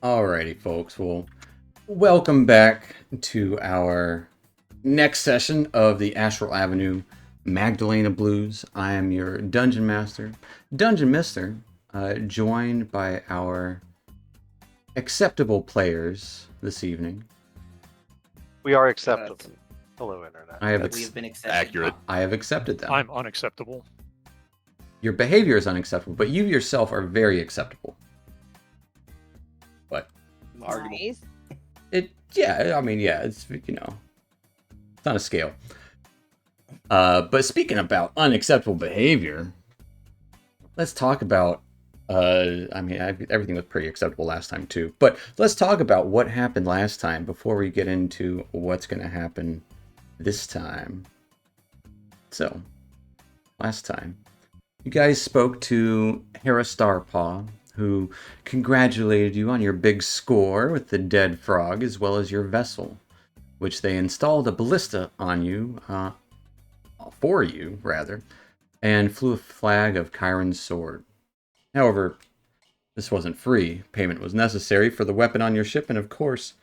Alrighty, folks. Well, welcome back to our next session of the Astral Avenue Magdalena Blues. I am your Dungeon Master, Dungeon Mister, joined by our acceptable players this evening. We are acceptable. Hello, Internet. I have We've been accepted. Accurate. I have accepted them. I'm unacceptable. Your behavior is unacceptable, but you yourself are very acceptable. What? Nice. It's, it's on a scale. But speaking about unacceptable behavior, let's talk about, everything was pretty acceptable last time too, but let's talk about what happened last time before we get into what's going to happen this time. So, last time, you guys spoke to Hera Starpaw, who congratulated you on your big score with the dead frog as well as your vessel, which they installed a ballista on you, for you, rather, and flew a flag of Chiron's sword. However, this wasn't free. Payment was necessary for the weapon on your ship and, of course,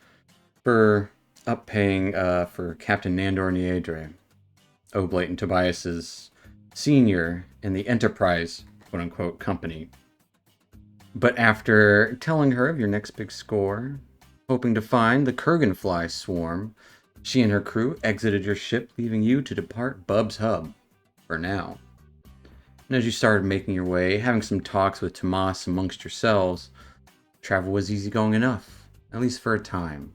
for uppaying for Captain Nandor Niedre, Oblate and Tobias's senior in the Enterprise, quote-unquote, company. But after telling her of your next big score, hoping to find the Kurganfly swarm, she and her crew exited your ship, leaving you to depart Bub's hub, for now. And as you started making your way, having some talks with Tomas amongst yourselves, travel was easygoing enough, at least for a time.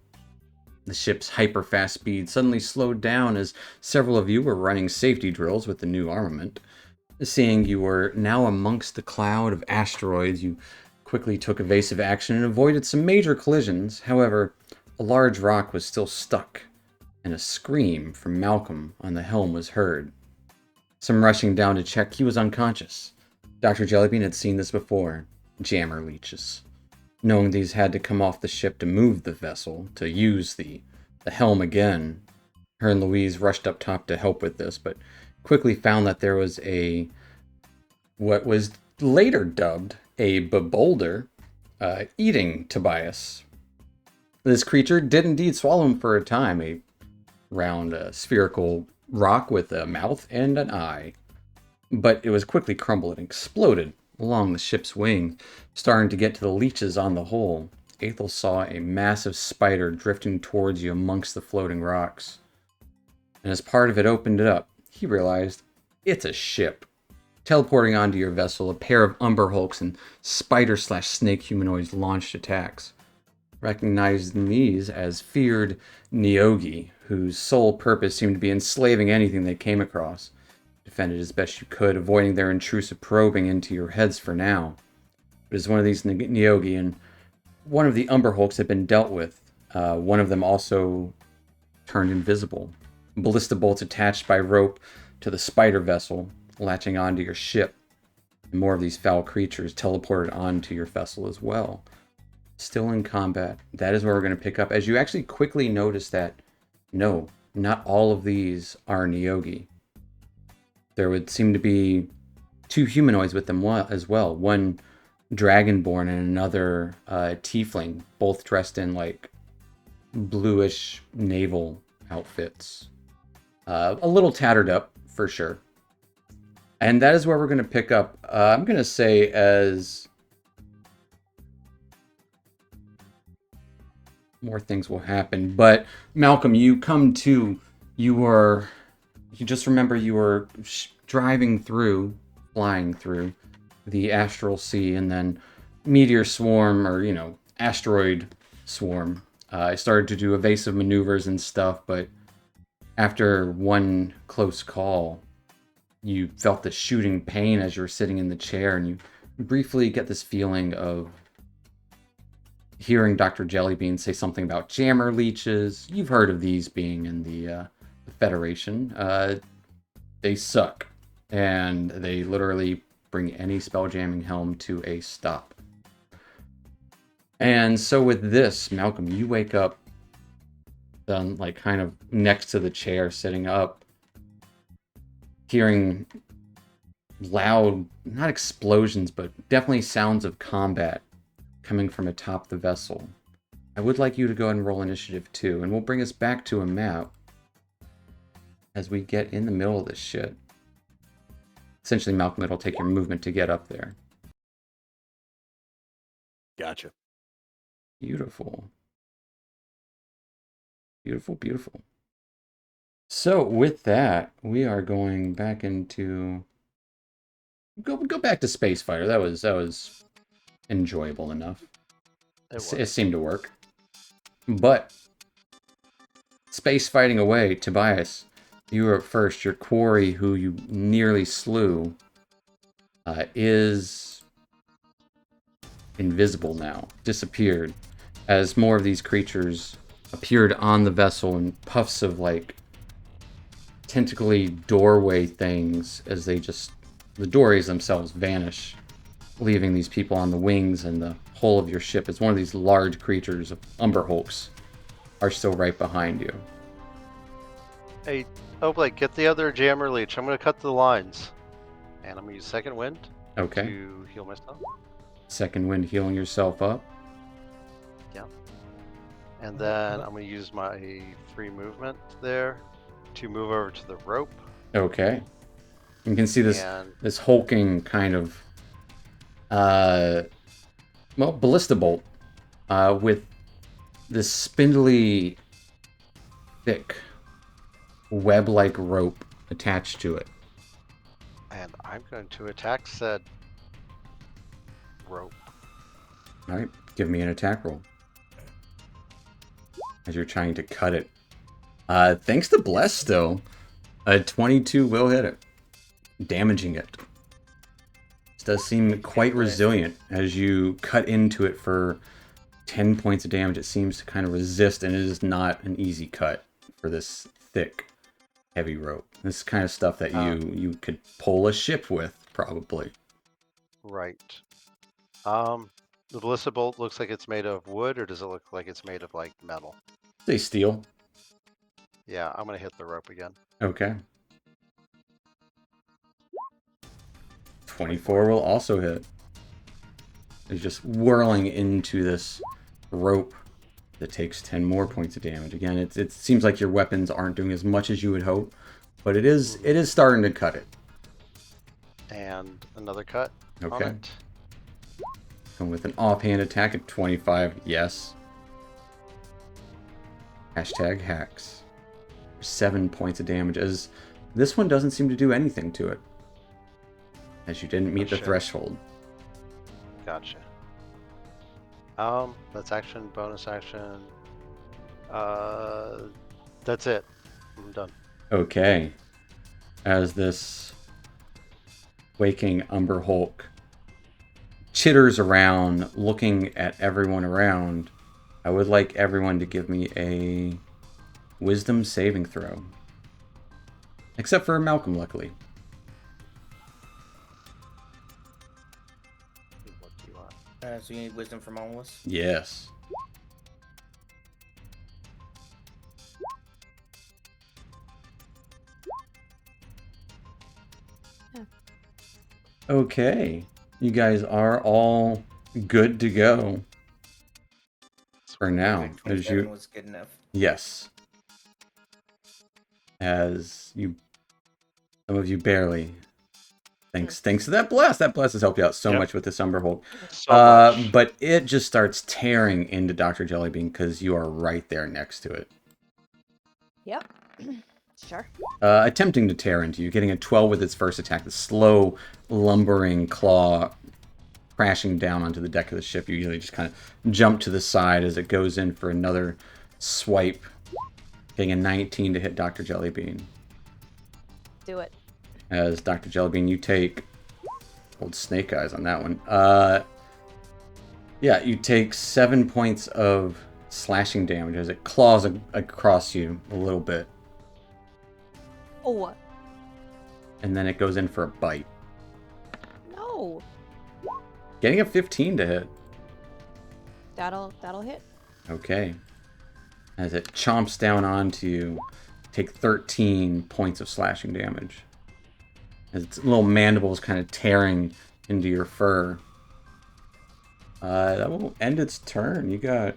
The ship's hyper-fast speed suddenly slowed down as several of you were running safety drills with the new armament. Seeing you were now amongst the cloud of asteroids, you quickly took evasive action and avoided some major collisions. However, a large rock was still stuck, and a scream from Malcolm on the helm was heard. Some rushing down to check, he was unconscious. Dr. Jellybean had seen this before. Jammer leeches. Knowing these had to come off the ship to move the vessel, to use the helm again, her and Louise rushed up top to help with this, but quickly found that there was what was later dubbed a beholder eating Tobias. This creature did indeed swallow him for a time, a round spherical rock with a mouth and an eye. But it was quickly crumbled and exploded along the ship's wing, starting to get to the leeches on the hull. Aethel saw a massive spider drifting towards you amongst the floating rocks. And as part of it opened it up, he realized it's a ship. Teleporting onto your vessel, a pair of Umber Hulks and spider/snake humanoids launched attacks. Recognizing these as feared Neogi, whose sole purpose seemed to be enslaving anything they came across. Defended as best you could, avoiding their intrusive probing into your heads for now. But as one of these Neogi and one of the Umber Hulks had been dealt with, one of them also turned invisible. Ballista bolts attached by rope to the spider vessel, latching onto your ship. And more of these foul creatures teleported onto your vessel as well. Still in combat. That is where we're going to pick up. As you actually quickly notice that, no, not all of these are Neogi. There would seem to be two humanoids with them as well. One dragonborn and another tiefling, both dressed in like bluish naval outfits. A little tattered up, for sure. And that is where we're going to pick up, I'm going to say as more things will happen. But Malcolm, you come to, you just remember you were driving through, flying through the astral sea, and then meteor swarm, or, asteroid swarm. I started to do evasive maneuvers and stuff, but after one close call, you felt the shooting pain as you were sitting in the chair, and you briefly get this feeling of hearing Dr. Jellybean say something about jammer leeches. You've heard of these being in the Federation. They suck, and they literally bring any spelljamming helm to a stop. And so with this, Malcolm, you wake up like kind of next to the chair, sitting up, hearing loud, not explosions, but definitely sounds of combat coming from atop the vessel. I would like you to go ahead and roll initiative 2, and we'll bring us back to a map as we get in the middle of this shit. Essentially, Malcolm, it'll take your movement to get up there. Gotcha. Beautiful. Beautiful, beautiful. So with that, we are going back into go back to Space Fighter. That was enjoyable enough. It seemed to work. But space fighting away, Tobias, you were up first. Your quarry, who you nearly slew, is invisible now, disappeared, as more of these creatures appeared on the vessel in puffs of like tentacly doorway things as the doorways themselves vanish, leaving these people on the wings and the hull of your ship as one of these large creatures of Umber Hulks are still right behind you. Hey, Oblate, get the other jammer leech. I'm going to cut the lines. And I'm going to use second wind Okay. to heal myself. Second wind, healing yourself up. Yeah. And then I'm going to use my free movement there to move over to the rope. Okay. You can see this hulking kind of ballista bolt with this spindly, thick, web-like rope attached to it. And I'm going to attack said rope. All right, give me an attack roll as you're trying to cut it. Thanks to Bless, though, a 22 will hit it, damaging it. This does seem quite resilient as you cut into it for 10 points of damage. It seems to kind of resist, and it is not an easy cut for this thick, heavy rope. This is kind of stuff that you could pull a ship with, probably. Right. The ballista bolt looks like it's made of wood, or does it look like it's made of like metal? They steel. Yeah, I'm gonna hit the rope again. Okay. 24 will also hit. It's just whirling into this rope that takes 10 more points of damage. Again, it seems like your weapons aren't doing as much as you would hope, but it is starting to cut it. And another cut. Okay. On it. Going with an offhand attack at 25, yes. Hashtag hacks. 7 points of damage, as this one doesn't seem to do anything to it, as you didn't meet the threshold. Gotcha. That's action, bonus action. That's it. I'm done. Okay. As this waking Umber Hulk chitters around, looking at everyone around, I would like everyone to give me a wisdom saving throw. Except for Malcolm, luckily. What do you want? So you need wisdom from all of us? Yes. Okay. You guys are all good to go. For now. As you... was good enough. Yes. As you... Some of you barely... Thanks to that blast. That blast has helped you out so much with this Umber Hulk. So much. But it just starts tearing into Dr. Jellybean because you are right there next to it. Yep. Sure. Attempting to tear into you, getting a 12 with its first attack. The slow, lumbering claw crashing down onto the deck of the ship. You usually just kind of jump to the side as it goes in for another swipe. Getting a 19 to hit Dr. Jellybean. Do it. As Dr. Jellybean, you take... Old snake eyes on that one. Yeah, you take 7 points of slashing damage as it claws across you a little bit. Oh. And then it goes in for a bite. No. Getting a 15 to hit. That'll hit. Okay. As it chomps down onto you, take 13 points of slashing damage. As its little mandibles kind of tearing into your fur. That will end its turn. You got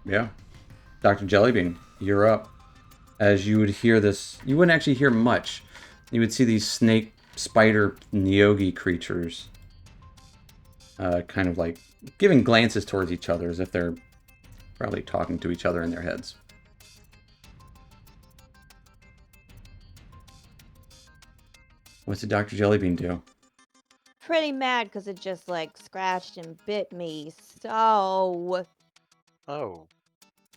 Yeah. Dr. Jellybean, you're up. As you would hear this, you wouldn't actually hear much. You would see these snake, spider, Neogi creatures kind of like giving glances towards each other as if they're probably talking to each other in their heads. What's the Dr. Jellybean do? Pretty mad because it just like scratched and bit me. So Oh,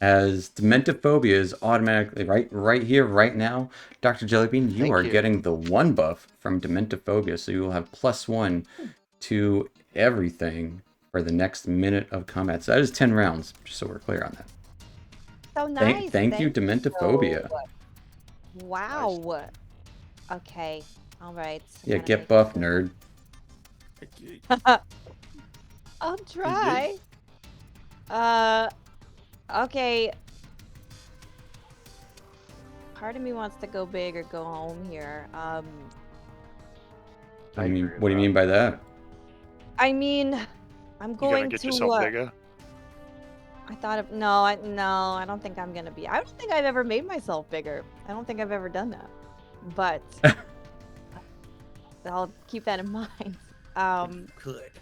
As Dementiphobia is automatically right here, right now, Dr. Jellybean, you Thank are you. getting the 1 buff from Dementiphobia, so you will have +1 to everything for the next minute of combat. So that is 10 rounds, just so we're clear on that. so nice. Thank you, Dementiphobia. Wow. Okay. All right. Yeah, Gotta get make buff, this- nerd. I'll try. Okay. Part of me wants to go big or go home here. What I do you mean? agree with What do you that. mean by that? I mean, I'm You gonna going get to. yourself bigger? I thought of no, I don't think I'm gonna be. I don't think I've ever made myself bigger. I don't think I've ever done that. But I'll keep that in mind. You could.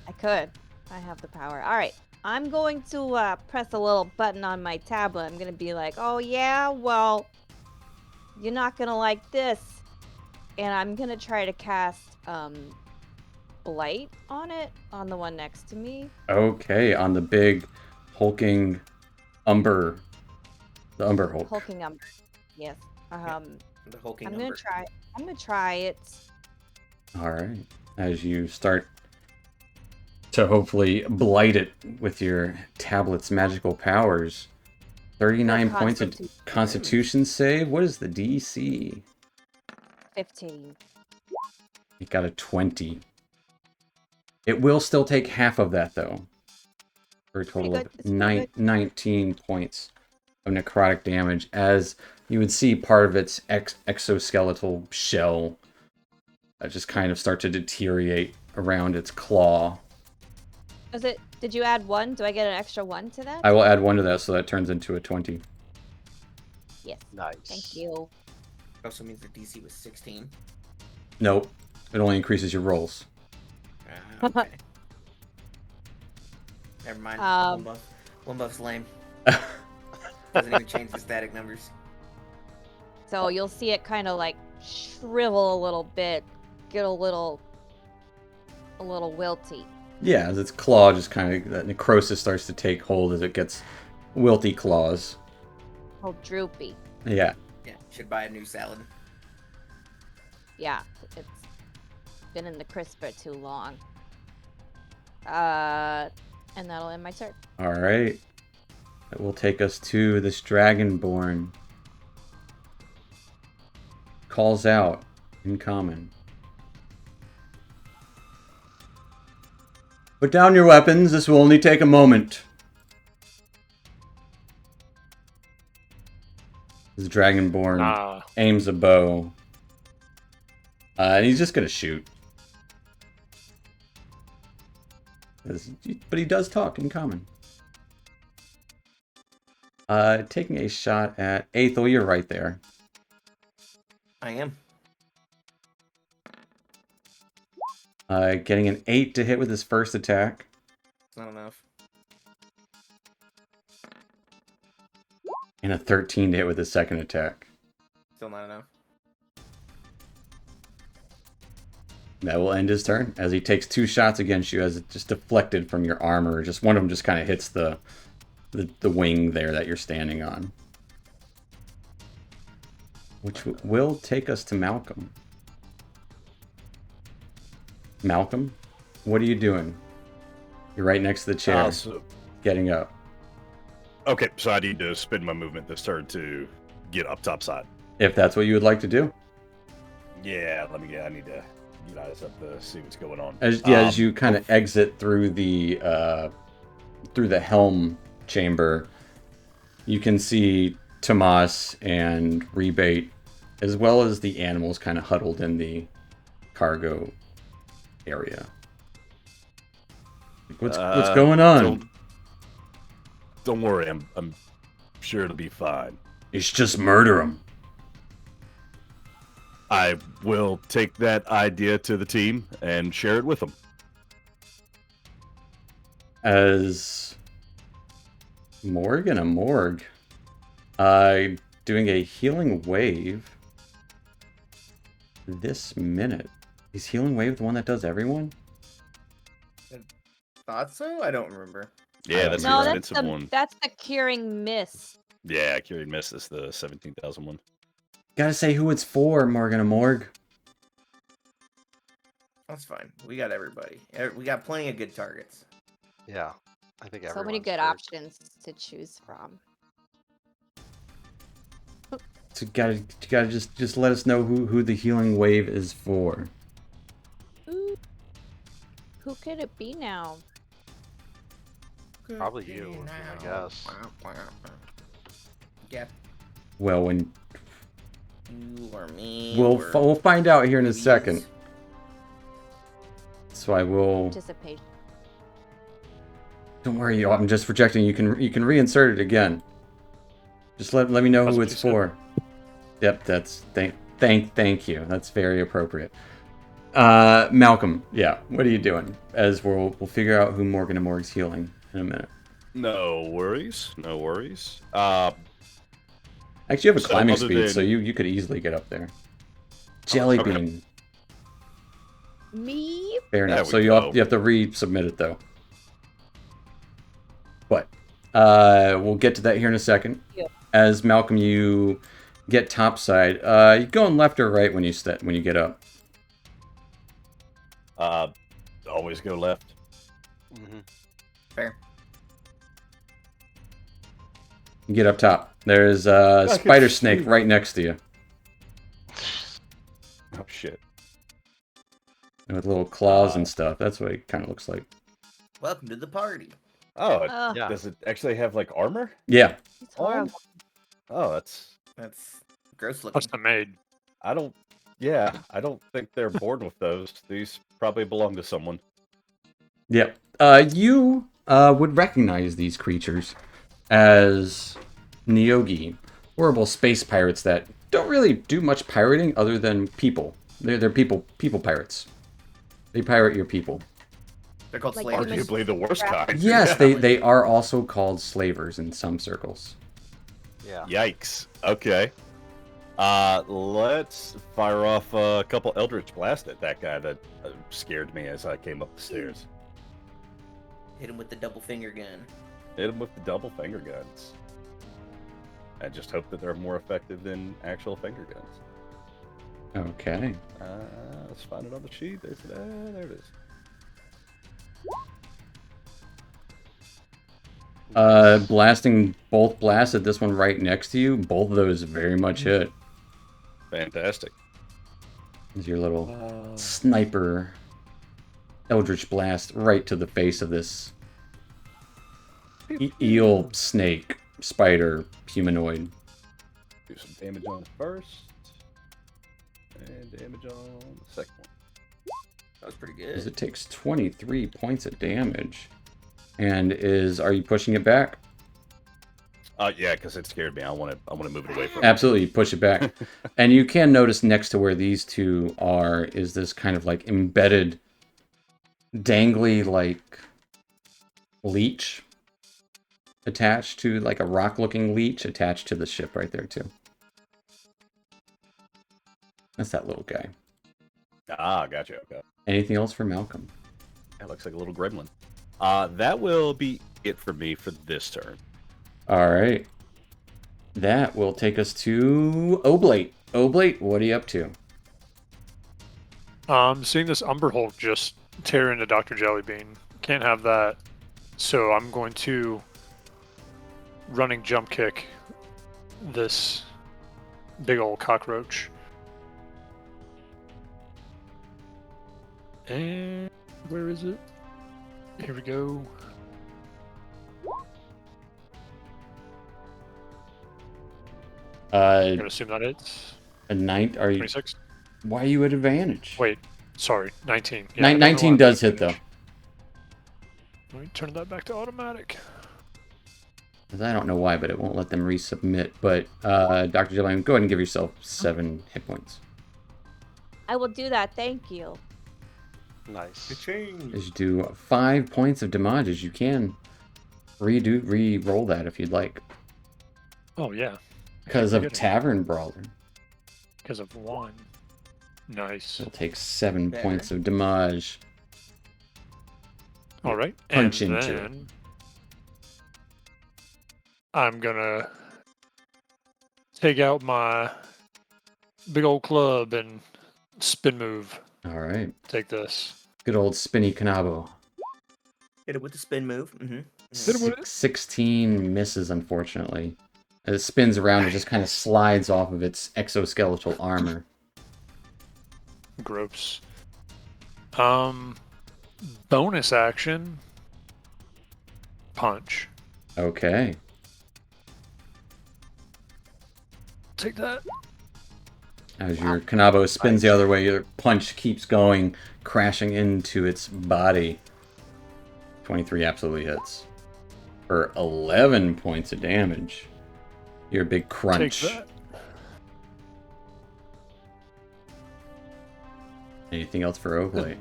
I could. I have the power. All right. I'm going to press a little button on my tablet. I'm gonna be like, oh yeah, well, you're not gonna like this, and I'm gonna try to cast blight on it, on the one next to me. Okay, on the big hulking the Umber Hulk. Hulking Umber. Yes. The hulking I'm number. gonna try it. All right. As you start to hopefully blight it with your tablet's magical powers. 39 points of Constitution save. What is the DC? 15. It got a 20. It will still take half of that, though. For a total Pretty of good. It's pretty good. 19 points of necrotic damage, as you would see part of its exoskeletal shell just kind of start to deteriorate around its claw. Did you add 1? Do I get an extra 1 to that? I will add 1 to that, so that turns into a 20. Yes. nice. Thank you. It also means the DC was 16. Nope. It only increases your rolls. Okay. Never mind. One buff's lame. Doesn't even change the static numbers. So you'll see it kind of like shrivel a little bit, get a little wilty. Yeah, as its claw just kind of, that necrosis starts to take hold as it gets wilty claws. Oh, droopy. Yeah. Yeah, should buy a new salad. Yeah, it's been in the crisper too long. And that'll end my turn. All right. That will take us to this Dragonborn. Calls out in common. Put down your weapons. This will only take a moment. This Dragonborn aims a bow. And he's just going to shoot. But he does talk in common. Taking a shot at Aethel, you're right there. I am. Getting an 8 to hit with his first attack. It's not enough. And a 13 to hit with his second attack. Still not enough. That will end his turn, as he takes 2 shots against you as it just deflected from your armor. Just one of them just kind of hits the wing there that you're standing on. Which will take us to Malcolm. Malcolm, what are you doing? You're right next to the chair, getting up. Okay, so I need to spend my movement this turn to get up topside. If that's what you would like to do. Yeah, I need to get eyes up to see what's going on. As you kind of exit through the helm chamber, you can see Tomas and Rebate, as well as the animals kind of huddled in the cargo area. What's going on? Don't worry, I'm sure it'll be fine. It's just murder him. I will take that idea to the team and share it with them. As Morg and a Morg, doing a healing wave this minute. Is healing wave the one that does everyone? Thought so? I don't remember. Yeah, that's No, the that's expensive the one. that's the curing mist. Yeah, Curing Mist is the 17,000 one. Gotta say who it's for, Morgan and Morg. That's fine. We got everybody. We got plenty of good targets. Yeah, I think So many everyone's good good. options to choose from. So you gotta just let us know who the healing wave is for. Who could it be now? Probably you, I guess. Yeah. Well, when You or me. we'll find out here in a second. So I will. Anticipation. Don't worry, I'm just projecting. You can reinsert it again. Just let me know That's who what it's you said. for. Yep, that's thank you. That's very appropriate. Malcolm, yeah, what are you doing? As we'll figure out who Morgan and Morg's healing in a minute. No worries, no worries. Actually, you have a So climbing other speed, so than- you could easily get up there. Jelly okay. bean. Me? Fair There enough. we So you go. have to resubmit it though. But we'll get to that here in a second. Yeah. As Malcolm, you get topside. You going left or right when you get up? Always go left. Hmm. Fair. You get up top. There's a I could spider snake see. right next to you Oh shit. with little claws and stuff. That's what it kind of looks like. Welcome to the party. Oh, Ugh, Yeah. does it actually have like armor? Yeah. it's horrible. Oh, that's. That's gross looking. Custom made. I don't. Yeah, I don't think they're born with those. These probably belong to someone. Yep. You would recognize these creatures as Neogi, horrible space pirates that don't really do much pirating other than people. They're people pirates. They pirate your people. They're called Like slavers. human- Arguably the worst kind. Yes, Yeah. they are also called slavers in some circles. Yeah. Yikes. Okay. Let's fire off a couple Eldritch Blast at that guy that scared me as I came up the stairs. Hit him with the double finger gun. Hit him with the double finger guns. I just hope that they're more effective than actual finger guns. Okay. Let's find it on the sheet. There it is. Blasting both blasts at this one right next to you. Both of those very much hit. Fantastic. Is your little sniper Eldritch Blast right to the face of this eel, snake, spider, humanoid. Do some damage on the first. And damage on the second one. That was pretty As good. it takes 23 points of damage. And are you pushing it back? Yeah, because it scared me. I want to move it away from it. Absolutely, you push it back. And you can notice next to where these two are is this kind of like embedded, dangly like leech attached to like a rock-looking leech attached to the ship right there too. That's that little guy. Ah, gotcha. Okay. Anything else for Malcolm? That looks like a little gremlin. That will be it for me for this turn. All right. That will take us to Oblate. Oblate, what are you up to? Seeing this Umber Hulk just tear into Dr. Jellybean. Can't have that. So I'm going to running jump kick this big old cockroach. And where is it? Here we go. I'm gonna assume that it's A 9. Are you? 26. Why are you at advantage? Wait, sorry, 19. Yeah, I don't know 19 why I'm does at hit though. advantage. Let me turn that back to automatic. I don't know why, but it won't let them resubmit. But Dr. Jellybean, go ahead and give yourself 7 hit points. I will do that. Thank you. Nice. As you do 5 points of damage, as you can re-roll that if you'd like. Oh yeah. Because of Forgetting. Tavern Brawler. Because of 1. Nice. It'll take 7 Better. points of damage. All right. Punch and into it. then I'm gonna take out my big old club and spin move. All right. Take this. Good old Spinny Kanabo. Hit it with the spin move. Mm-hmm. 16 misses, unfortunately. As it spins around, it just kind of slides off of its exoskeletal armor. Gross. Bonus action. Punch. Okay. Take that. As your Kanabo spins the other way, your punch keeps going, crashing into its body. 23 absolutely hits. For 11 points of damage. Your big crunch. Take that. Anything else for Oakley?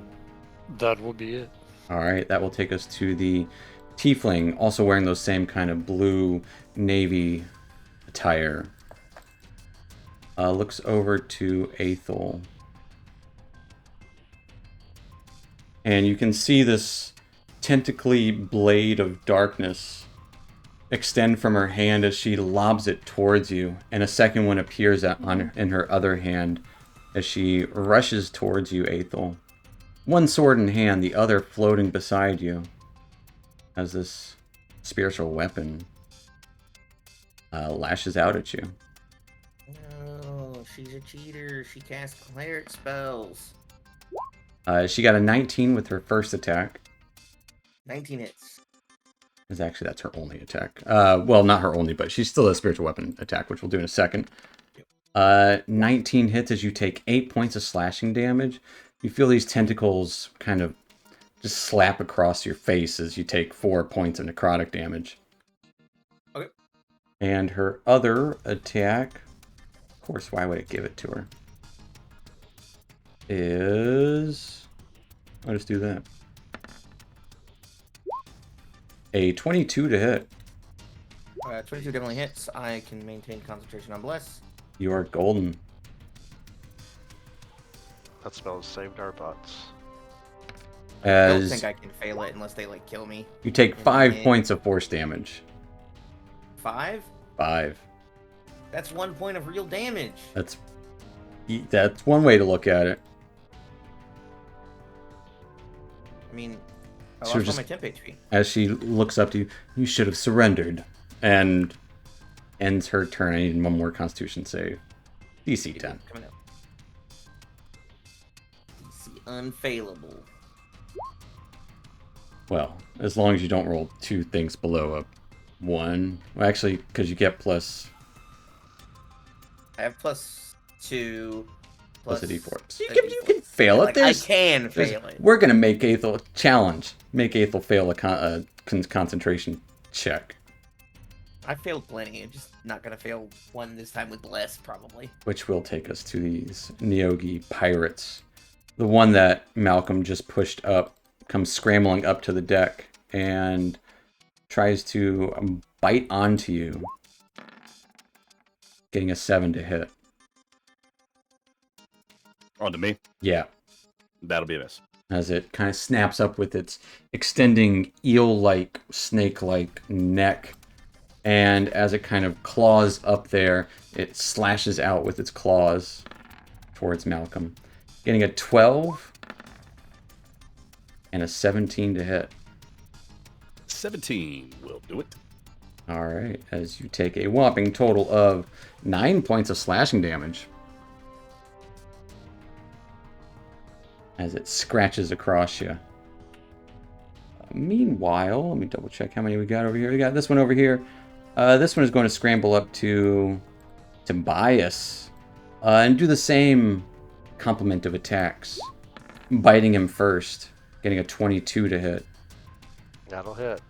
That will be it. Alright, that will take us to the Tiefling, also wearing those same kind of blue navy attire. Looks over to Aethel. And you can see this tentacly blade of darkness extend from her hand as she lobs it towards you, and a second one appears in her other hand as she rushes towards you, Aethel. One sword in hand, the other floating beside you, as this spiritual weapon lashes out at you. Oh, she's a cheater. She casts cleric spells. She got a 19 with her first attack. 19 hits. That's her only attack. Well, not her only, but she's still a spiritual weapon attack, which we'll do in a second. 19 hits as you take 8 points of slashing damage. You feel these tentacles kind of just slap across your face as you take 4 points of necrotic damage. Okay. And her other attack, of course, why would it give it to her? I'll just do that. A 22 to hit. 22 definitely hits. I can maintain concentration on Bless. You are golden. That spell saved our butts. I don't As think I can fail it unless they like kill me. you take 5 points of force damage. 5? 5. That's 1 point of real damage. That's one way to look at it. I mean, I So lost all just- my temp HP. As she looks up to you, you should have surrendered. And ends her turn. I need one more Constitution save. DC 10. Coming up. DC unfailable. Well, as long as you don't roll 2 things below a 1. Well, actually, because you get plus I have +2. a D4. So you can fail it. Like, I There's- can fail it. We're going to make Aethel challenge. Make Aethel fail a concentration check. I failed plenty. I'm just not gonna fail one this time with Bless, probably. Which will take us to these Neogi pirates. The one that Malcolm just pushed up comes scrambling up to the deck and tries to bite onto you, getting a 7 to hit. On to me. Yeah, That'll be a miss. as it kind of snaps up with its extending eel-like, snake-like neck. And as it kind of claws up there, it slashes out with its claws towards Malcolm. Getting a 12 and a 17 to hit. 17 will do it. All right, as you take a whopping total of 9 points of slashing damage. As it scratches across you. Meanwhile, let me double check how many we got over here. We got this one over here. This one is going to scramble up to Tobias and do the same complement of attacks. Biting him first, getting a 22 to hit. That'll hit.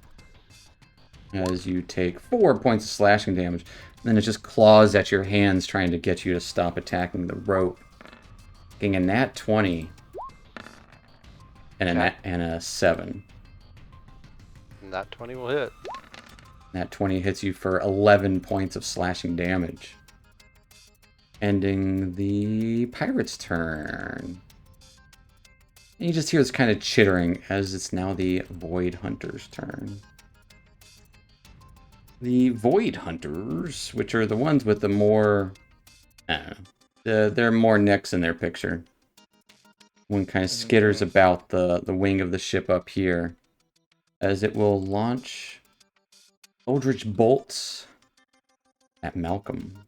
as you take 4 points of slashing damage. And then it just claws at your hands trying to get you to stop attacking the rope. Getting a nat 20 and a 7. And that 20 will hit. Nat 20 hits you for 11 points of slashing damage. Ending the pirate's turn. And you just hear this kind of chittering as it's now the Void Hunter's turn. The Void Hunters, which are the ones with the more... I don't know. There are more necks in their picture. One kind of skitters about the wing of the ship up here. As it will launch Eldritch Bolts at Malcolm.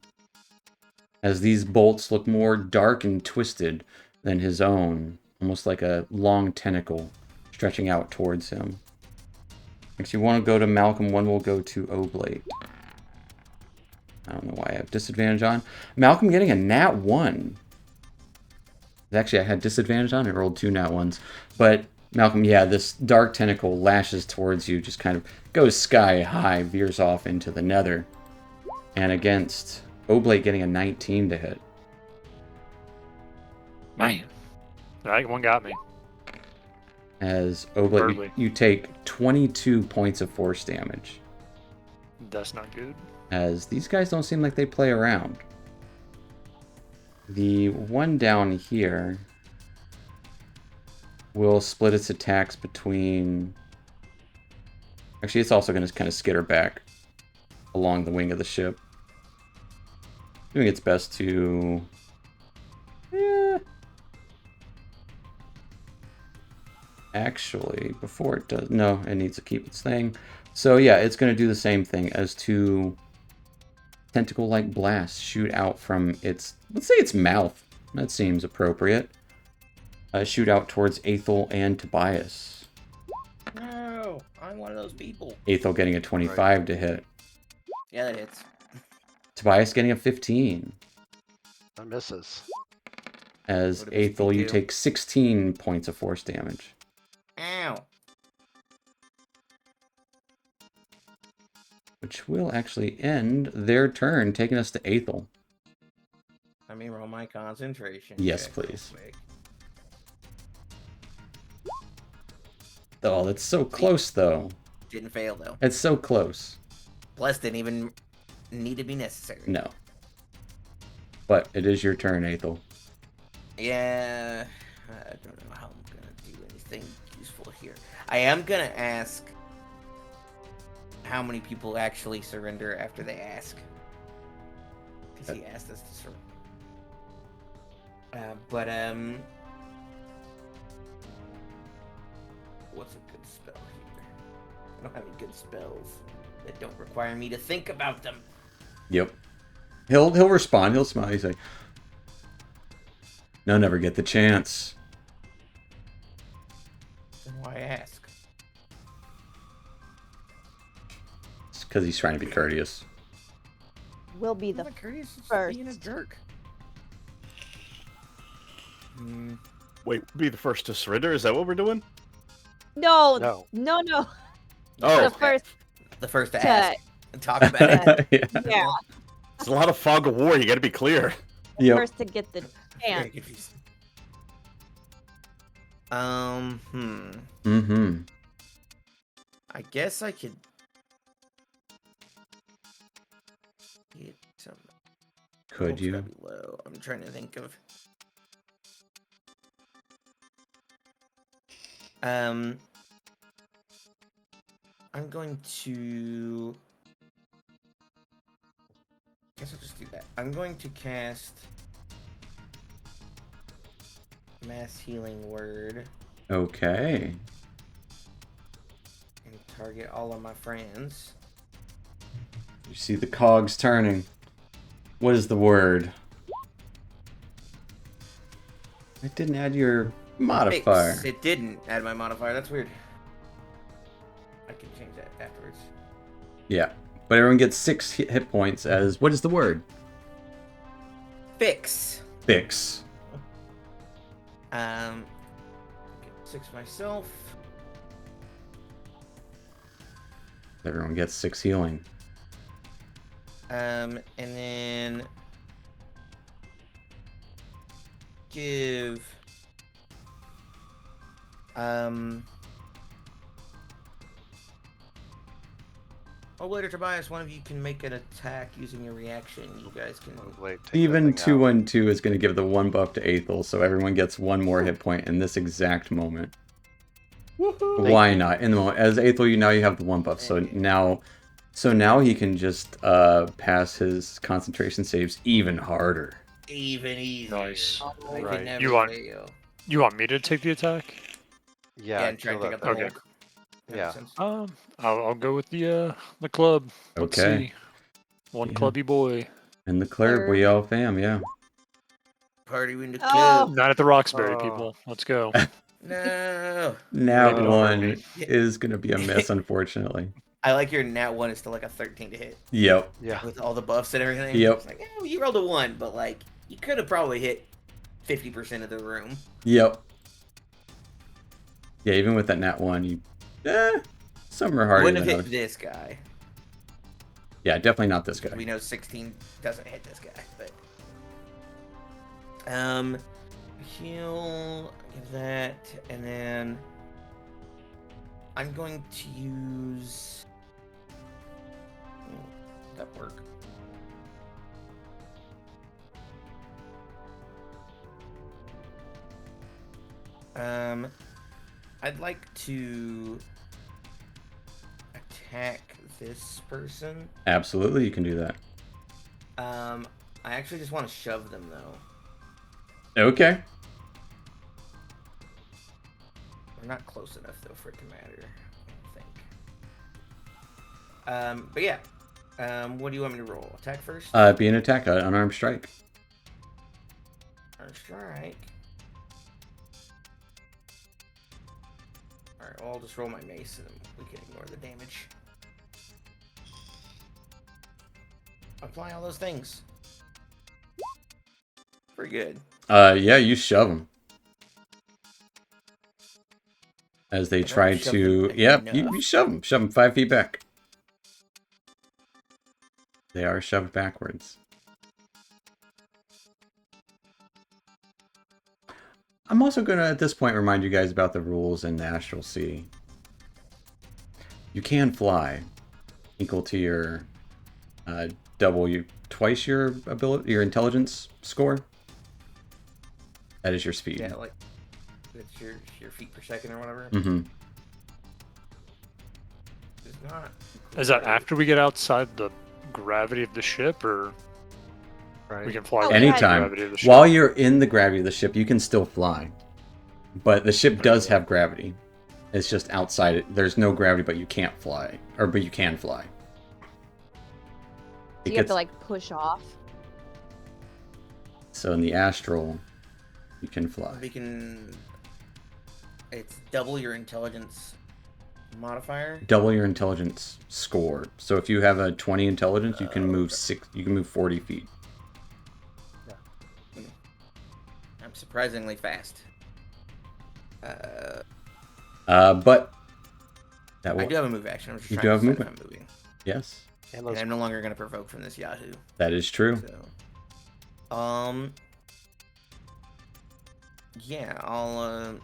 As these bolts look more dark and twisted than his own. Almost like a long tentacle stretching out towards him. Next, you want to go to Malcolm. One will go to Oblate. I don't know why I have disadvantage on. Malcolm getting a nat 1. Actually, I had disadvantage on. I rolled 2 nat 1s. But Malcolm, yeah, this dark tentacle lashes towards you. Just kind of goes sky high. Veers off into the nether. And against Oblate getting a 19 to hit. Man. That one got me. As Oblate, Burly. you take 22 points of force damage. That's not good. As these guys don't seem like they play around. The one down here will split its attacks between... Actually, it's also going to kind of skitter back along the wing of the ship. Doing its best to... Actually, before it does... No, it needs to keep its thing. So yeah, it's going to do the same thing as two tentacle-like blasts shoot out from its... Let's say its mouth. That seems appropriate. Shoot out towards Aethel and Tobias. No, I'm one of those people. Aethel getting a 25 to hit. Yeah, that hits. Tobias getting a 15. That misses. As What did Aethel, you do? take 16 points of force damage. Ow. Which will actually end their turn, taking us to Aethel. Let me roll my concentration. Yes, check real please. quick. Oh, that's so close, though. Didn't fail though. It's so close. Plus, didn't even need to be necessary. No. But it is your turn, Aethel. Yeah, I don't know how I'm gonna do anything useful here. I am gonna ask how many people actually surrender after they ask. Because he asked us to surrender. What's a good spell here? I don't have any good spells that don't require me to think about them. Yep. He'll respond. He'll smile. He's like, "No, never get the chance." Then why ask? It's because he's trying to be courteous. Will be the I'm not courteous, it's first. being a jerk. Wait, be the first to surrender? Is that what we're doing? No, No. no, no. Oh, The first, The first to to- ask and talk about it. Yeah. yeah, it's a lot of fog of war. You got to be clear. Yep. first to get the chance. Very confused. Mm-hmm. I guess I could get some. Could It's you? gotta be low. I'm trying to think of. I'm going to. I guess I'll just do that. I'm going to cast Mass Healing Word Okay. and target all of my friends. You see the cogs turning. What is the word? It didn't add your modifier. Fix. It didn't add my modifier. That's weird. I can change that afterwards. Yeah. But everyone gets 6 hit points as... What is the word? Fix. Fix. Get 6 myself. Everyone gets 6 healing. And then give oh, later, Tobias, one of you can make an attack using your reaction. You guys can. Wait, take that Even thing out. 212 is going to give the 1 buff to Aethel, so everyone gets 1 more hit point in this exact moment. Woohoo! Why not? In the moment, as Aethel, you have the 1 buff, so now he can just pass his concentration saves even harder. Even easier. Nice. I Right. can never You want- fail. You want me to take the attack? Yeah, and try to kill pick that up the thing. Okay. Hulk. That Yeah. makes sense. I'll go with the club. Let's Okay. see. One Yeah. clubby boy. And the Claire, we all fam, yeah. Party in the Oh. club. Not at the Roxbury, Oh. people. Let's go. No. Nat Maybe don't hurt 1 me. is going to be a miss, unfortunately. I like your nat 1 is still like a 13 to hit Yep. Yeah. with all the buffs and everything. Yep. It's like, well, you rolled a 1, but like you could have probably hit 50% of the room. Yep. Yeah, even with that nat 1, some are You harder wouldn't than have hit others. this guy. Yeah, definitely not this We guy. know 16 doesn't hit this guy, but heal, give that, and then I'm going to use that work. I'd like to attack this person. Absolutely, you can do that. I actually just want to shove them though. Okay. We're not close enough though for it to matter, I think. But yeah. What do you want me to roll? Attack first? Be an attack, unarmed strike. Or strike? Alright, well, I'll just roll my mace and we can ignore the damage. Apply all those things. Pretty good. Yeah, you shove them. As they I don't try shove to... them Yeah, enough. you shove them. Shove them 5 feet back. They are shoved backwards. I'm also going to, at this point, remind you guys about the rules in the Astral Sea. You can fly, equal to your twice your ability, your intelligence score. That is your speed. Yeah, like it's your feet per second or whatever. Mm-hmm. It's not. Is that after we get outside the gravity of the ship, or Right. we can fly Oh, within the Anytime. gravity of the ship? While you're in the gravity of the ship, you can still fly. But the ship does have gravity. It's just outside it. There's no gravity, but you can't fly. But you can fly. Do you have to like push off? So in the astral, you can fly. We can. It's double your intelligence modifier. Double your intelligence score. So if you have a 20 intelligence, you can move Okay. You can move 40 feet. I'm surprisingly fast. But that I will. do have a move action. I'm just You trying do to have decide if movement. I'm moving. Yes, And And those I'm no longer going to provoke from this Yahoo. that is true. So, yeah, I'll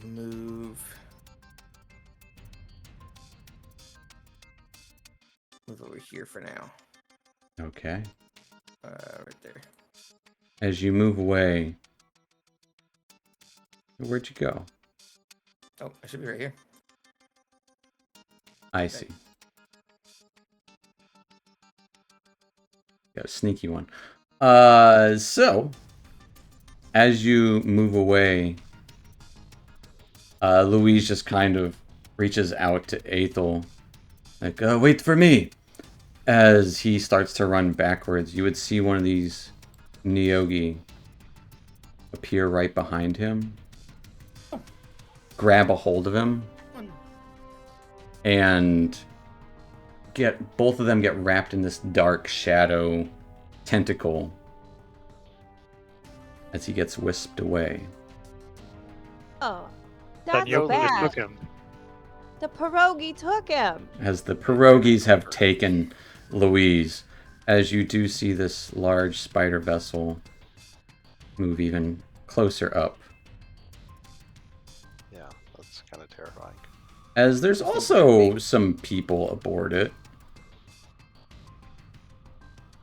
move over here for now. Okay. Right there. As you move away, where'd you go? Oh, I should be right here. I see. Got a sneaky one. So as you move away, Louise just kind of reaches out to Aethel, like, wait for me. As he starts to run backwards, you would see one of these Neogi appear right behind him, grab a hold of him, and both of them get wrapped in this dark shadow tentacle as he gets whisked away. Oh, That that's Yogi just bad. took him. The pierogi took him. As the pierogies have taken Louise, as you do see this large spider vessel move even closer up. Yeah, that's kind of terrifying. As there's also some people aboard it.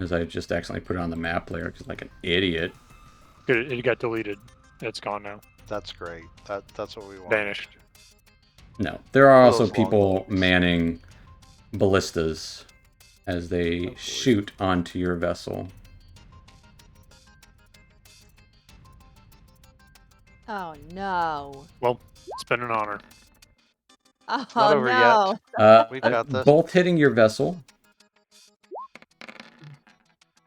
As I just accidentally put it on the map layer because like an idiot. It got deleted. It's gone now. That's great. That's what we want. Vanished. No, there are also Those long people bolts. manning ballistas as they shoot onto your vessel. Oh no. Well, it's been an honor. Oh not over no. yet. We've got this. Both hitting your vessel.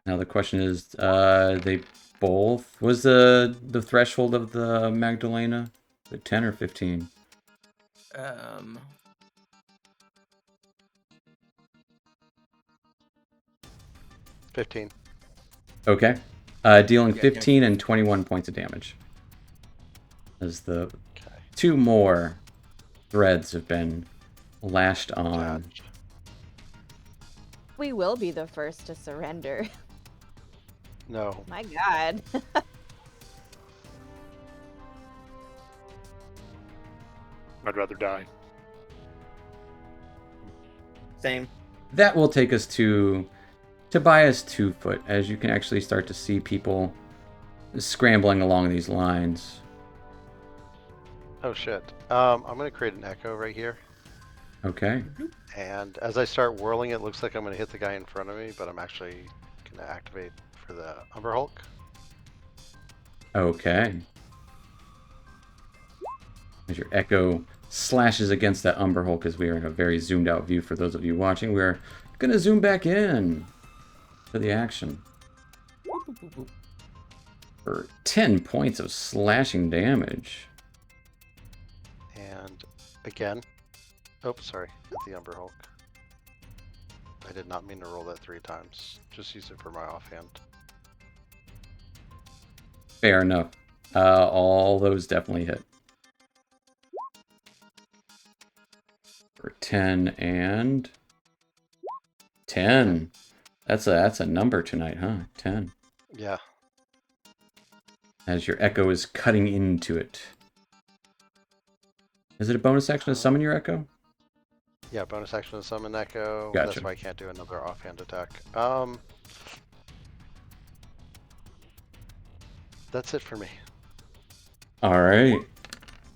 Now the question is, they both... Was the threshold of the Magdalena? Was it 10 or 15? 15. Okay. Dealing 15 and 21 points of damage. As the Okay. 2 more threads have been lashed on. Gotcha. We will be the first to surrender. No. My God. I'd rather die. Same. That will take us to Tobias 2-foot, as you can actually start to see people scrambling along these lines. Oh shit. I'm gonna create an echo right here, Okay. and as I start whirling, it looks like I'm gonna hit the guy in front of me, but I'm actually gonna activate for the Umber Hulk. Okay. As your echo slashes against that Umber Hulk, as we are in a very zoomed out view for those of you watching, we're going to zoom back in to the action. For 10 points of slashing damage. And again, oh sorry, hit the Umber Hulk. I did not mean to roll that 3 times. Just use it for my offhand. Fair enough. All those definitely hit. For 10 and 10. That's a number tonight, huh? 10. Yeah. As your echo is cutting into it. Is it a bonus action to summon your echo? Yeah, bonus action to summon echo. Gotcha. That's why I can't do another offhand attack. That's it for me. All right.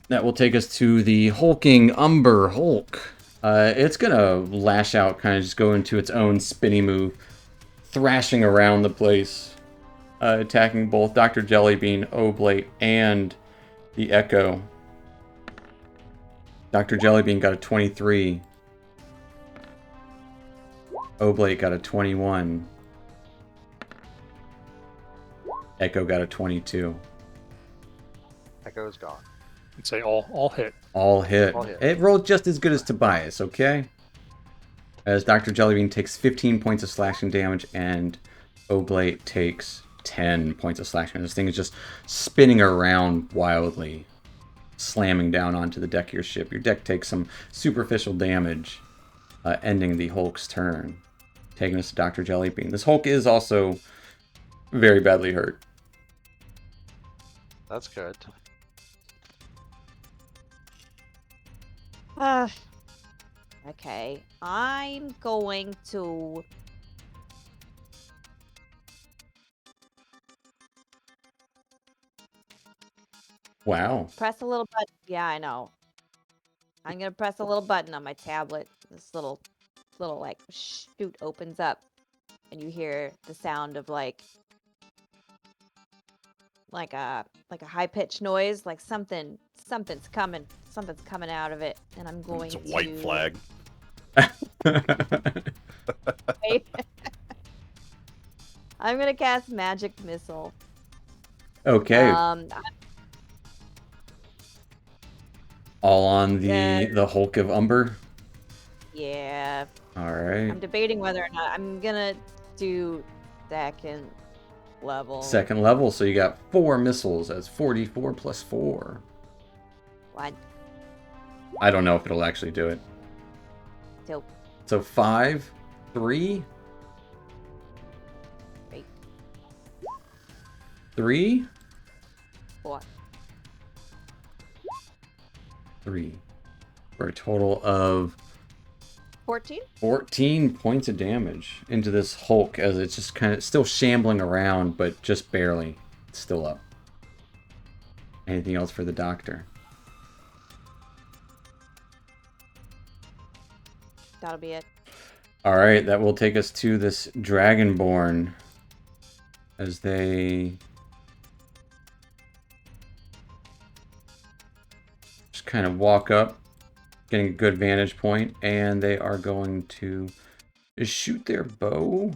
That will take us to the hulking Umber Hulk. It's going to lash out, kind of just go into its own spinny move, thrashing around the place, attacking both Dr. Jellybean, Oblate, and the Echo. Dr. Jellybean got a 23. Oblate got a 21. Echo got a 22. Echo is gone. I'd say all hit. All hit. All hit. It rolled just as good as Tobias, okay? As Dr. Jellybean takes 15 points of slashing damage and Oblate takes 10 points of slashing. This thing is just spinning around wildly, slamming down onto the deck of your ship. Your deck takes some superficial damage, ending the Hulk's turn, taking us to Dr. Jellybean. This Hulk is also very badly hurt. That's good. Okay, I'm going to... Wow. press a little button. Yeah, I know. I'm gonna press a little button on my tablet. This little like chute opens up, and you hear the sound of like a high pitched noise, like something's coming out of it, and I'm going It's a to white flag. Wait. I'm gonna cast magic missile. Okay. All on Yeah. the Hulk of Umber. Yeah, All right. I'm debating whether or not I'm gonna do second level. Second level, so you got 4 missiles. That's 44 plus 4. What? I don't know if it'll actually do it. Dope. So 5, 3, Great. 3, 4. 3. For a total of 14? 14 points of damage into this Hulk as it's just kind of still shambling around, but just barely. It's still up. Anything else for the doctor? That'll be it. All right, that will take us to this Dragonborn as they just kind of walk up, getting a good vantage point, and they are going to shoot their bow.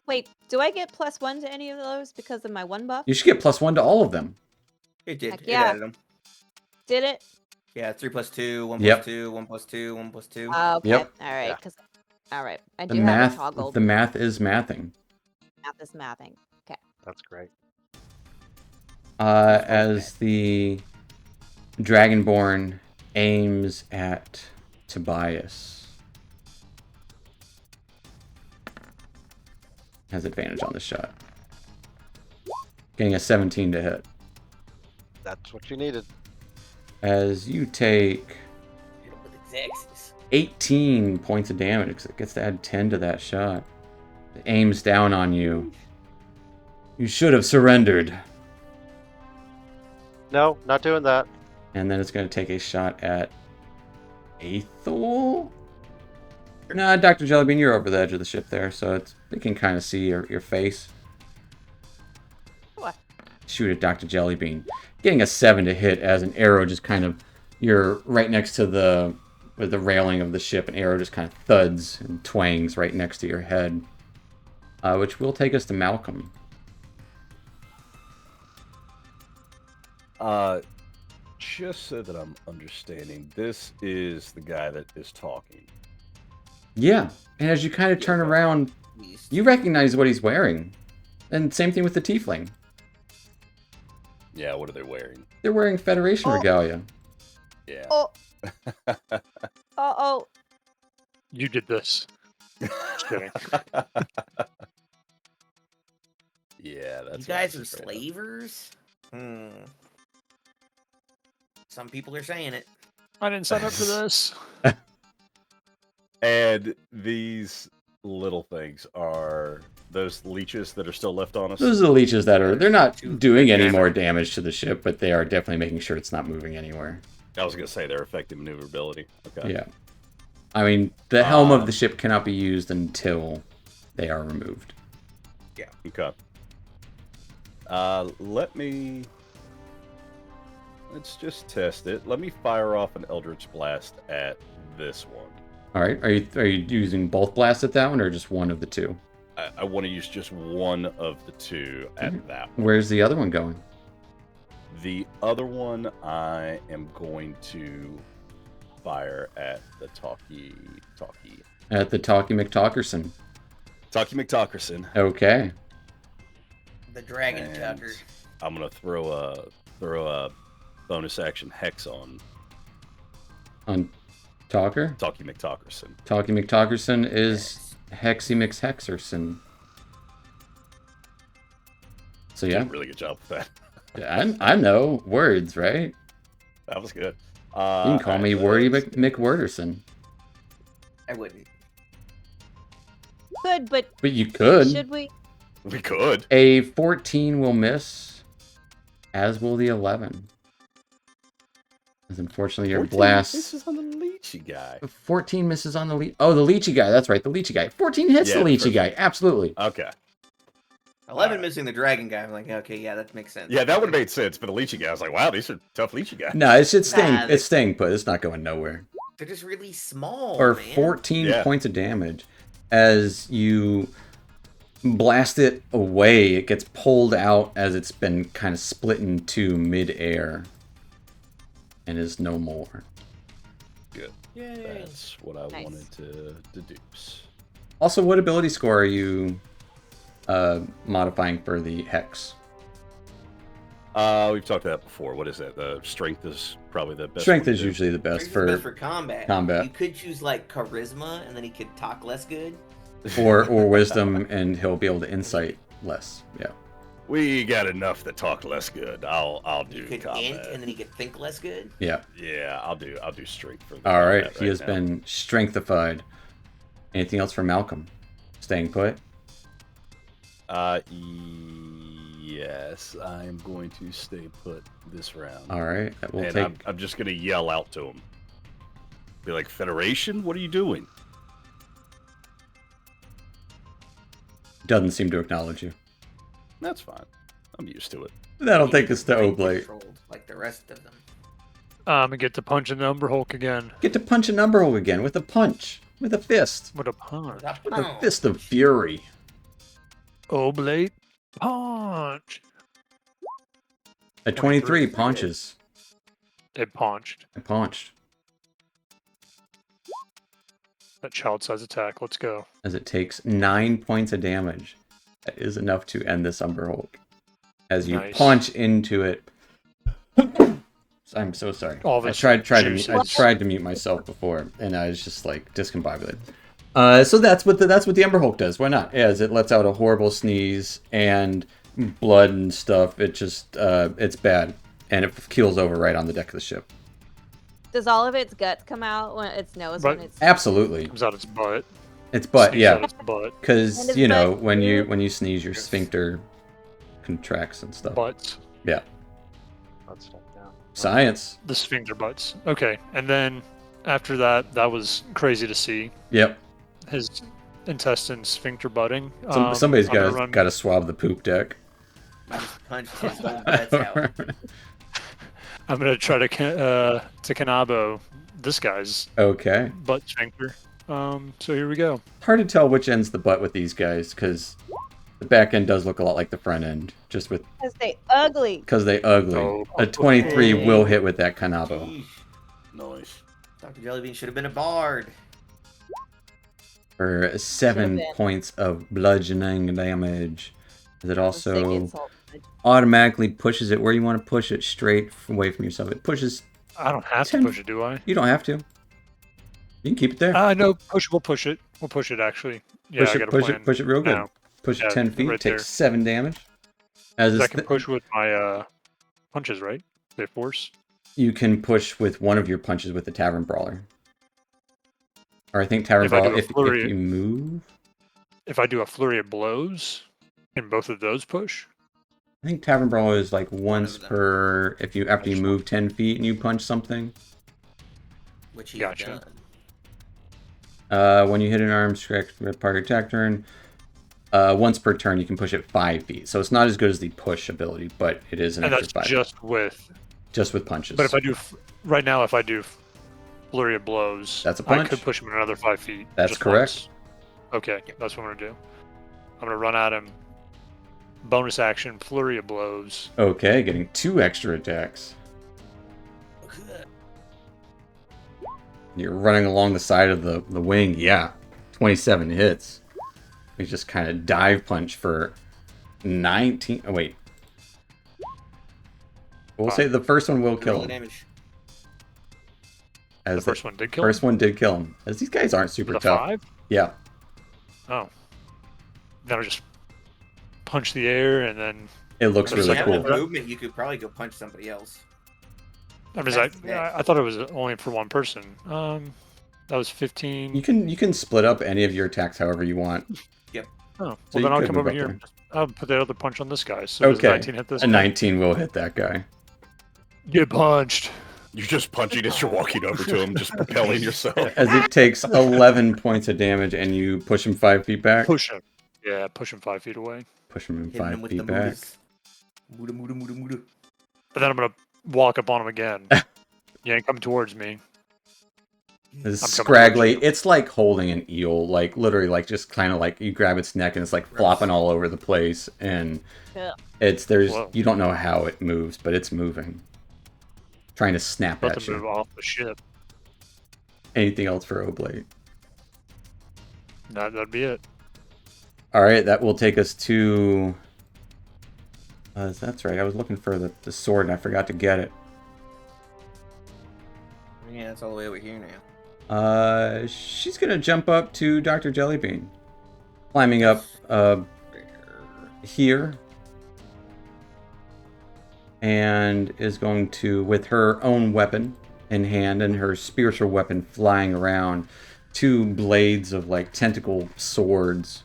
Wait, do I get +1 to any of those because of my 1 buff? You should get +1 to all of them. It did. Heck It yeah. added them. Did it? Yeah, 3 + 2, 1 Yep. + 2, 1 + 2, 1 + 2. Okay. Yep. All right. Yeah. All right. I The do have it math, toggled. the math is mathing. Math is mathing. Okay. That's great. As the Dragonborn aims at Tobias. Has advantage on the shot. Getting a 17 to hit. That's what you needed. As you take Hit him with exacts. 18 points of damage, because it gets to add 10 to that shot. It aims down on you. You should have surrendered. No, not doing that. And then it's going to take a shot at Aethel? Nah, Dr. Jellybean, you're over the edge of the ship there, so it can kind of see your face. What? Shoot at Dr. Jellybean. Getting a 7 to hit as an arrow just kind of... You're right next to the railing of the ship. An arrow just kind of thuds and twangs right next to your head. Which will take us to Malcolm. Just so that I'm understanding, this is the guy that is talking. Yeah, and as you kind of turn around, you recognize what he's wearing. And same thing with the tiefling. Yeah, what are they wearing? They're wearing Federation regalia. Yeah. Oh. Uh-oh. You did this. Just kidding. Yeah, that's. You guys are slavers? Some people are saying it. I didn't sign up for this. And these little things are those leeches that are still left on us. Those are the leeches they're not doing any more damage to the ship, but they are definitely making sure it's not moving anywhere. I was gonna say they're affecting maneuverability. Okay. Yeah. I mean, the helm of the ship cannot be used until they are removed. Yeah. Okay. Let's just test it. Let me fire off an Eldritch Blast at this one. All right. Are you using both blasts at that one, or just one of the two? I want to use just one of the two at that one. Where's the other one going? The other one I am going to fire at the Talkie. At the Talkie McTalkerson. Talkie McTalkerson. Okay. The dragon And tucker. I'm gonna throw a bonus action hex on On Talker? Talkie McTalkerson. Talkie McTalkerson is Hexy McHexerson. So yeah. Did a really good job with that. I know words, right? That was good. You can call me Wordy McWorderson. I wouldn't. Good, but But you could. should we? We could. A 14 will miss, as will the 11. As unfortunately your 14 blast... misses on the leechy guy. 14 misses on the Oh, the Leechy guy. That's right, the Leechy guy. 14 hits Yeah, the Leechy perfect. guy. Absolutely. Okay. 11 Alright. missing the dragon guy. I'm like, okay, yeah, that makes sense. Yeah, that would have made sense. But the leechy guy, I was like, wow, these are tough leechy guys. No, it's staying. Nah, It's staying put. It's not going nowhere. They're just really small. Or man. 14 Yeah. points of damage as you blast it away. It gets pulled out as it's been kind of split in two mid-air and is no more. Good. Yay. That's what I Nice. wanted to deduce. Also, what ability score are you modifying for the hex? We've talked about that before. What is that? The strength is probably the best. Strength one is to do. usually the best Strength is best for for combat. combat. You could choose like charisma, and then he could talk less good. or wisdom, and he'll be able to insight less. Yeah. We got enough that talk less good. I'll do You could combat. int, and then he could think less good. Yeah. Yeah, I'll do strength for the All right. combat He has now. been strengthified. Anything else for Malcolm? Staying put. Yes, I'm going to stay put this round. All right. That will and take. I'm just gonna yell out to him. Be like, Federation, what are you doing? Doesn't seem to acknowledge you. That's fine. I'm used to it. That'll He take needs us to brain Oblate. controlled, like the rest of them. I'm gonna get to punch in the Umber Hulk again Get to punch a number hole again with a punch, with a fist, with a punch. with a fist of fury. Oblate punch. A 23 punches. It punched. I punched. That child size attack. Let's go. As it takes 9 points of damage. That is enough to end this Umber Hulk. As you Nice. punch into it. I'm so sorry. All I this tried to juice mute, I is- tried to mute myself before, and I was just like discombobulated. So that's what the Umber Hulk does. Why not? As it lets out a horrible sneeze and blood and stuff. It just it's bad, and it keels over right on the deck of the ship. Does all of its guts come out when its nose Right. when it's Absolutely, Comes out its butt. it's butt. Sneaks Yeah, out its butt. And because his you know butt when you too? sneeze, your sphincter contracts and stuff. Butts. Yeah, That's not down. science. The sphincter butts. Okay, and then after that, that was crazy to see. Yep. His intestines sphincter butting. Somebody's I'm gonna got run- to swab the poop deck. I just punched his whole guts out. I'm gonna try to Kanabo this guy's Okay. butt sphincter. So here we go. Hard to tell which end's the butt with these guys because the back end does look a lot like the front end, just with because they ugly. because they ugly. Oh. A 23 Okay. will hit with that Kanabo. Yeesh. Nice. Dr. Jellybean should have been a bard. For 7 been. points of bludgeoning damage. It Sick also insult. automatically pushes it where you want to push it straight away from yourself. It pushes. I don't have to 10. push it, do I? You don't have to. You can keep it there. No, push. We'll push it. We'll push it actually. Yeah, push I got a push plan. it, push it real good. now. Push Yeah, it 10 feet. right Takes there. 7 damage. As I it's can push with my punches, right? They force. you can push with one of your punches with the Tavern Brawler. Or I think Tavern If I do Brawler, a if flurry- you move. If I do a flurry of blows, can both of those push? I think Tavern Brawler is like once of them. per if you after you Nice. move 10 feet and you punch something. Which he Gotcha. When you hit an arm strike with part of your attack turn, once per turn you can push it 5 feet. So it's not as good as the push ability, but it is an And extra that's 5 just with. with punches. But if I do right now, if I do flurry of blows, That's a I punch. could push him another 5 feet. That's just correct. once. Okay, that's what I'm gonna do. I'm gonna run at him. Bonus action, flurry of blows. Okay, getting 2 extra attacks. You're running along the side of the wing. Yeah, 27 hits. We just kind of dive punch for 19. Oh, wait. We'll say the first one will kill Roll the him. damage. As The first one did kill first him. one did kill him. As these guys aren't super With a tough. 5? Yeah. Oh. Then I just punch the air and then. It looks If you really If you have cool. enough movement, you could probably go punch somebody else. I mean, That's next. I thought it was only for one person. That was 15. You can split up any of your attacks however you want. Oh, well So you then I'll could come move over up here. there. And I'll put that other punch on this guy. So does Okay. 19 hit this A guy? 19 will hit that guy. Get punched. You're just punching as you're walking over to him, just propelling yourself. As it takes 11 points of damage and you push him 5 feet back. Push him. Yeah, push him 5 feet away. Push him Hitting 5 him with the feet back. mudas. Muda, muda, muda, muda. But then I'm gonna walk up on him again. You ain't coming towards me. It's I'm coming scraggly. towards you. It's like holding an eel, like literally, like just kind of like you grab its neck and it's like flopping all over the place, and Yeah. there's Whoa. you don't know how it moves, but it's moving, trying to snap About at to move you. off the ship. Anything else for Oblate? That'd be it. All right, that will take us to That's right. I was looking for the sword and I forgot to get it. Yeah, it's all the way over here now. She's gonna jump up to Dr. Jellybean. Climbing up here. And is going to, with her own weapon in hand and her spiritual weapon flying around, 2 blades of like tentacle swords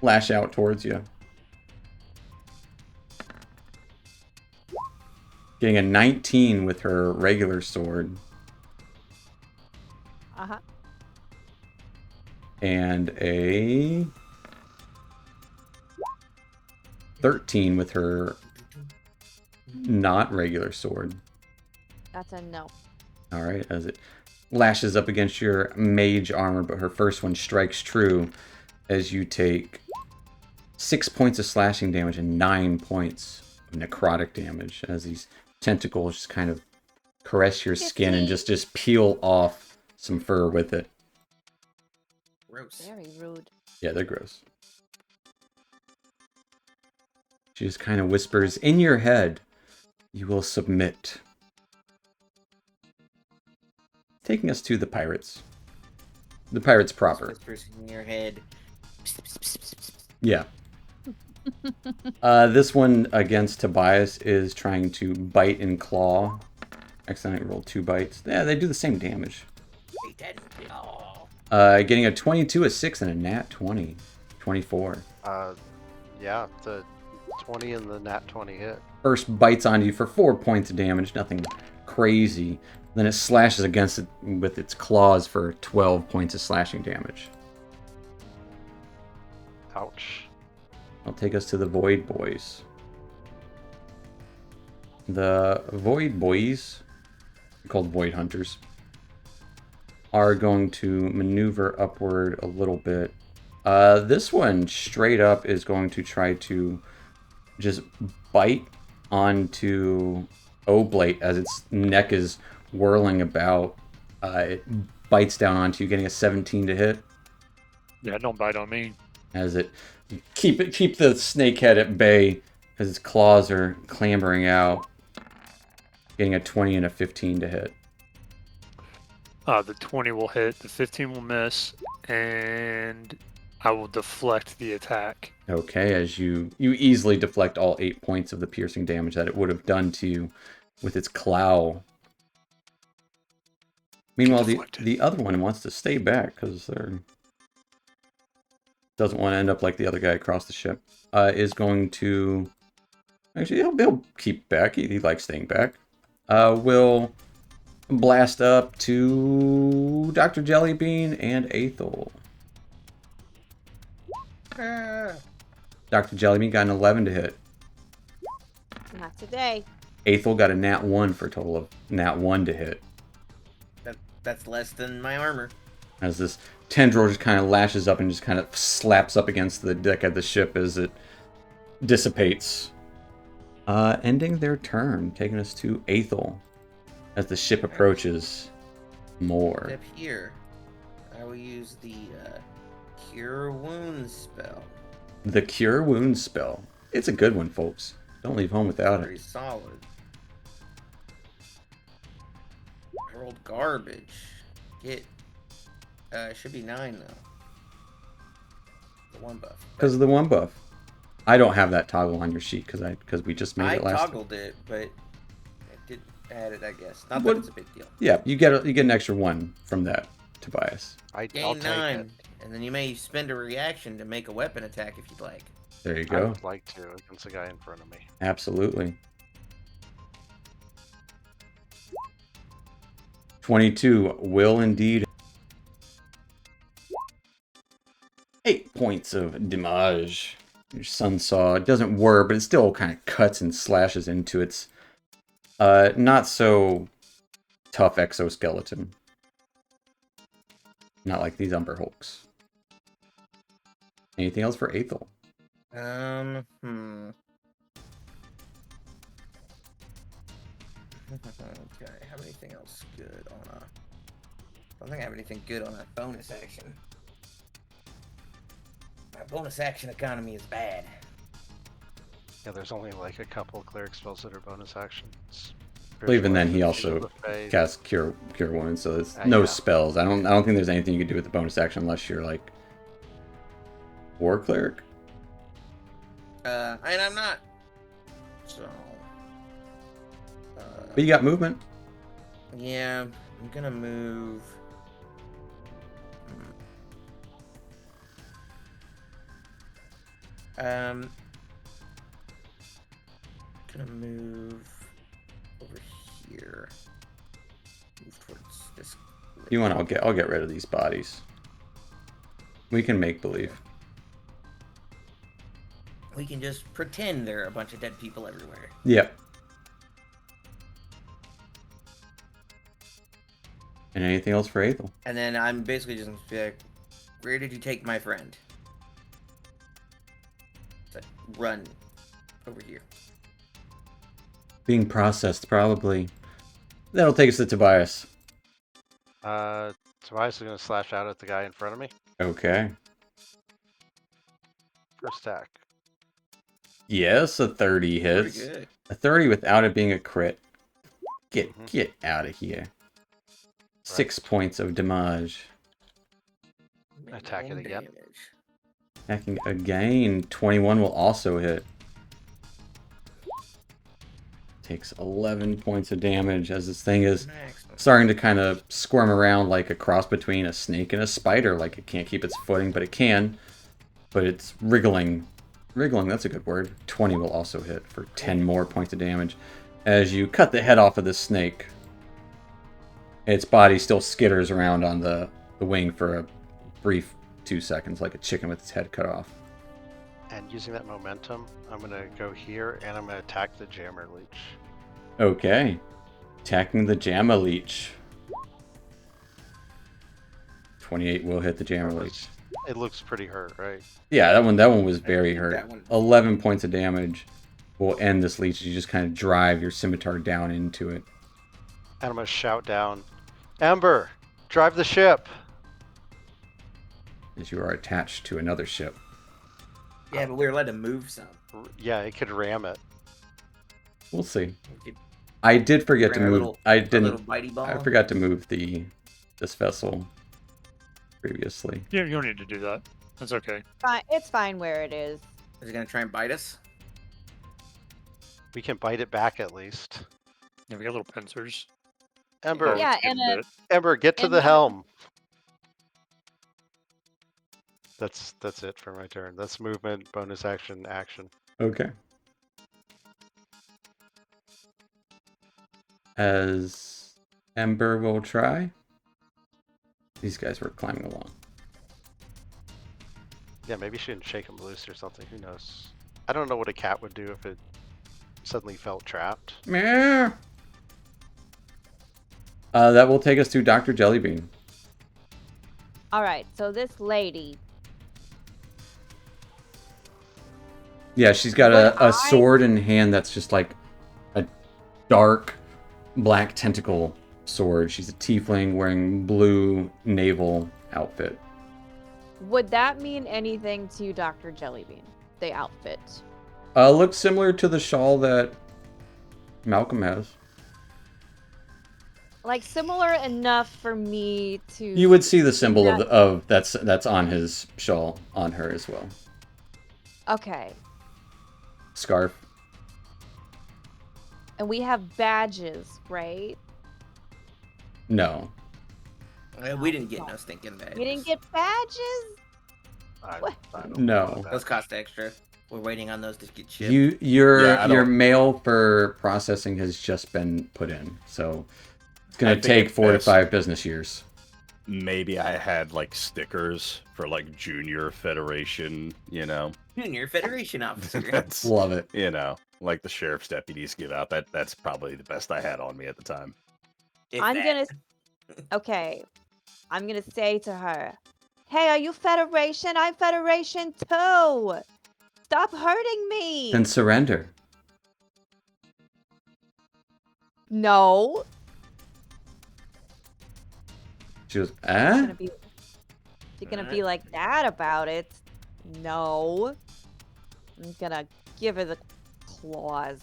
lash out towards you. Getting a 19 with her regular sword. Uh-huh. And a 13 with her not regular sword. That's a no. Alright, as it lashes up against your mage armor, but her first one strikes true as you take 6 points of slashing damage and 9 points of necrotic damage as these tentacles just kind of caress your skin and just peel off some fur with it. Gross. Very rude. Yeah, they're gross. She just kind of whispers, in your head, you will submit. Taking us to the pirates. The pirates proper. Whispers in your head. Yeah. This one against Tobias is trying to bite and claw. Accidentally rolled 2 bites. Yeah, they do the same damage. Getting a 22, a 6, and a nat 20. 24. Yeah, the 20 and the nat 20 hit. First bites onto you for 4 points of damage, nothing crazy. Then it slashes against it with its claws for 12 points of slashing damage. Ouch. I'll take us to the Void Boys. The Void Boys, called Void Hunters, are going to maneuver upward a little bit. This one straight up is going to try to just bite onto Oblate as its neck is whirling about. It bites down onto you, getting a 17 to hit. Yeah, don't bite on me. As it keep the snakehead at bay as its claws are clambering out, getting a 20 and a 15 to hit. The 20 will hit, the 15 will miss, and I will deflect the attack. Okay, as you easily deflect all 8 points of the piercing damage that it would have done to you with its claw. Meanwhile, the other one wants to stay back because they're doesn't want to end up like the other guy across the ship. Is going to actually he'll keep back. He likes staying back. Will blast up to Dr. Jellybean and Aethel. Dr. Jellybean got an 11 to hit. Not today. Aethel got a nat 1 for a total of nat 1 to hit. That's less than my armor. As this tendril just kind of lashes up and just kind of slaps up against the deck of the ship as it dissipates. Ending their turn, taking us to Aethel as the ship approaches more. Up here, I will use the Cure Wounds spell. The Cure Wounds spell. It's a good one, folks. Don't leave home without Very it. solid. I rolled garbage. Get should be 9 though. The 1 buff. Because of the 1 buff. I don't have that toggle on your sheet because we just made it last. I toggled it, but it didn't add it. I guess not that it's a big deal. Yeah, you get an extra 1 from that, Tobias. I'll Gain take 9, it. and then you may spend a reaction to make a weapon attack if you'd like. There you I go. would like to against the guy in front of me. Absolutely. 22 will indeed. 8 points of damage. Your sunsaw, it doesn't whir, but it still kind of cuts and slashes into its not so tough exoskeleton. Not like these Umber Hulks. Anything else for Aethel? Okay, have anything else good on a... I don't think I have anything good on a bonus action. My bonus action economy is bad. Yeah, there's only like a couple cleric spells that are bonus actions. Well, even then, he Shield also of Faith. casts cure wounds, so there's no Yeah. spells. I don't think there's anything you can do with the bonus action unless you're like war cleric. And I'm not. So. But you got movement. Yeah, I'm gonna move. Gonna move over here. Move towards this. If you want, I'll get rid of these bodies. We can make believe. We can just pretend there are a bunch of dead people everywhere. Yep. And anything else for Aethel? And then I'm basically just gonna be like, where did you take my friend? So run over here. Being processed, probably. That'll take us to Tobias. Tobias is gonna slash out at the guy in front of me. Okay. First attack. Yes, a 30 Pretty hits. good. A 30 without it being a crit. Get out of here. 6 points of damage. Attack it again. Damage. Attacking again. 21 will also hit. Takes 11 points of damage as this thing is Excellent. starting to kind of squirm around like a cross between a snake and a spider. Like it can't keep its footing, but it can. But it's wriggling. Wriggling, that's a good word. 20 will also hit for 10 more points of damage. As you cut the head off of this snake, its body still skitters around on the wing for a brief 2 seconds, like a chicken with its head cut off. And using that momentum, I'm gonna go here and I'm gonna attack the jammer leech. Okay. Attacking the Jammer Leech. 28 will hit the Jammer Leech. It looks pretty hurt, right? Yeah, that one was very think hurt. that one- 11 points of damage will end this leech as you just kind of drive your scimitar down into it. And I'm gonna shout down, Ember, drive the ship. As you are attached to another ship. Yeah, but we were allowed to move some. Yeah, it could ram it. We'll see. We could I did forget to bring our move. little- I our little didn't. bitey ball. I forgot to move this vessel previously. You don't need to do that. That's okay. Fine. It's fine where it is. Is it gonna try and bite us? We can bite it back at least. Yeah, we got little pincers. Ember, Yeah, It's getting and a- bit. Ember, get to and the a- helm. That's it for my turn. That's movement, bonus action, action. Okay. As Ember will try. These guys were climbing along. Yeah, maybe she didn't shake him loose or something. Who knows? I don't know what a cat would do if it suddenly felt trapped. Meow. That will take us to Dr. Jellybean. All right. So this lady. Yeah, she's got But a sword in hand that's just like a dark black tentacle sword. She's a tiefling wearing blue naval outfit. Would that mean anything to Dr. Jellybean? The outfit. Looks similar to the shawl that Malcolm has. Like similar enough for me to. You would see the symbol Yeah. of that's on his shawl on her as well. Okay. Scarf. And we have badges, right? No. We didn't get no stinking badges. We didn't get badges? I What? don't know No. about that. Those cost extra. We're waiting on those to get shipped. Your Yeah, I don't- mail for processing has just been put in, so it's I gonna think take at 4 to best- 5 business years. Maybe I had like stickers for like Junior Federation, you know. Junior Federation officer. That's Love it. you know, like the sheriff's deputies give out. That's probably the best I had on me at the time. If I'm that. gonna. Okay. I'm gonna say to her, "Hey, are you Federation? I'm Federation too. Stop hurting me." Then surrender. No. She goes, She's ah? gonna be. She's gonna be like that about it. No. I'm gonna give her the claws.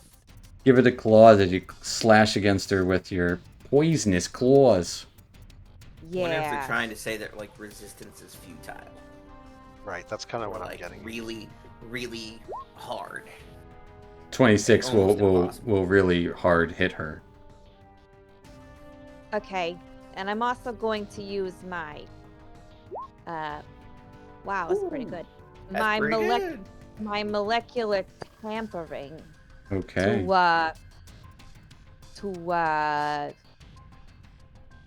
Give her the claws as you slash against her with your poisonous claws. Whenever they're Yeah. trying to say that like resistance is futile. Right, that's kind of Or, what I'm like, getting. really, really hard. 26 Almost will impossible. really hard hit her. Okay. And I'm also going to use my wow, that's pretty good. That's My pretty good. my molecular tampering Okay. to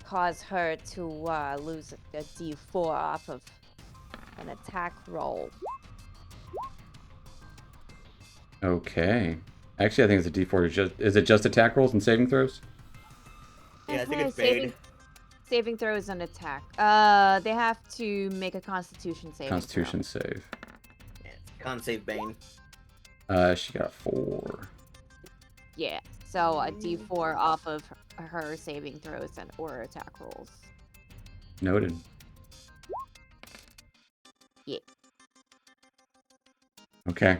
cause her to lose a D4 off of an attack roll. Okay. Actually, I think it's a D4. Is it just attack rolls and saving throws? Yeah, I think it's saving, paid. saving throws and attack. They have to make a Constitution saving Constitution save. Yeah, con save Bane. She got 4. Yeah. So a D4 off of her saving throws and or attack rolls. Noted. Yeah. Okay.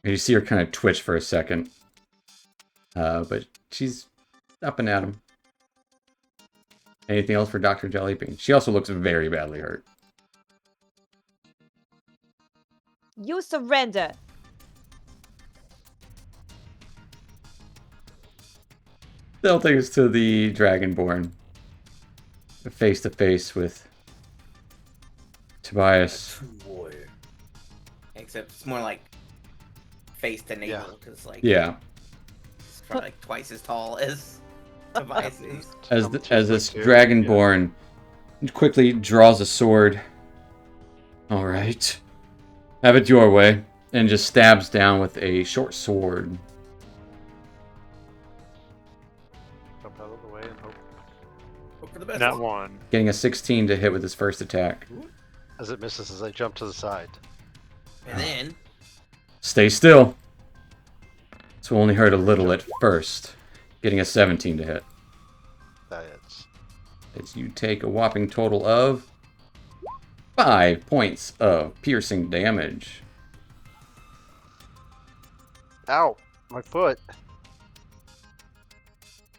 And you see her kind of twitch for a second. But she's up and at him. Anything else for Dr. Jellybean? She also looks very badly hurt. You surrender. They'll take us to the Dragonborn. Face to face with Tobias. True warrior. Except it's more like face to Yeah. navel, because like Yeah. it's probably like twice as tall as Tobias is. As I'm this 2'2", Dragonborn quickly draws a sword. All right. Have it your way. And just stabs down with a short sword. Jump out of the way and hope. Hope for the best. That one. Getting a 16 to hit with his first attack. As it misses as I jump to the side. And then Stay still. This will only hurt a little at first. Getting a 17 to hit. That is. As you take a whopping total of 5 points of piercing damage. Ow! My foot!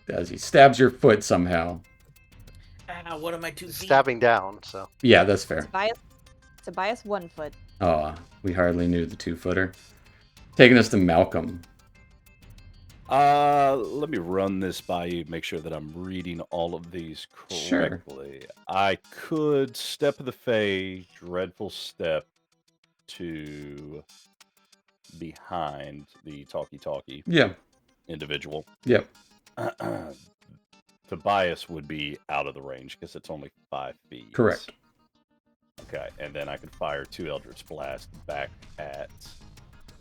As he stabs your foot somehow. what am I 2 feet? Stabbing down, so. Yeah, that's fair. Tobias 1 foot. Oh, we hardly knew the 2-footer. Taking us to Malcolm. Let me run this by you, make sure that I'm reading all of these Sure. correctly. I could Step of the Fae, Dreadful Step to behind the talkie-talkie Yeah. individual. Yep. Tobias would be out of the range because it's only 5 feet. Correct. Okay, and then I could fire 2 Eldritch Blast back at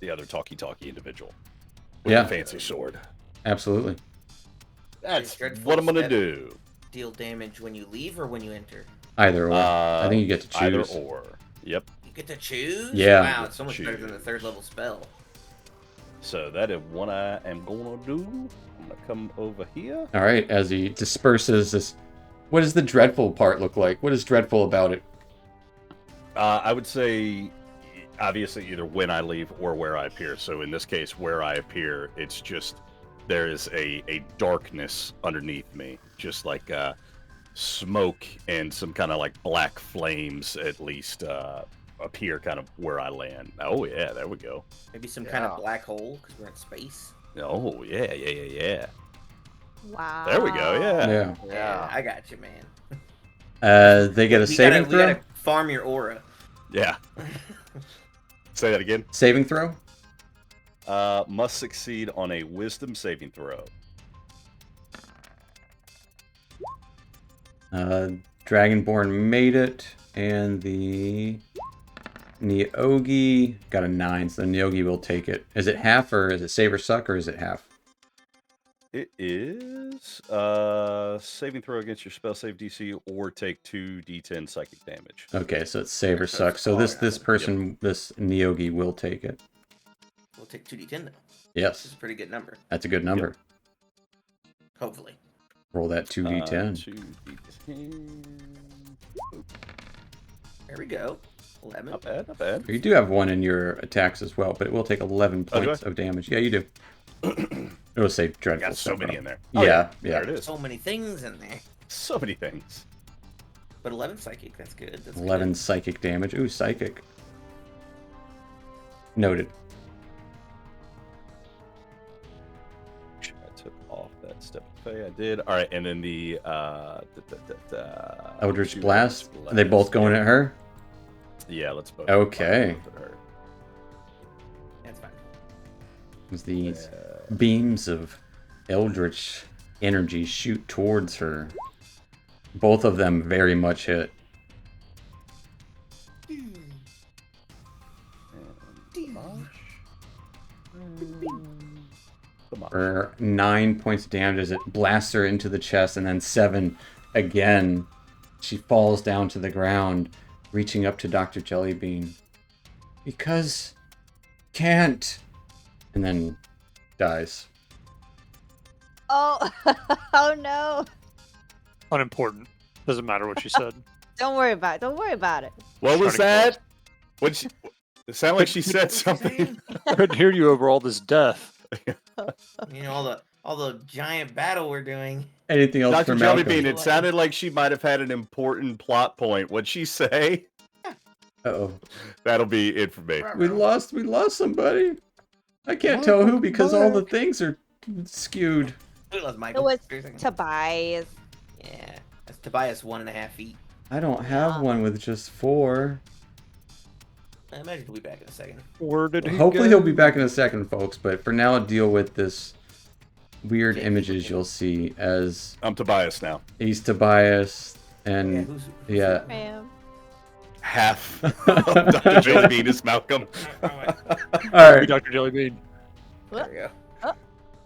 the other talkie-talkie individual. With Yeah. a fancy sword. Absolutely. That's Dreadful what I'm gonna Step. do. Deal damage when you leave or when you enter. Either or. I think you get to Either choose. or. Yep. You get to choose? Yeah. Wow, You it's so much get better to than the 3rd level spell. So that is what I am gonna do. I'm gonna come over here. All right, as he disperses this. What does the dreadful part look like? What is dreadful about it? I would say, obviously, either when I leave or where I appear. So in this case, where I appear, it's just there is a darkness underneath me, just like smoke and some kind of like black flames, at least appear kind of where I land. Oh yeah, there we go. Maybe some kind of Yeah. black hole because we're in space. Oh yeah. Wow. There we go. Yeah. Yeah. Yeah, I got you, man. They get a We saving we throw? gotta farm your aura. Yeah. Say that again. Saving throw? Must succeed on a Wisdom saving throw. Dragonborn made it, and the Neogi got a 9, so the Neogi will take it. Is it half, or is it save or suck, or is it half? It is saving throw against your spell save DC or take 2d10 psychic damage. Okay, so it's save or So suck. it's So this alright. person, this Neogi, will take it. We'll take 2d10 though. This is Yes, a pretty good number. that's a good number. Hopefully. Roll that 2d10. 2d10. There we go. 11. Not bad, not bad. You do have 1 in your attacks as well, but it will take 11 Oh, do points I? of damage. Yeah, you do. It'll say I dreadful got so stuff. many in there. Yeah, There it is. So many things in there. So many things. But 11 psychic, that's good. That's 11 good. psychic damage. Ooh, psychic. Noted. I took off that step fey. I did. All right, and then the Eldritch Blast. Are they both going at her? Yeah, let's both. Okay. both at her. That's fine. As these beams of eldritch energy shoot towards her. Both of them very much hit. For 9 points of damage as it blasts her into the chest, and then 7 again. She falls down to the ground, reaching up to Dr. Jellybean. Because can't. And then dies. Oh, oh no! Unimportant. Doesn't matter what she said. Don't worry about it. Don't worry about it. What was Starting that? What she? It sounded like she said something. I couldn't hear you over all this death. You know, all the giant battle we're doing. Anything else Dr. for Malcolm? Jellybean, it sounded like she might have had an important plot point. What'd she say? Uh-oh. That'll be it for me. We lost somebody. I can't tell who because all the things are skewed. We lost It Michael. was for a second. Tobias. Yeah, that's Tobias 1.5 feet. I don't have one with just 4. I imagine he'll be back in a second. Where did he Hopefully go? he'll be back in a second, folks. But for now, deal with this weird images you'll see as I'm Tobias now. he's Tobias Yeah, and who's yeah. Ma'am. Half of Dr. Jellybean is Malcolm. All Hey, right. Dr. Jellybean. There we go.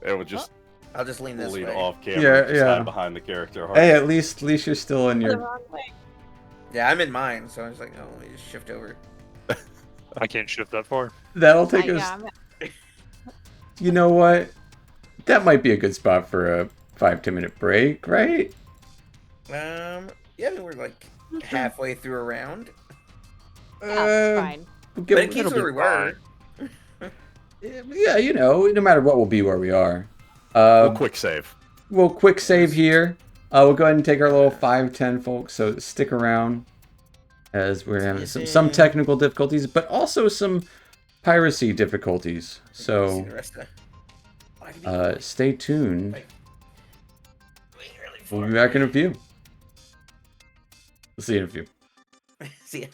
It would just I'll just lean this lean way. off camera. Yeah, just yeah. hide behind the character. Hey, at least you're still in The your. wrong way. Yeah, I'm in mine, so I was like, oh, let me just shift over. I can't shift that far. That'll take us. Yeah, You know what? That might be a good spot for a 5-10 minute break, right? Yeah, I mean, we're like halfway through a round. it's fine. We'll But it give- keeps it'll where be we were. yeah, you know, no matter what, we'll be where we are. We'll quick save. We'll quick save here. We'll go ahead and take our little 5-10, folks. So stick around as we're having some technical difficulties, but also some piracy difficulties. See So the rest of stay tuned. Really We'll far. be back in a few. We'll see you in a few. See ya.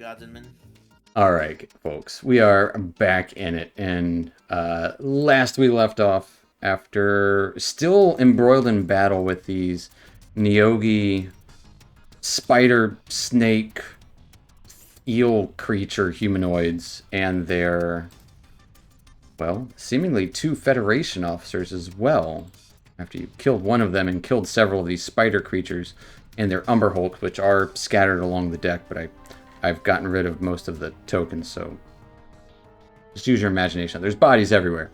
gods and men. All right, folks, we are back in it, and last we left off, after still embroiled in battle with these Neogi spider, snake, eel creature humanoids, and their, well, seemingly 2 Federation officers as well. After you killed one of them and killed several of these spider creatures and their Umber Hulks, which are scattered along the deck, but I've gotten rid of most of the tokens, so just use your imagination. There's bodies everywhere.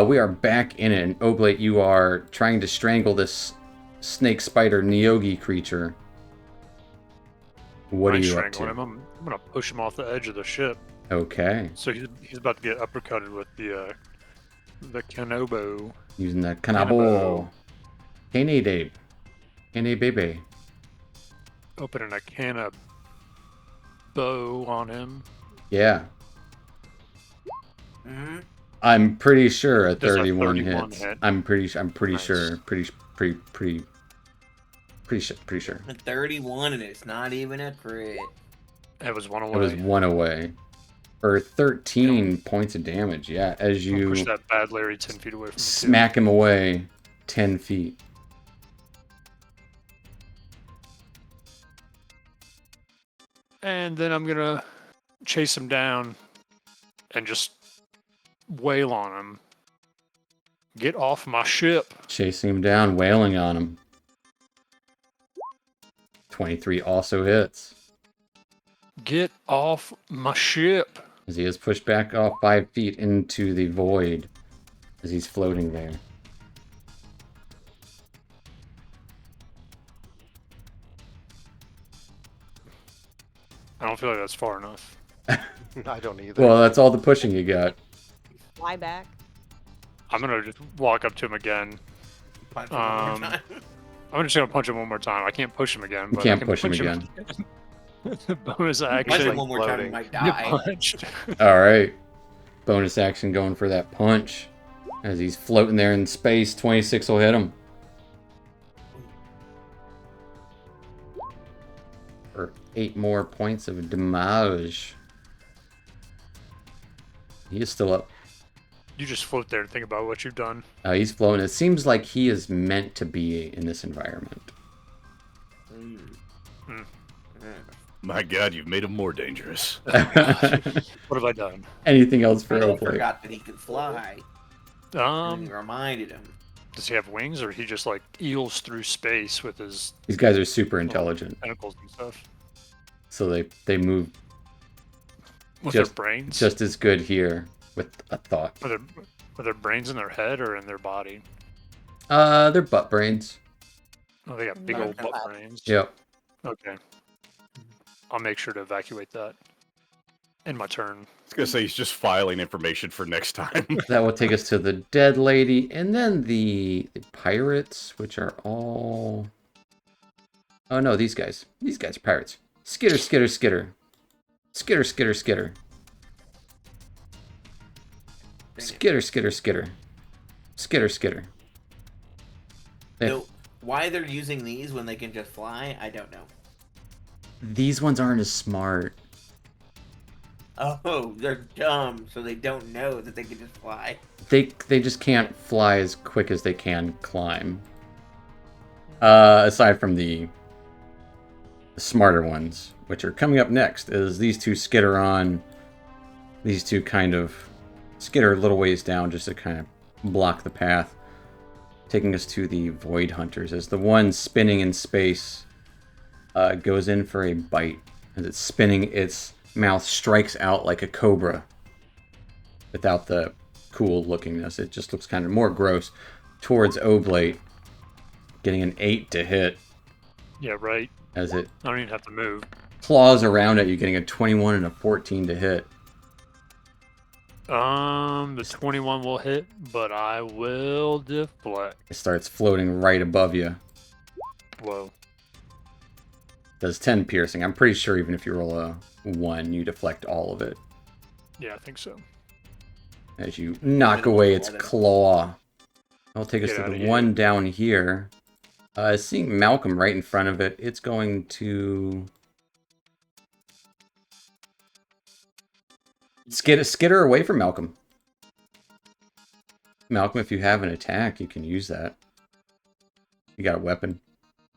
We are back in it, and Oblate, you are trying to strangle this snake spider Neogi creature. What are you up to? I'm gonna push him off the edge of the ship. Okay. So he's about to get uppercutted with the Kanobo. Using the Kanabo. Kanade. Kanabebe. Opening a can of bow on him. Yeah. Mm-hmm. I'm pretty sure a Does a 31 31 hits. hit? I'm pretty Nice. sure. Pretty sure. 31 and it's not even a crit. It was one away. It was 1 away. Or 13 points of damage, yeah. As I'll you push that bad Larry 10 feet away from me. smack him away 10 feet. And then I'm gonna chase him down and just wail on him. Get off my ship. Chasing him down, wailing on him. 23 also hits. Get off my ship. As he is pushed back off 5 feet into the void. As he's floating there. I don't feel like that's far enough. I don't either. Well, that's all the pushing you got. Fly back. I'm gonna just walk up to him again. Punch him one more time. I'm just gonna punch him one more time. I can't push him again. You But can't I can push him punch again. Bonus Punch him action. one more time, he Floating. might Get die. punched. Alright. Bonus action going for that punch. As he's floating there in space, 26 will hit him. For 8 more points of damage. He is still up. You just float there and think about what you've done. He's floating. It seems like he is meant to be in this environment. Mm. Hmm. My God, you've made him more dangerous. What have I done? Anything else for I Oakley? forgot that he could fly. And you reminded him. Does he have wings, or he just like eels through space with his These guys are super intelligent, tentacles and stuff? so they move With Just- their brains? just as good here with a thought. Are their brains in their head or in their body? They're butt brains. Oh, they got big Not old gonna butt lie. brains. Yep. Okay. I'll make sure to evacuate that in my turn. I was gonna say he's just filing information for next time. That will take us to the dead lady, and then the pirates, which are all. Oh no, these guys. These guys are pirates. Skitter, skitter, skitter. Skitter, skitter, skitter. Dang it. Skitter, skitter, skitter. Skitter, skitter. They- So, why they're using these when they can just fly, I don't know. These ones aren't as smart. Oh, they're dumb, so they don't know that they can just fly. They just can't fly as quick as they can climb. Aside from the smarter ones, which are coming up next, is these two skitter on. These two kind of skitter a little ways down just to kind of block the path, taking us to the Void Hunters. As the one spinning in space goes in for a bite, as it's spinning, its mouth strikes out like a cobra without the cool lookingness. It just looks kind of more gross towards Oblate, getting an 8 to hit Yeah, right. as it I don't even have to move. claws around at you, getting a 21 and a 14 to hit. The 21 will hit, but I will deflect. It starts floating right above you. Whoa. Does 10 piercing. I'm pretty sure even if you roll a 1, you deflect all of it Yeah, I think so. as you knock away its claw. I'll take us Get to outta the here. one down here. Seeing Malcolm right in front of it, it's going to Skitter away from Malcolm. Malcolm, if you have an attack, you can use that. You got a weapon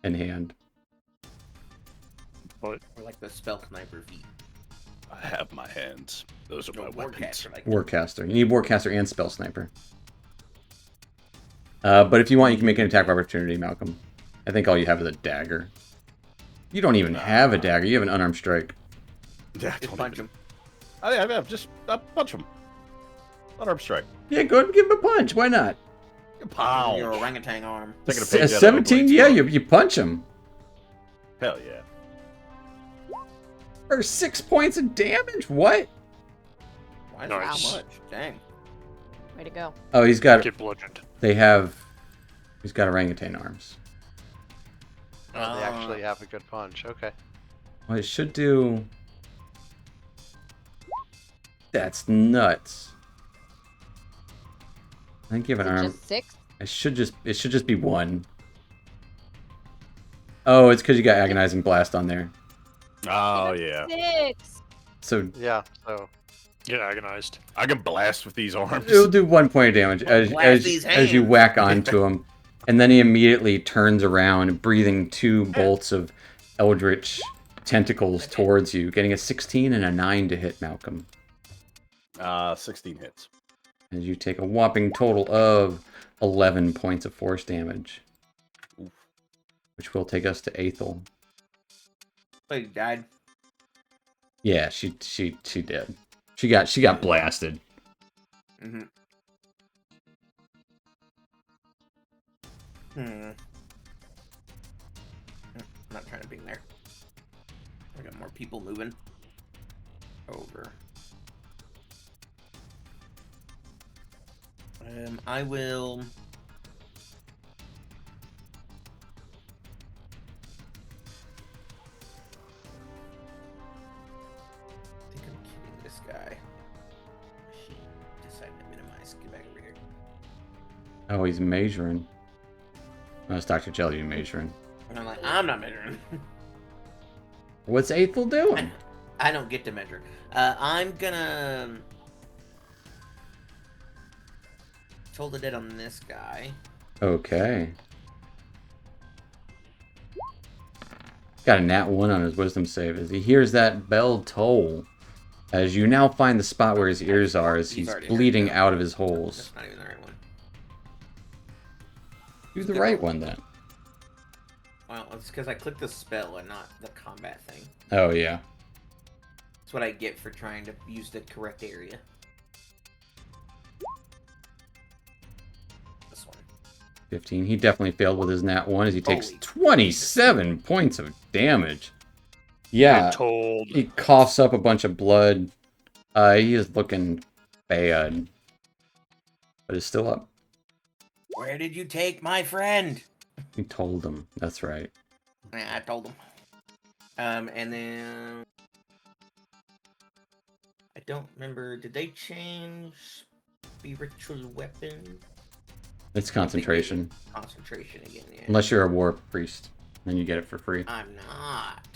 in hand. But Or like the spell sniper feat. I have my hands. Those are my weapons. Warcaster, like Warcaster. You need Warcaster and Spell Sniper. But if you want, you can make an attack of opportunity, Malcolm. I think all you have is a dagger. You don't even have a dagger. You have an unarmed strike. Yeah, just punch him. Just punch him. Unarmed strike. Yeah, go ahead and give him a punch. Why not? Pow. Your orangutan arm. Taking a page out of 17? Oblite's Yeah, book. you punch him. Hell yeah. For 6 points of damage? What? Why is Nice. that much? Dang. Way to go. Oh, he's got. get bludgeoned. He's got orangutan arms. Oh, they actually have a good punch. Okay. Well, it should do. That's nuts. I think you have Is an it arm. just 6? It should just be 1. Oh, it's because you got agonizing blast on there. Oh yeah. 6. So Yeah. So Get agonized. I can blast with these arms. it'll do 1 point of damage blast these as you hands. whack onto him, and then he immediately turns around, breathing 2 bolts of eldritch tentacles towards you, getting a 16 and a 9 to hit Malcolm. 16 hits. As you take a whopping total of 11 points of force damage, Oof. which will take us to Aethel. oh, he died. Yeah, she did. She got blasted. Mm-hmm. I'm not trying to be in there. I got more people moving over. I will. I think I'm killing this guy. He decided to minimize. Get back over here. Oh, he's measuring. Oh, it's Dr. Jelly measuring. And I'm like, I'm not measuring. What's Aethel doing? I don't get to measure. I'm gonna toll the dead on this guy. Okay. Got a nat 1 on his wisdom save as he hears that bell toll. As you now find the spot where his ears are as he's already heard bleeding it. out of his holes. That's not even the right one. Do the right one then. Well, it's because I clicked the spell and not the combat thing. Oh, yeah. That's what I get for trying to use the correct area. This one. 15. He definitely failed with his nat 1 as he takes Holy 27 points of damage. Yeah. Get told. He coughs up a bunch of blood. He is looking bad. But is still up. Where did you take my friend? He told him. That's right. Yeah, I told him. And then I don't remember. Did they change spiritual weapon? It's concentration. Concentration again. Yeah. Unless you're a war priest. Then you get it for free. I'm not.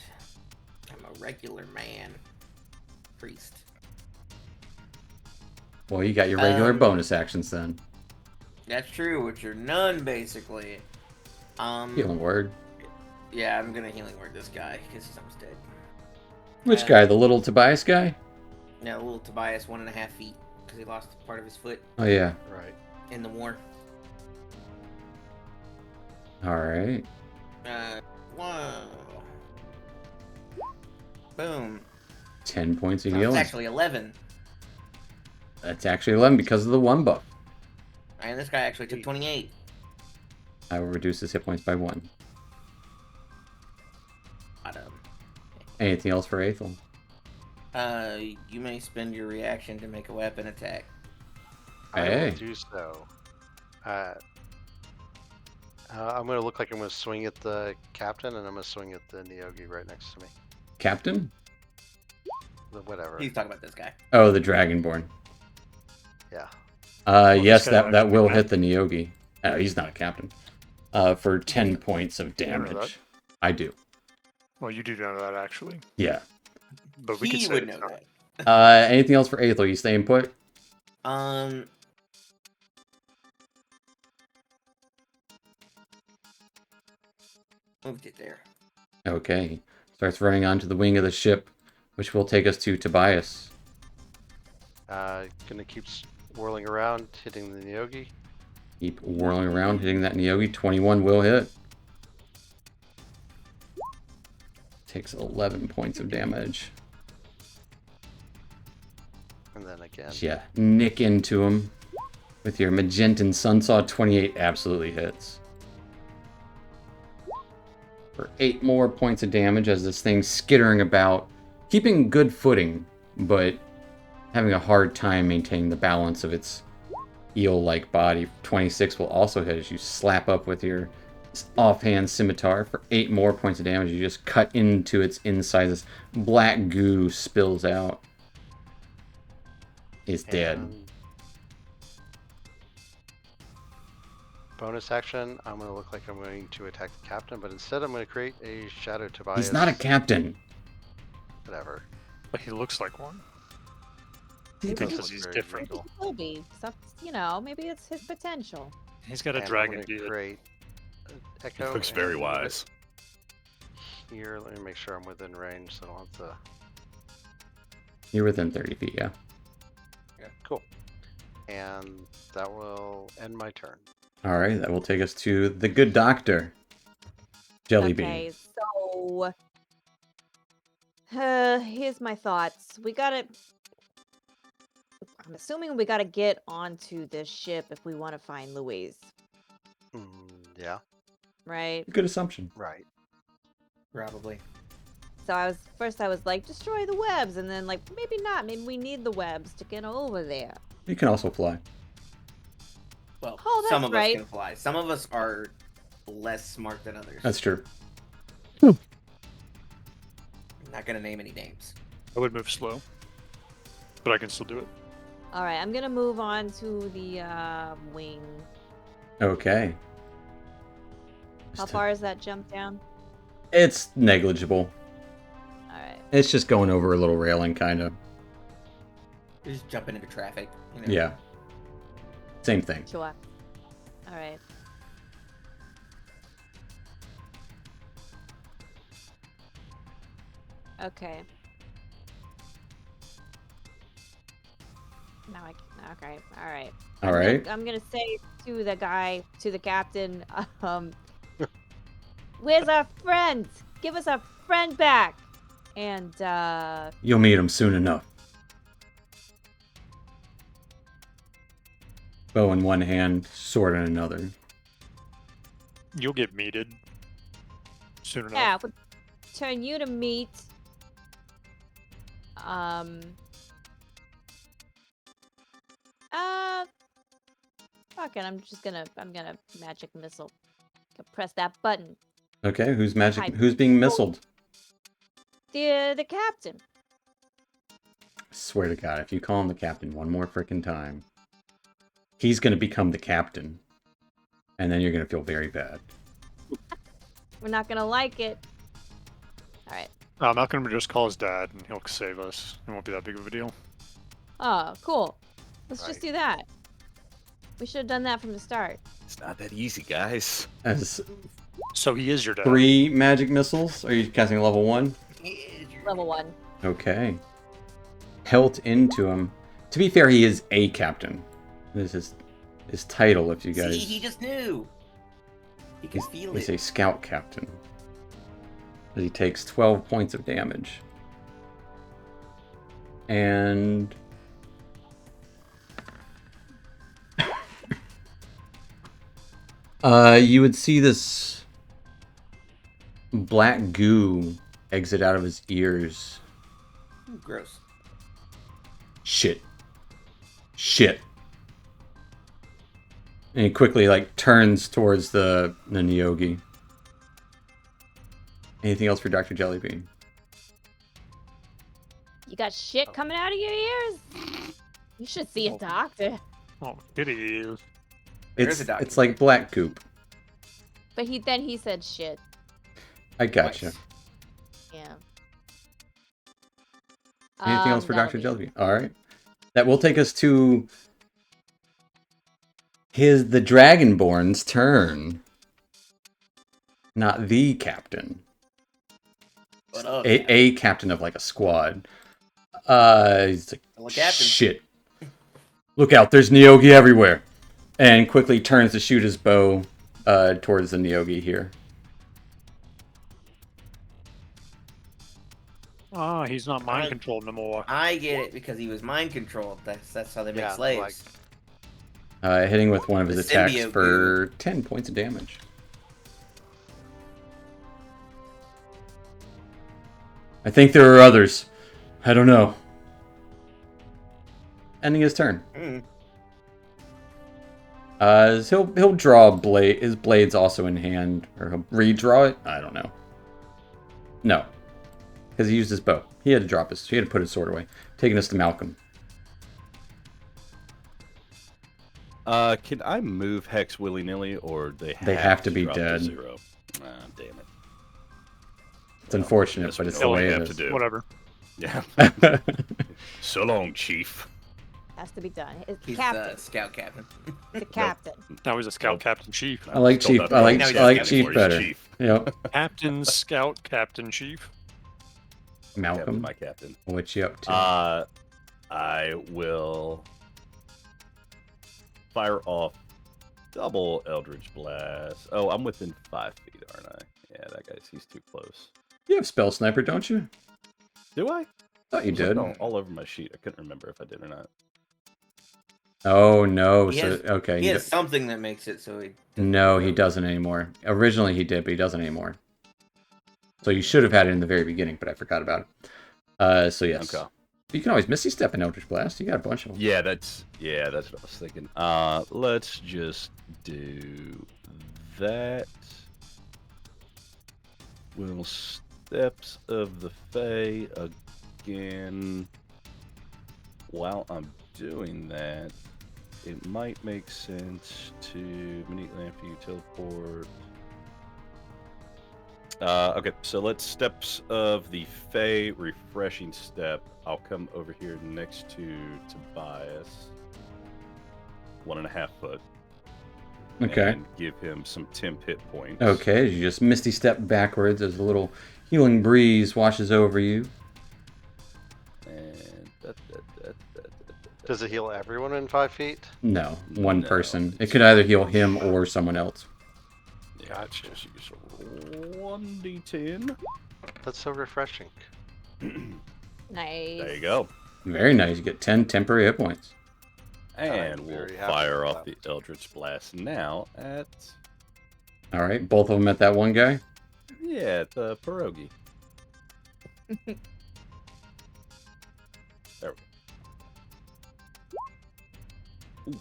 I'm a regular man. Priest. Well, you got your regular Um, bonus actions then. That's true, which are none basically. Healing word. Yeah, I'm gonna healing word this guy because he's almost dead. Which guy? The little Tobias guy? Yeah, little Tobias, 1.5 feet because he lost part of his foot Oh, yeah. right. in the war. Alright. Whoa. Boom. 10 points of That was healing. actually 11. That's actually 11 because of the 1 buff. And this guy actually took 28. I will reduce his hit points by 1. But, Anything else for Aethel? you may spend your reaction to make a weapon attack. I Hey. will do so. I'm gonna look like I'm gonna swing at the captain, and I'm gonna swing at the Neogi right next to me. Captain? Whatever. He's talking about this guy. Oh, the Dragonborn. Yeah. Yes, this guy that will actually- hit the Neogi. Oh, he's not a captain. For 10 points of You know that? damage. I do. Well, you do know that actually, Yeah. but we could He say would it's know not. that. Anything else for Aethel? You staying put? Moved it there. Okay. Starts running onto the wing of the ship, which will take us to Tobias. Gonna keep whirling around, hitting the Neogi. Keep whirling around, hitting that Neogi. 21 will hit. Takes 11 points of damage. And then again. Yeah, nick into him with your Magentan Sunsaw. 28 absolutely hits. For 8 more points of damage as this thing's skittering about, keeping good footing, but having a hard time maintaining the balance of its eel-like body. 26 will also hit as you slap up with your offhand scimitar for 8 more points of damage. You just cut into its inside. This black goo spills out. It's dead. And bonus action, I'm going to look like I'm going to attack the captain, but instead I'm going to create a Shadow Tobias. He's not a captain. Whatever. But he looks like one. He does Because look he's very different. regal. Will be. So, you know, maybe it's his potential. He's got a And I'm dragon gonna beard. create an He Echo. looks very and wise. Here, let me make sure I'm within range so I don't have to... You're within 30 feet, yeah. Yeah, cool. And that will end my turn. Alright, that will take us to the good doctor. Jellybean. Okay, so here's my thoughts. I'm assuming we gotta get onto this ship if we want to find Louise, Mm, yeah, right? Good assumption. right. Probably. So I was like, destroy the webs, and then like maybe not. Maybe we need the webs to get over there. You can also fly. Well, Oh, some that's of right. us can fly. Some of us are less smart than others. That's true. I'm not gonna name any names. I would move slow, but I can still do it. All right, I'm gonna move on to the wing. Okay. How far is that jump down? It's negligible. All right. It's just going over a little railing, kind of. You're just jumping into traffic. You know? Yeah. Same thing. Sure. All right. Okay. Now okay. All right. All right. I'm gonna say to the captain, where's our friend? Give us our friend back. And You'll meet him soon enough. Bow in one hand, sword in another. You'll get meated soon enough. yeah, we'll turn you to meat. Fuck it. I'm gonna magic missile. Press that button. Okay, who's Hi. being missiled? The captain. Swear to God, if you call him the captain one more frickin' time, he's gonna become the captain. And then you're gonna feel very bad. We're not gonna like it. All right. Malcolm will just call his dad and he'll save us. It won't be that big of a deal. Oh, cool. Let's just Right. do that. We should have done that from the start. It's not that easy, guys. As So he is your dad. 3 magic missiles, are you casting level 1? Level 1. Okay. Pelt into him. To be fair, he is a captain. This is his title, if you guys... See, he just knew. He can feel He's it. a scout captain. But he takes 12 points of damage. And... you would see this black goo exit out of his ears. Ooh, gross. Shit. Shit. And he quickly, like, turns towards the Neogi. Anything else for Dr. Jellybean? You got shit coming out of your ears? You should see a doctor. Oh, it is. There's a doctor. It's like black goop. But he said shit. I gotcha. Twice. Yeah. Anything else for That'll Dr. be it. Jellybean? All right. That will take us to the Dragonborn's turn. Not the captain. But A captain of like a squad. He's like, Hello, Captain. shit. Look out, there's Neogi everywhere. And quickly turns to shoot his bow towards the Neogi here. Ah, he's not mind controlled no more. I get it because he was mind controlled. That's how they make Yeah, slaves. Hitting with one of his The attacks symbiote for 10 points of damage. I think there are others. I don't know. Ending his turn. Mm. He'll draw a blade. His blade's also in hand, or he'll redraw it. I don't know. No, because he used his bow. He had to put his sword away. Taking us to Malcolm. Can I move Hex willy-nilly, or they have to be drop dead. 0? Ah, damn it. It's unfortunate, but it's the way it have to is. do. Whatever. Yeah. So long, Chief. Has to be done. It's the He's captain. the scout captain. The captain. Now he's a scout captain chief. I like Still Chief. not I like wrong. Now I like he's Chief He's better. Chief. Yep. Captain, scout, captain, chief. Captain, Malcolm, my captain. what you up to? I will fire off double Eldritch Blast. Oh, I'm within 5 feet, aren't I? Yeah, he's too close. You have Spell Sniper, don't you? Do I? Thought you Was that did. all over my sheet. I couldn't remember if I did or not. Oh no. He So has- okay. He you has something that makes it so he. No, he doesn't anymore. Originally he did, but he doesn't anymore. So you should have had it in the very beginning, but I forgot about it. So yes. Okay. You can always Misty Step and Eldritch Blast. You got a bunch of them. Yeah, that's what I was thinking. Let's just do that. Will Steps of the Fae again. While I'm doing that, it might make sense to immediately after you teleport. Okay, so let's Steps of the Fae Refreshing Step. I'll come over here next to Tobias. 1.5 foot. Okay. And give him some temp hit points. Okay, you just Misty Step backwards as a little healing breeze washes over you. And Does it heal everyone in 5 feet? No, one No. person. It could either heal him or someone else. Gotcha. So 1d10. That's so refreshing. Nice. There you go. Very nice. You get 10 temporary hit points. And I'm we'll very happy fire with off the that. Eldritch Blast now at All right, both of them at that one guy. the pierogi. There we go.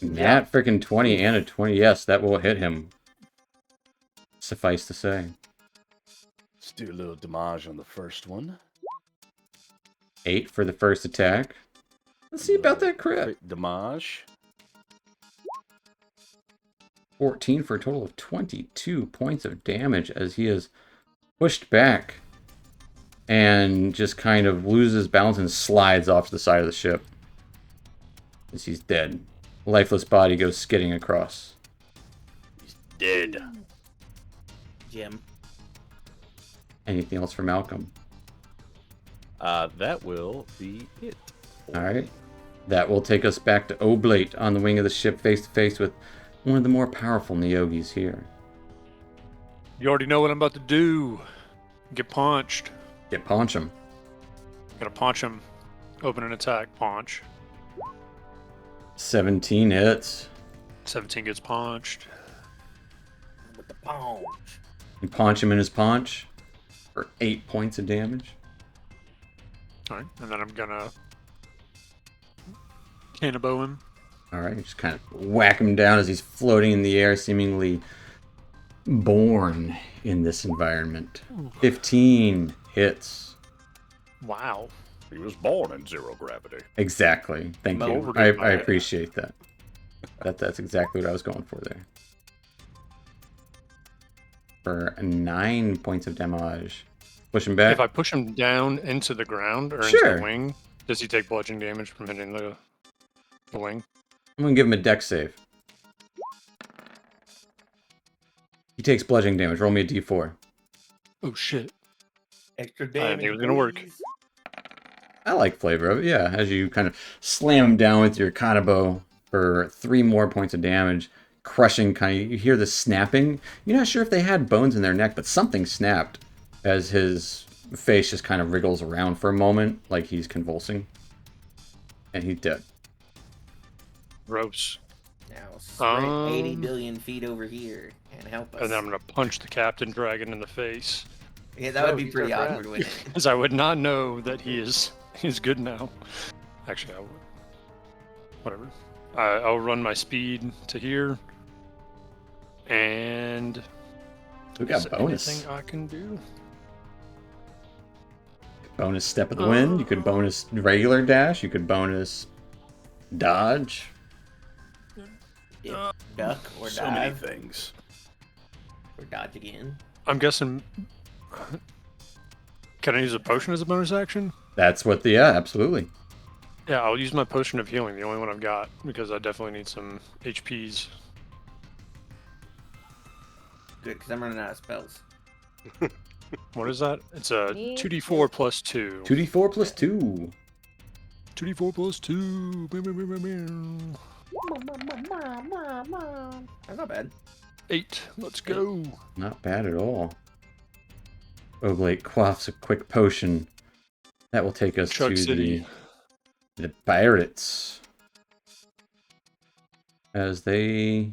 Nat freaking 20 and a 20. Yes, that will hit him. Suffice to say. Let's do a little damage on the first one. 8 for the first attack. Let's see about that crit. Crit damage. 14 for a total of 22 points of damage as he is pushed back and just kind of loses balance and slides off to the side of the ship as he's dead. Lifeless body goes skidding across. He's dead. Jim. Anything else for Malcolm? That will be it. All right. That will take us back to Oblate on the wing of the ship, face to face with one of the more powerful Neogis here. You already know what I'm about to do. Get punched. Get punch him. Gotta punch him. Open an attack. Punch. 17 hits. 17 gets punched. With the punch. You punch him in his paunch for 8 points of damage. Alright, and then I'm gonna cannonball him. All right, just kind of whack him down as he's floating in the air, seemingly born in this environment. 15 hits. Wow. He was born in 0 gravity. Exactly. Thank you. Over I to my- appreciate that. That's exactly what I was going for there. For 9 points of damage. Push him back. If I push him down into the ground or into Sure. the wing, does he take bludgeoning damage from hitting the wing? I'm gonna give him a dex save. He takes bludgeoning damage. Roll me a d4. Oh shit. Extra I didn't damage. think it was gonna work. please. I like flavor of it, yeah. As you kind of slam him down with your kanabo for 3 more points of damage, crushing kind of, you hear the snapping. You're not sure if they had bones in their neck, but something snapped as his face just kind of wriggles around for a moment, like he's convulsing. And he's dead. Gross. Now sprint 80 billion feet over here and help us. And then I'm gonna punch the captain dragon in the face. Yeah, that would be he's pretty our awkward, wouldn't it? Because I would not know that he's good now. Actually, I would. Whatever. I'll run my speed to here. And We got is there bonus. anything I can do? Bonus step of the wind. You could bonus regular dash. You could bonus dodge. Duck or So many dive things. or dodge again. I'm guessing. Can I use a potion as a bonus action? That's what the, yeah, absolutely. Yeah, I'll use my potion of healing, the only one I've got, because I definitely need some HPs. Good, because I'm running out of spells. What is that? It's a Me 2d4 plus 2. 2d4 plus 2. 2d4 plus 2. That's not bad. 8. Let's go. Not bad at all. Oblate quaffs a quick potion. That will take us Chug to City. the pirates. As they...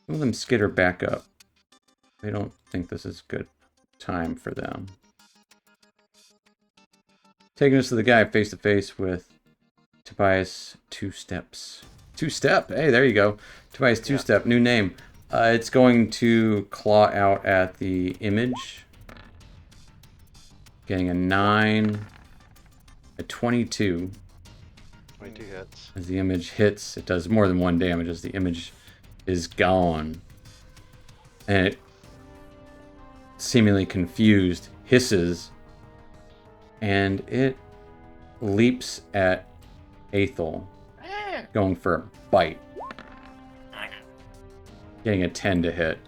Some of them skitter back up. They don't think this is good time for them. Taking us to the guy face to face with Tobias Two Steps. Two Step. Hey, there you go. Tobias Two Step. New name. It's going to claw out at the image. Getting a 9, a 22. 22 hits. As the image hits, it does more than 1 damage as the image is gone. And it, seemingly confused, hisses. And it leaps at Aethel, going for a bite. Getting a 10 to hit.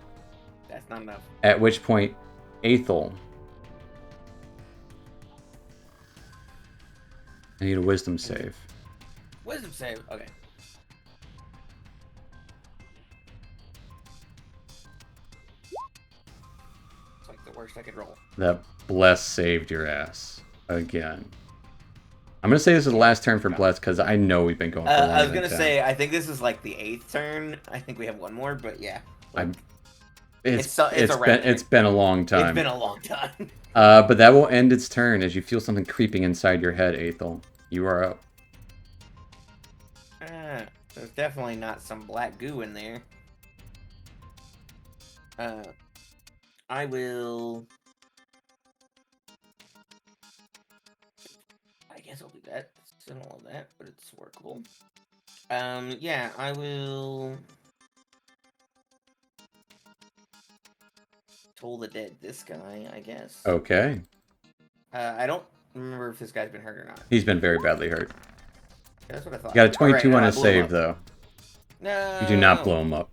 That's not enough. At which point, Aethel... I need a wisdom save. Wisdom save. Okay. It's like the worst I could roll. That Bless saved your ass. Again. I'm going to say this is the last turn for Bless because I know we've been going for longer I was than gonna 10. say I think this is like the 8th turn. I think we have one more, but yeah. It's around it's been a long time. It's been a long time. But that will end its turn as you feel something creeping inside your head, Aethel. You are up. There's definitely not some black goo in there. I will. I guess I'll do that. Still don't love that, but it's workable. Yeah, I will. Toll the Dead. This guy, I guess. Okay. I don't remember if this guy's been hurt or not. He's been very badly hurt. That's what I thought. You got a 22 Alright, on I his blew him save, up. though. No. You do not blow him up.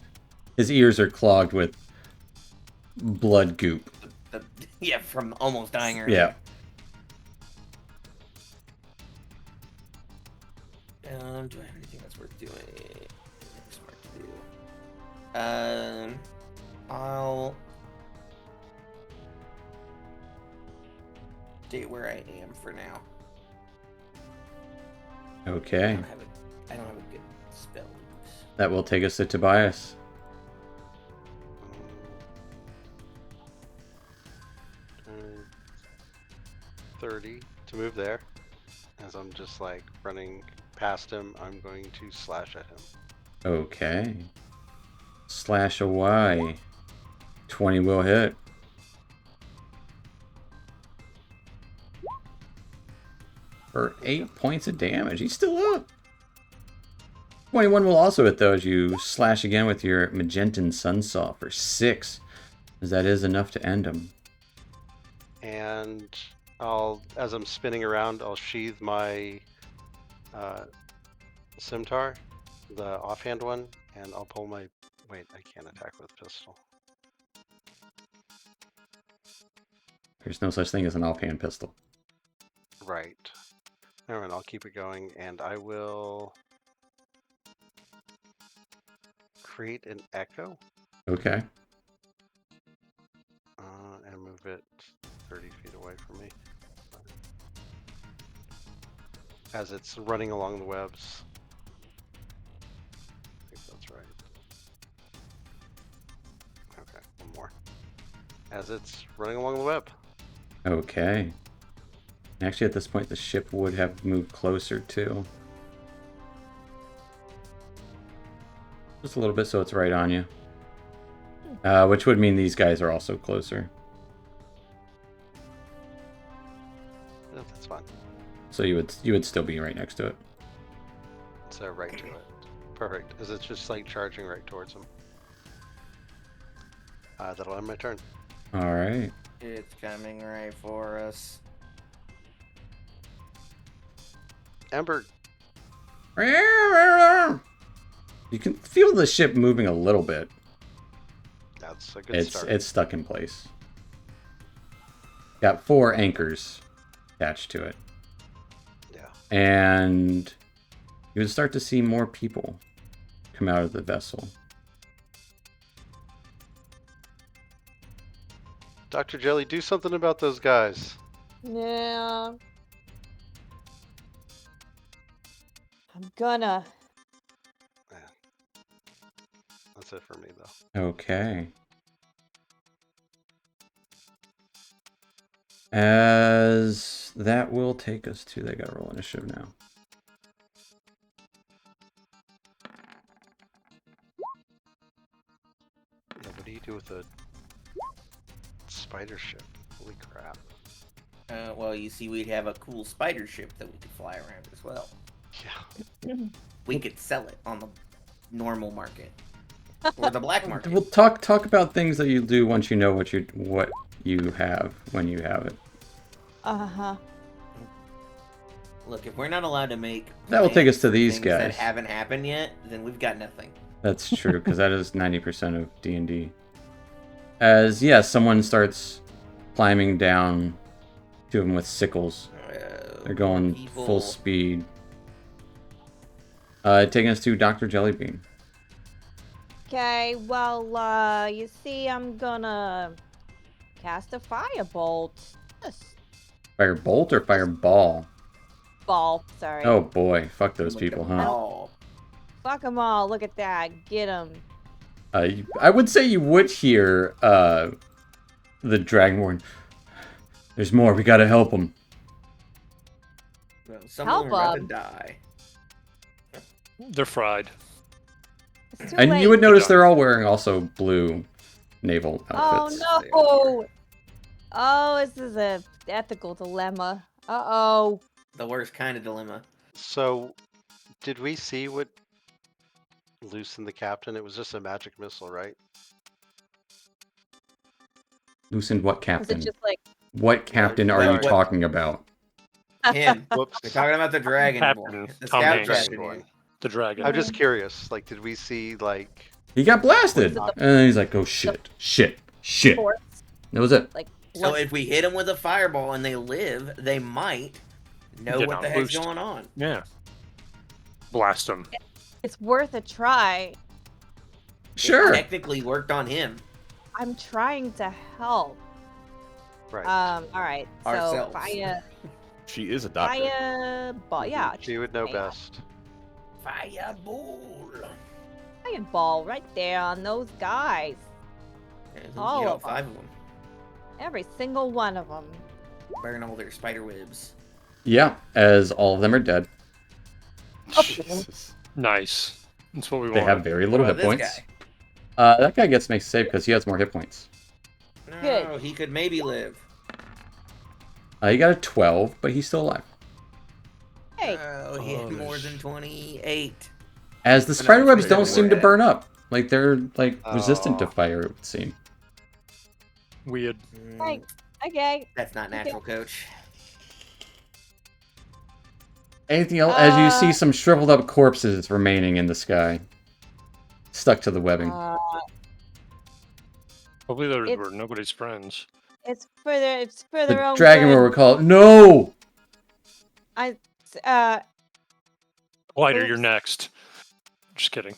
His ears are clogged with blood goop. Yeah, from almost dying earlier. Yeah. Do I have anything that's worth doing? Anything smart to do? I'll stay where I am for now. Okay. I don't have a good spell. That will take us to Tobias. 30 to move there. As I'm just like running past him, I'm going to slash at him. Okay. Slash away. 20 will hit. For 8 points of damage. He's still up. 21 will also hit, though, as you slash again with your Magentan Sunsaw for 6. As that is enough to end him. And as I'm spinning around, I'll sheathe my scimitar, the offhand one, and I'll pull my. Wait, I can't attack with pistol. There's no such thing as an offhand pistol. Right. Never mind, I'll keep it going, and I will create an echo Okay. and move it 30 feet away from me. As it's running along the webs. I think that's right. Okay, one more. As it's running along the web. Okay. Actually, at this point, the ship would have moved closer too. Just a little bit, so it's right on you. Which would mean these guys are also closer. Yeah, that's fine. So you would still be right next to it. It's right to it. Perfect. As it's just like charging right towards him. That'll end my turn. All right. It's coming right for us. Ember. You can feel the ship moving a little bit. That's a good start. It's stuck in place. Got 4 anchors attached to it. Yeah. And you would start to see more people come out of the vessel. Dr. Jelly, do something about those guys. Yeah. I'm gonna. That's it for me, though. Okay. As that will take us to, they gotta roll initiative now. Yeah, what do you do with a spider ship? Holy crap. Well, you see, we'd have a cool spider ship that we could fly around as well. Yeah. We could sell it on the normal market or the black market. We'll talk about things that you do once you know what you have when you have it. Uh-huh. Look, if we're not allowed to make That will take us plans to for these things guys. that haven't happened yet, then we've got nothing. That's true, because that is 90% of D&D. As, yeah, someone starts climbing down, 2 of them with sickles. They're going People. full speed. Taking us to Dr. Jellybean. Okay, well, you see, I'm gonna cast a firebolt. Just Firebolt or fireball? ball, sorry. Oh boy, fuck those Look people, at huh? them all. Fuck them all, look at that, get them. I would say you would hear the Dragonborn. There's more, we gotta help them. Well, some of them Help would rather 'em. die. They're fried. It's too And late. you would notice they're all wearing also blue naval outfits. Oh no! Oh, this is a ethical dilemma. Uh-oh. The worst kind of dilemma. So, did we see what loosened the captain? It was just a magic missile, right? Loosened what Was captain? it just like, What captain are you What- talking about? Him. Whoops. We're talking about the dragon. Captain The Tom scout Hanks. dragon. Dragonborn. The dragon. I'm just curious. Like, did we see like? He got blasted! Was it And then he's like, oh shit, shit. force? That was it. Like, So what- if we hit them with a fireball and they live, they might know Get what the on heck's boost. going on. Yeah. Blast them. it's worth a try. Sure. It technically worked on him. I'm trying to help. Right. Alright. So, Ourselves. She is a doctor. fireball. Yeah, She would know yeah. best. Fireball. fireball right there on those guys. All All of 'em. 5 of them. Every single one of them. Burn all their spider webs. Yeah, as all of them are dead. Jesus. Nice. That's what we They want. have very little What hit about this points. guy? That guy gets makes a save because he has more hit points. No, Good. he could maybe live. He got a 12, but he's still alive. Hey, Oh, he had more than 28. As the No, spider webs they don't were seem to dead. burn up. Like they're like resistant to Oh. fire, it would seem. Weird. Right. Okay. That's not natural, Coach. Anything else? As you see some shriveled up corpses remaining in the sky, stuck to the webbing. Hopefully those It's- were nobody's friends. It's for their The own dragon good. will recall. No. Lighter, you're Oops. next. Just kidding.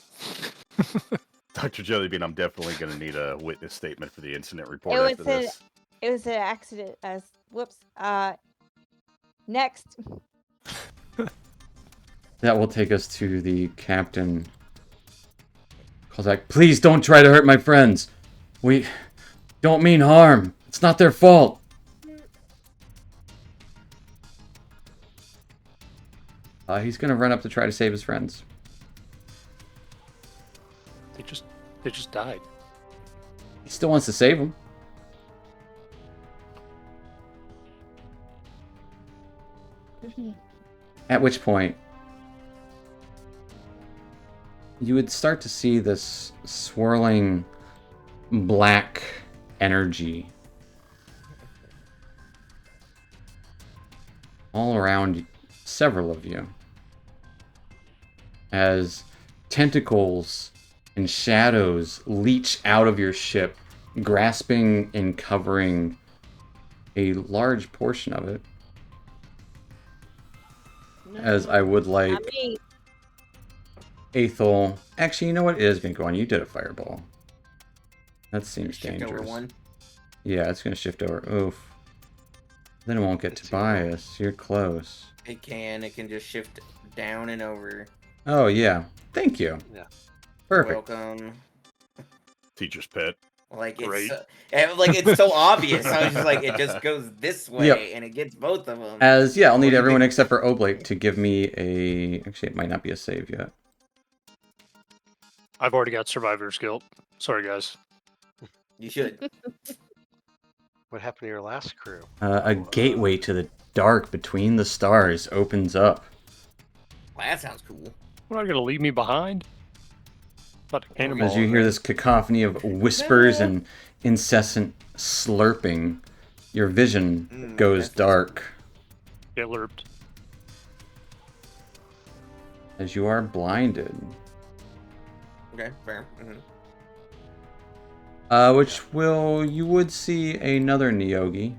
Dr. Jellybean, I'm definitely going to need a witness statement for the incident report It after was this. It was an accident. Whoops. Next. That will take us to the captain. Calls back. Please don't try to hurt my friends. We don't mean harm. It's not their fault. He's gonna run up to try to save his friends. They just died. He still wants to save them. At which point, you would start to see this swirling black energy all around several of you, as tentacles and shadows leach out of your ship, grasping and covering a large portion of it. As I would like Not me. Aethel. Actually, you know what? It is going to go on. You did a fireball. That seems Shift dangerous. over one. Yeah, it's going to shift over. Oof. Then it won't get Tobias. You're close. It can just shift down and over. Oh, yeah. Thank you. Yeah. Perfect. Welcome. Teacher's pet. Like Great. it's so obvious. I was just like, it just goes this way, Yep. and it gets both of them. As, yeah, I'll What need do you everyone think? except for Oblate to give me a... Actually, it might not be a save yet. I've already got survivor's guilt. Sorry, guys. You should. What happened to your last crew? A gateway to the dark between the stars opens up. Well, that sounds cool. What, are you gonna leave me behind? About to cannonball. As you hear this cacophony of whispers and incessant slurping, your vision goes that's- dark. Get lerped. As you are blinded. Okay, fair. Mm-hmm. You would see another Neogi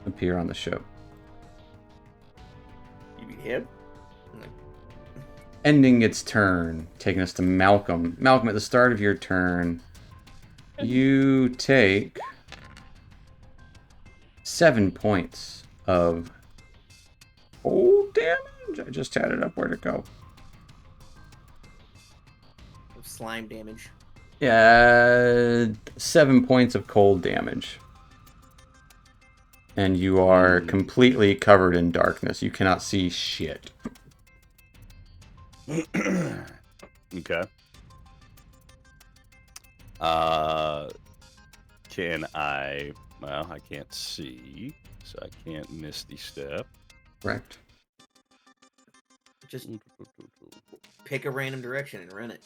appear on the ship. You mean him? Ending its turn, taking us to Malcolm. Malcolm, at the start of your turn, you take 7 points of cold damage. I just had it up. Where'd it go? Slime damage. Yeah, 7 points of cold damage. And you are completely covered in darkness. You cannot see shit. Okay. Can I... Well, I can't see, so I can't Misty Step. Correct. Just pick a random direction and run it.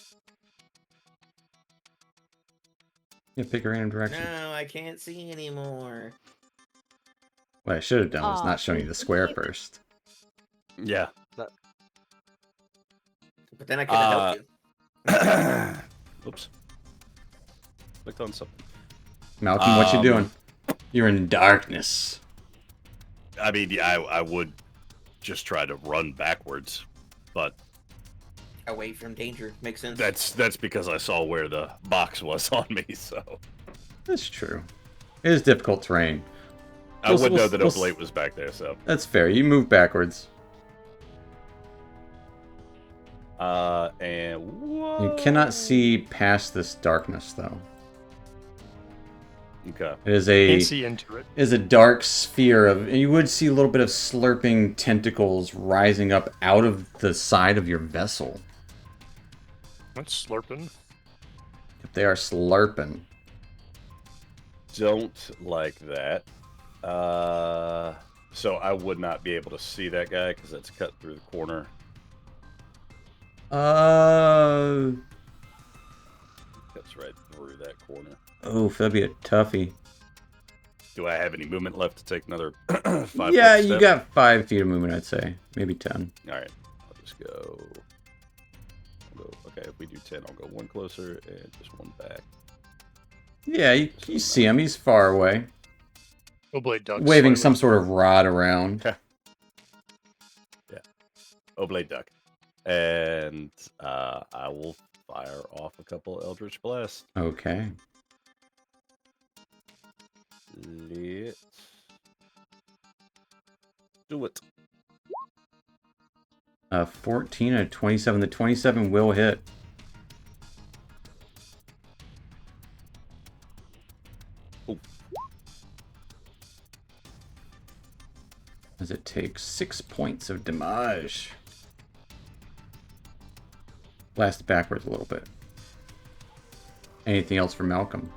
Yeah, pick a random direction. No, I can't see anymore. What I should have done was Aw. not showing you the square first. Yeah. But then I could have helped you. Oops. Clicked on something. Malcolm, what you doing? You're in darkness. I mean, yeah, I would just try to run backwards, but Away from danger. Makes sense. that's because I saw where the box was on me, so That's true. It is difficult terrain. I We'll- would know we'll- that we'll- Oblate was back there, so. That's fair. You move backwards. And You cannot see past this darkness, though. Okay. It is Can't see into it. a dark sphere of. And you would see a little bit of slurping tentacles rising up out of the side of your vessel. That's slurping. They are slurping. Don't like that. So I would not be able to see that guy because that's cut through the corner. Uh, Cuts right through that corner. Oh, that'd be a toughie. Do I have any movement left to take another 5 Yeah, foot you step? got 5 feet of movement, I'd say. Maybe 10. All right, I'll just go. Okay, if we do 10, I'll go 1 closer and just 1 back. Yeah, you see him. He's far away. Oblate duck. Waving slightly. some sort of rod around. Yeah. Oblate duck. And I will fire off a couple Eldritch Blasts. Okay. Let's do it. 14 and 27. The 27 will hit. Ooh. As it takes 6 points of damage. Blast backwards a little bit. Anything else for Malcolm?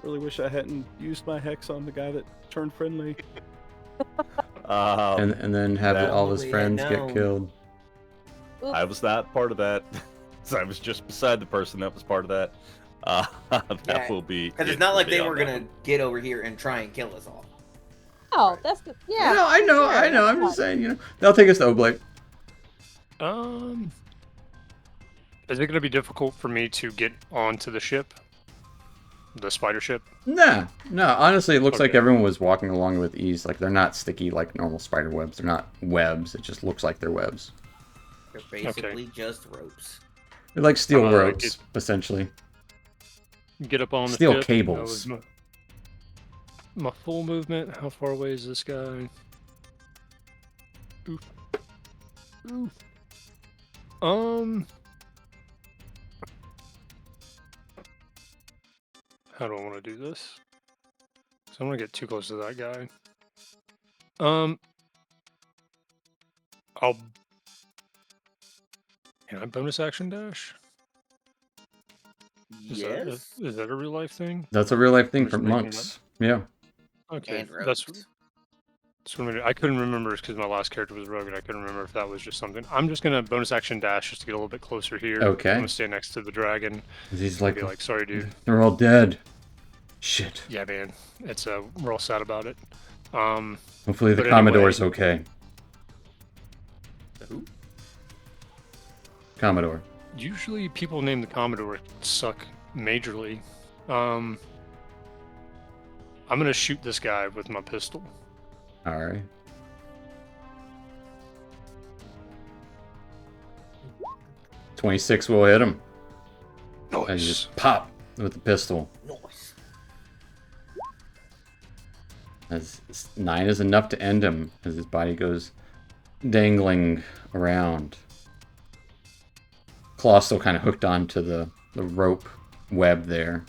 Really wish I hadn't used my hex on the guy that turned friendly. And then have that- all his Oh, yeah, friends no. get killed. I was not part of that. So I was just beside the person that was part of that. That Yeah, will be. Because it's it not for like me they on were that gonna one. get over here and try and kill us all. Oh, that's good. Yeah. I know. sure, I'm that's just saying, you know. They'll take us to Oblate. Is it going to be difficult for me to get onto the ship? The spider ship? Nah. Honestly, it looks like Okay. everyone was walking along with ease. Like, they're not sticky like normal spider webs. They're not webs. It just looks like they're webs. They're basically just ropes. They're like steel Uh, ropes, essentially. Get up on the Steel ship. cables. That was my full movement. How far away is this guy? Oof. Oof. How do I want to do this? So I'm gonna get too close to that guy. I'll. Can I bonus action dash? Yes. Is that a real life thing? That's a real life thing I'm for just making it monks. Yeah. Okay, And that's ropes. what I couldn't remember because my last character was rogue, and I couldn't remember if that was just something. I'm just gonna bonus action dash just to get a little bit closer here. Okay. I'm gonna stay next to the dragon. He's And like, be like, sorry, dude. they're all dead. Shit. Yeah, man. It's we're all sad about it. Hopefully the But Commodore's anyway. okay. Who? Commodore. Usually people named the Commodore suck majorly. I'm gonna shoot this guy with my pistol. Alright. .26 will hit him. And you Nice. just pop with the pistol. Nice. As 9 is enough to end him as his body goes dangling around. Claw still kind of hooked onto the rope web there.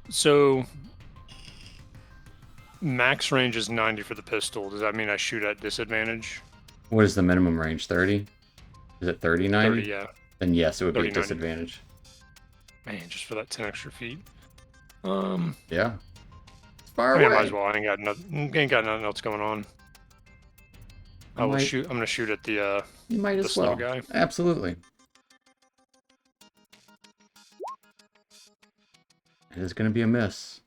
So max range is 90 for the pistol. Does that mean I shoot at disadvantage? What is the minimum range? 30? Is it 30, 90? 30, yeah. Then yes, it would be 30, a 90. disadvantage. Man, just for that 10 extra feet. Yeah. It's far I away. mean, I might as well. I ain't got nothing else going on. I will Might- shoot. I'm gonna shoot at the You might the as slow well. guy. Absolutely. It is going to be a miss.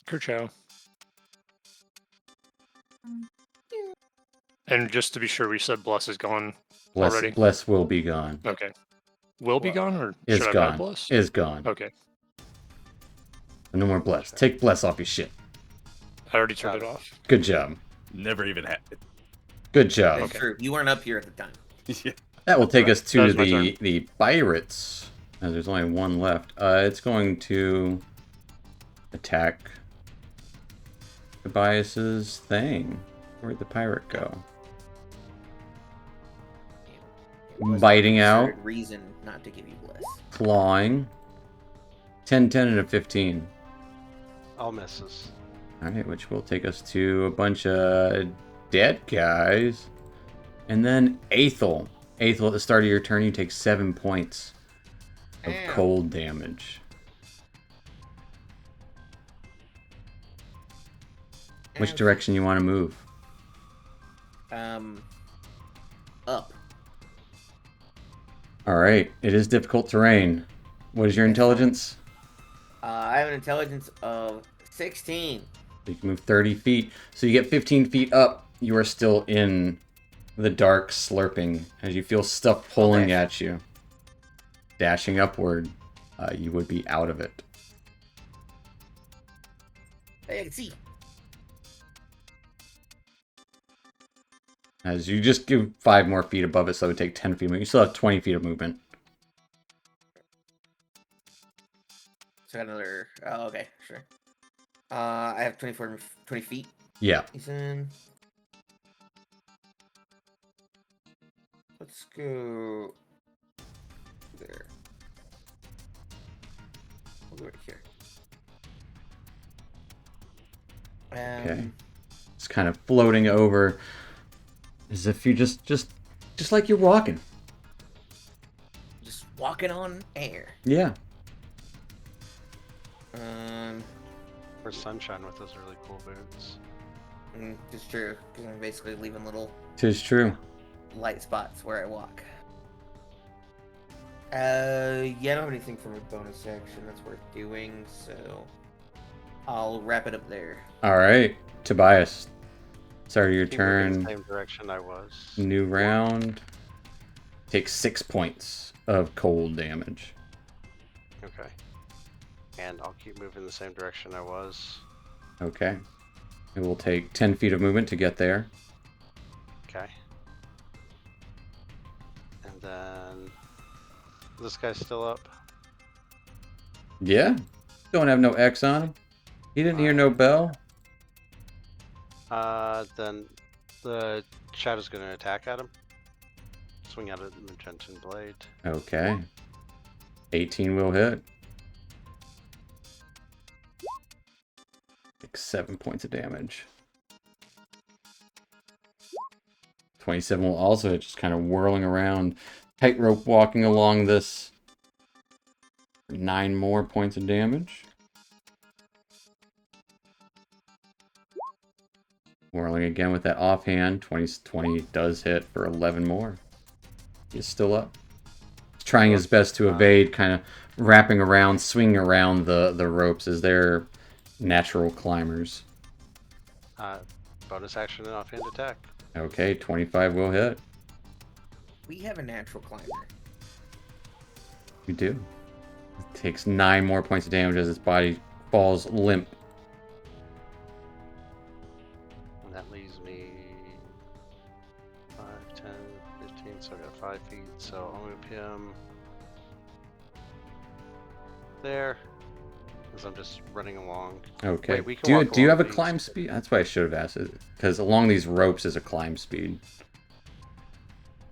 Kerchow. And just to be sure, we said bless is gone already. Bless will be gone. Okay. Will be gone, or Is should I gone. add bless? Is gone. Okay. No more bless. Take bless off your shit. I already turned Got it it. off. Good job. Never even happened. Good job. That's true. You weren't up here at the time. Yeah. That will take us to That was my the pirates. There's only one left. It's going to attack Tobias's thing. Where'd the pirate go? It was Biting an out. absurd reason not to give you bliss. Clawing. 10, 10, and a 15. All misses. Alright, which will take us to a bunch of dead guys. And then Aethel. Aethel, at the start of your turn, you take 7 points of Damn. cold damage. Which And, direction you want to move? Up. Alright, it is difficult terrain. What is your intelligence? I have an intelligence of 16. You can move 30 feet. So you get 15 feet up. You are still in the dark, slurping as you feel stuff pulling at you. Dashing upward, you would be out of it. Hey, I can see. As you just give 5 more feet above it, so it would take 10 feet of movement. You still have 20 feet of movement. So I got another. Oh, okay, sure. I have 20 feet. Yeah. Ethan. Let's go there. We'll go right here. Okay. It's kind of floating over as if you just like you're walking. Just walking on air. Yeah. Or sunshine with those really cool boots. It's true. Because I'm basically leaving little 'Tis true. light spots where I walk. Yeah, I don't have anything for my bonus action that's worth doing, so I'll wrap it up there. All right, Tobias. Start of your Keep moving turn. the same direction I was. New round. Take 6 points of cold damage. Okay. And I'll keep moving the same direction I was. Okay. It will take 10 feet of movement to get there. Okay. And then this guy's still up. Yeah. Don't have no X on him. He didn't hear no bell. Then the shadow's gonna attack at him. Swing out a magenta blade. Okay. 18 will hit. Take 7 points of damage. 27 will also hit, just kind of whirling around. Tightrope walking along this. 9 more points of damage. Whirling again with that offhand. 20 does hit for 11 more. He's still up. He's trying his best to evade, kind of wrapping around, swinging around the ropes as they're natural climbers. Bonus action and offhand attack. Okay, 25 will hit. We have a natural climber. We do. It takes 9 more points of damage as its body falls limp. And that leaves me 5, 10, 15, so I got 5 feet. So I'll move him there. As I'm just running along. Okay. Wait, we can walk do you have a along these. climb speed? That's why I should have asked it. Because along these ropes is a climb speed.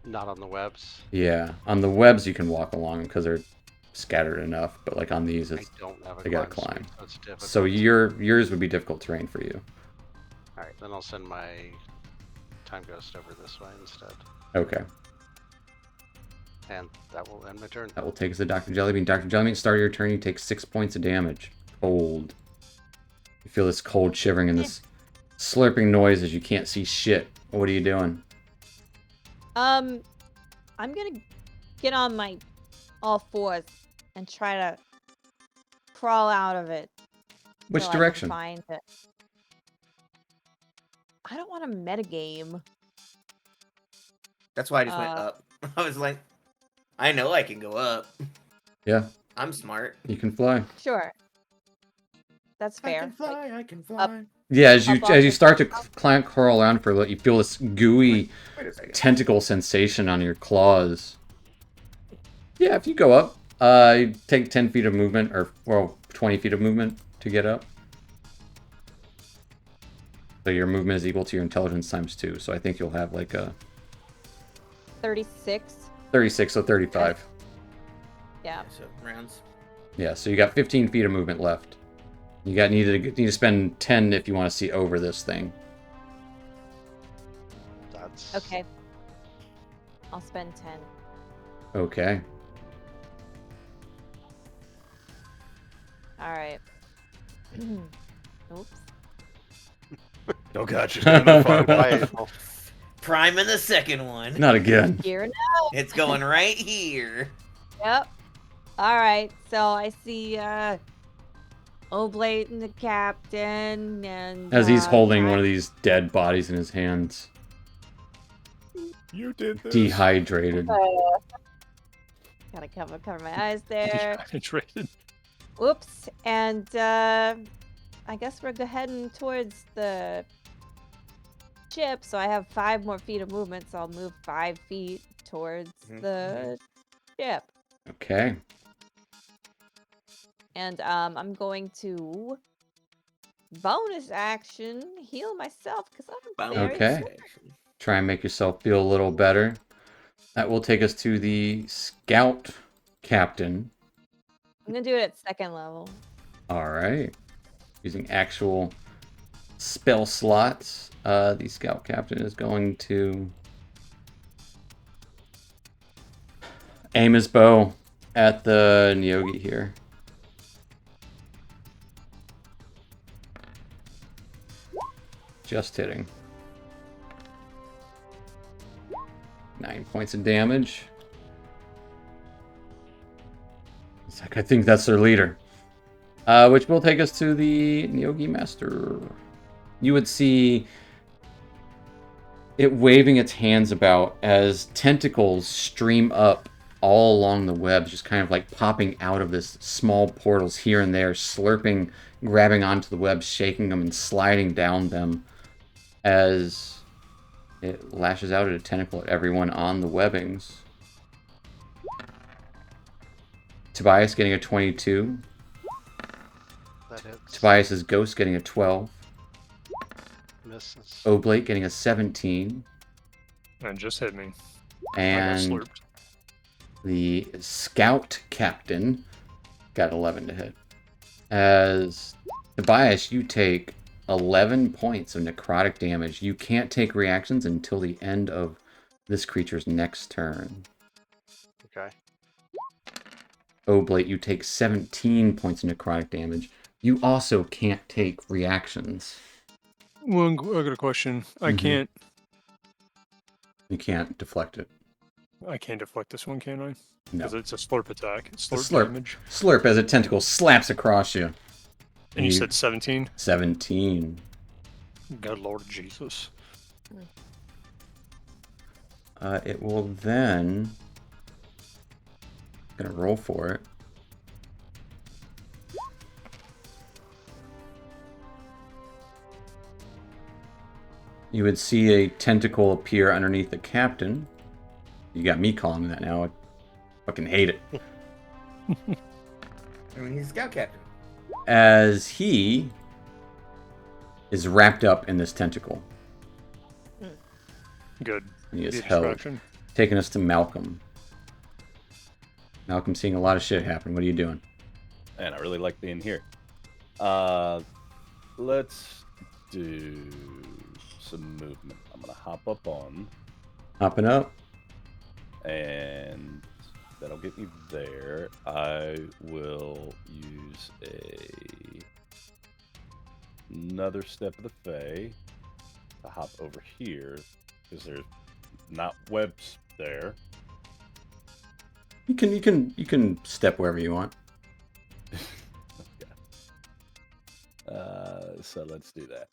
Not on the webs. Yeah. On the webs you can walk along because they're scattered enough. But like on these, I it's don't have a they gotta climb. climb. Speed, so it's difficult. So yours would be difficult terrain for you. Alright, then I'll send my time ghost over this way instead. Okay. And that will end my turn. That will take us to Dr. Jellybean. Dr. Jellybean, start of your turn, you take 6 points of damage. Cold. You feel this cold shivering and this slurping noise as you can't see shit. What are you doing? I'm gonna get on my all fours and try to crawl out of it. Which till I can direction? find it. I don't want to metagame. That's why I just went up. I was like, I know I can go up. Yeah, I'm smart. you can fly. Sure. That's fair. I can fly. I can fly. Yeah, as you Up as you off start to the- climb, crawl around for a little, you feel this gooey Wait a second. tentacle sensation on your claws. Yeah, if you go up, you take 10 feet of movement, or well, 20 feet of movement to get up. So your movement is equal to your intelligence times 2. So I think you'll have like a 36. 36, so 35. Yeah. So rounds. Yeah, so you got 15 feet of movement left. You need to spend 10 if you want to see over this thing. That's Okay. I'll spend 10. Okay. All right. Oops. Oh god, she's got another fireball. Prime in the second one. Not again. Here now. It's going right here. Yep. All right, so I see Oblate and the captain, and As he's holding Ty- one of these dead bodies in his hands, You did this. dehydrated. Gotta cover my eyes there. Dehydrated. Whoops, and I guess we're heading towards the ship, so I have 5 more feet of movement, so I'll move 5 feet towards the ship. Okay. And I'm going to bonus action heal myself because I'm very Okay. sick. Try and make yourself feel a little better. That will take us to the scout captain. I'm gonna do it at 2nd level. All right. Using actual spell slots, the scout captain is going to aim his bow at the Neogi here. Just hitting. 9 points of damage. It's like, I think that's their leader. Which will take us to the Neogi Master. You would see it waving its hands about as tentacles stream up all along the webs, just kind of like popping out of this small portals here and there, slurping, grabbing onto the webs, shaking them, and sliding down them as it lashes out at a tentacle at everyone on the webbings. Tobias getting a 22. That hits. Tobias's ghost getting a 12. Misses. Oblate getting a 17. And just hit me. I got And slurped. the scout captain got 11 to hit. As Tobias, you take 11 points of necrotic damage. You can't take reactions until the end of this creature's next turn. Okay. Oblate, you take 17 points of necrotic damage. You also can't take reactions. Well, I got a question. I Mhm. can't. You can't deflect it. I can't deflect this one, can I? No. Because it's a slurp attack. It's A slurp, slurp. damage. Slurp as a tentacle slaps across you. And you said 17? 17. God Lord Jesus. It will then... Gonna roll for it. You would see a tentacle appear underneath the captain. You got me calling that now. I fucking hate it. I mean, he's a scout captain. As he is wrapped up in this tentacle. Good. He is Be a held. distraction. Taking us to Malcolm. Malcolm seeing a lot of shit happen. What are you doing? And I really like being here. Let's do some movement. I'm gonna hop up on, Hopping up. and that'll get me there. I will use another step of the Fae to hop over here because there's not webs there. You can step wherever you want. So let's do that.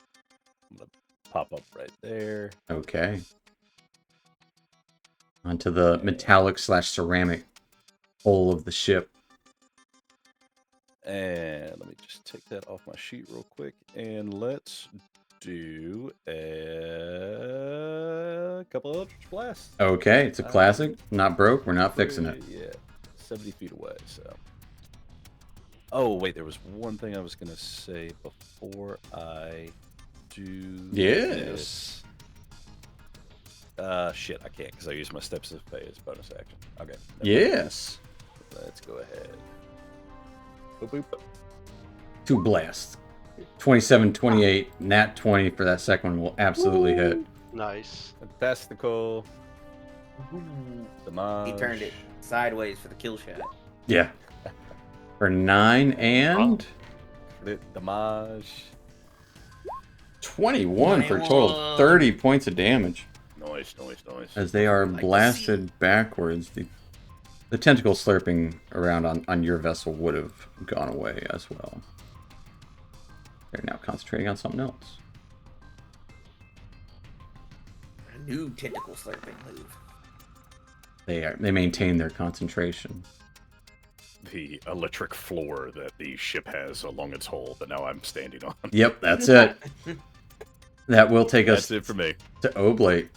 I'm gonna pop up right there. Okay. Onto the metallic / ceramic hull of the ship. And let me just take that off my sheet real quick. And let's do a couple of Eldritch Blasts. Okay, it's a classic. Not broke. We're not fixing it. Yeah, 70 feet away, so. Oh, wait, there was one thing I was going to say before I do Yes. this. Shit, I can't because I used my steps of Fae as bonus action. Okay. Yes. Let's go ahead. Boop, boop. 2 blasts. 27, 28, nat 20 for that second one will absolutely hit. Nice. Fantastical. Damage. He turned it sideways for the kill shot. Yeah. For 9 and Crit damage. 21 for a total of 30 points of damage. Nice. As they are Like to blasted backwards. The The tentacle slurping around on your vessel would have gone away as well. They're now concentrating on something else. A new tentacle slurping move. They maintain their concentration. The electric floor that the ship has along its hull that now I'm standing on. Yep, that's it. That will take us That's it for me. to Oblate.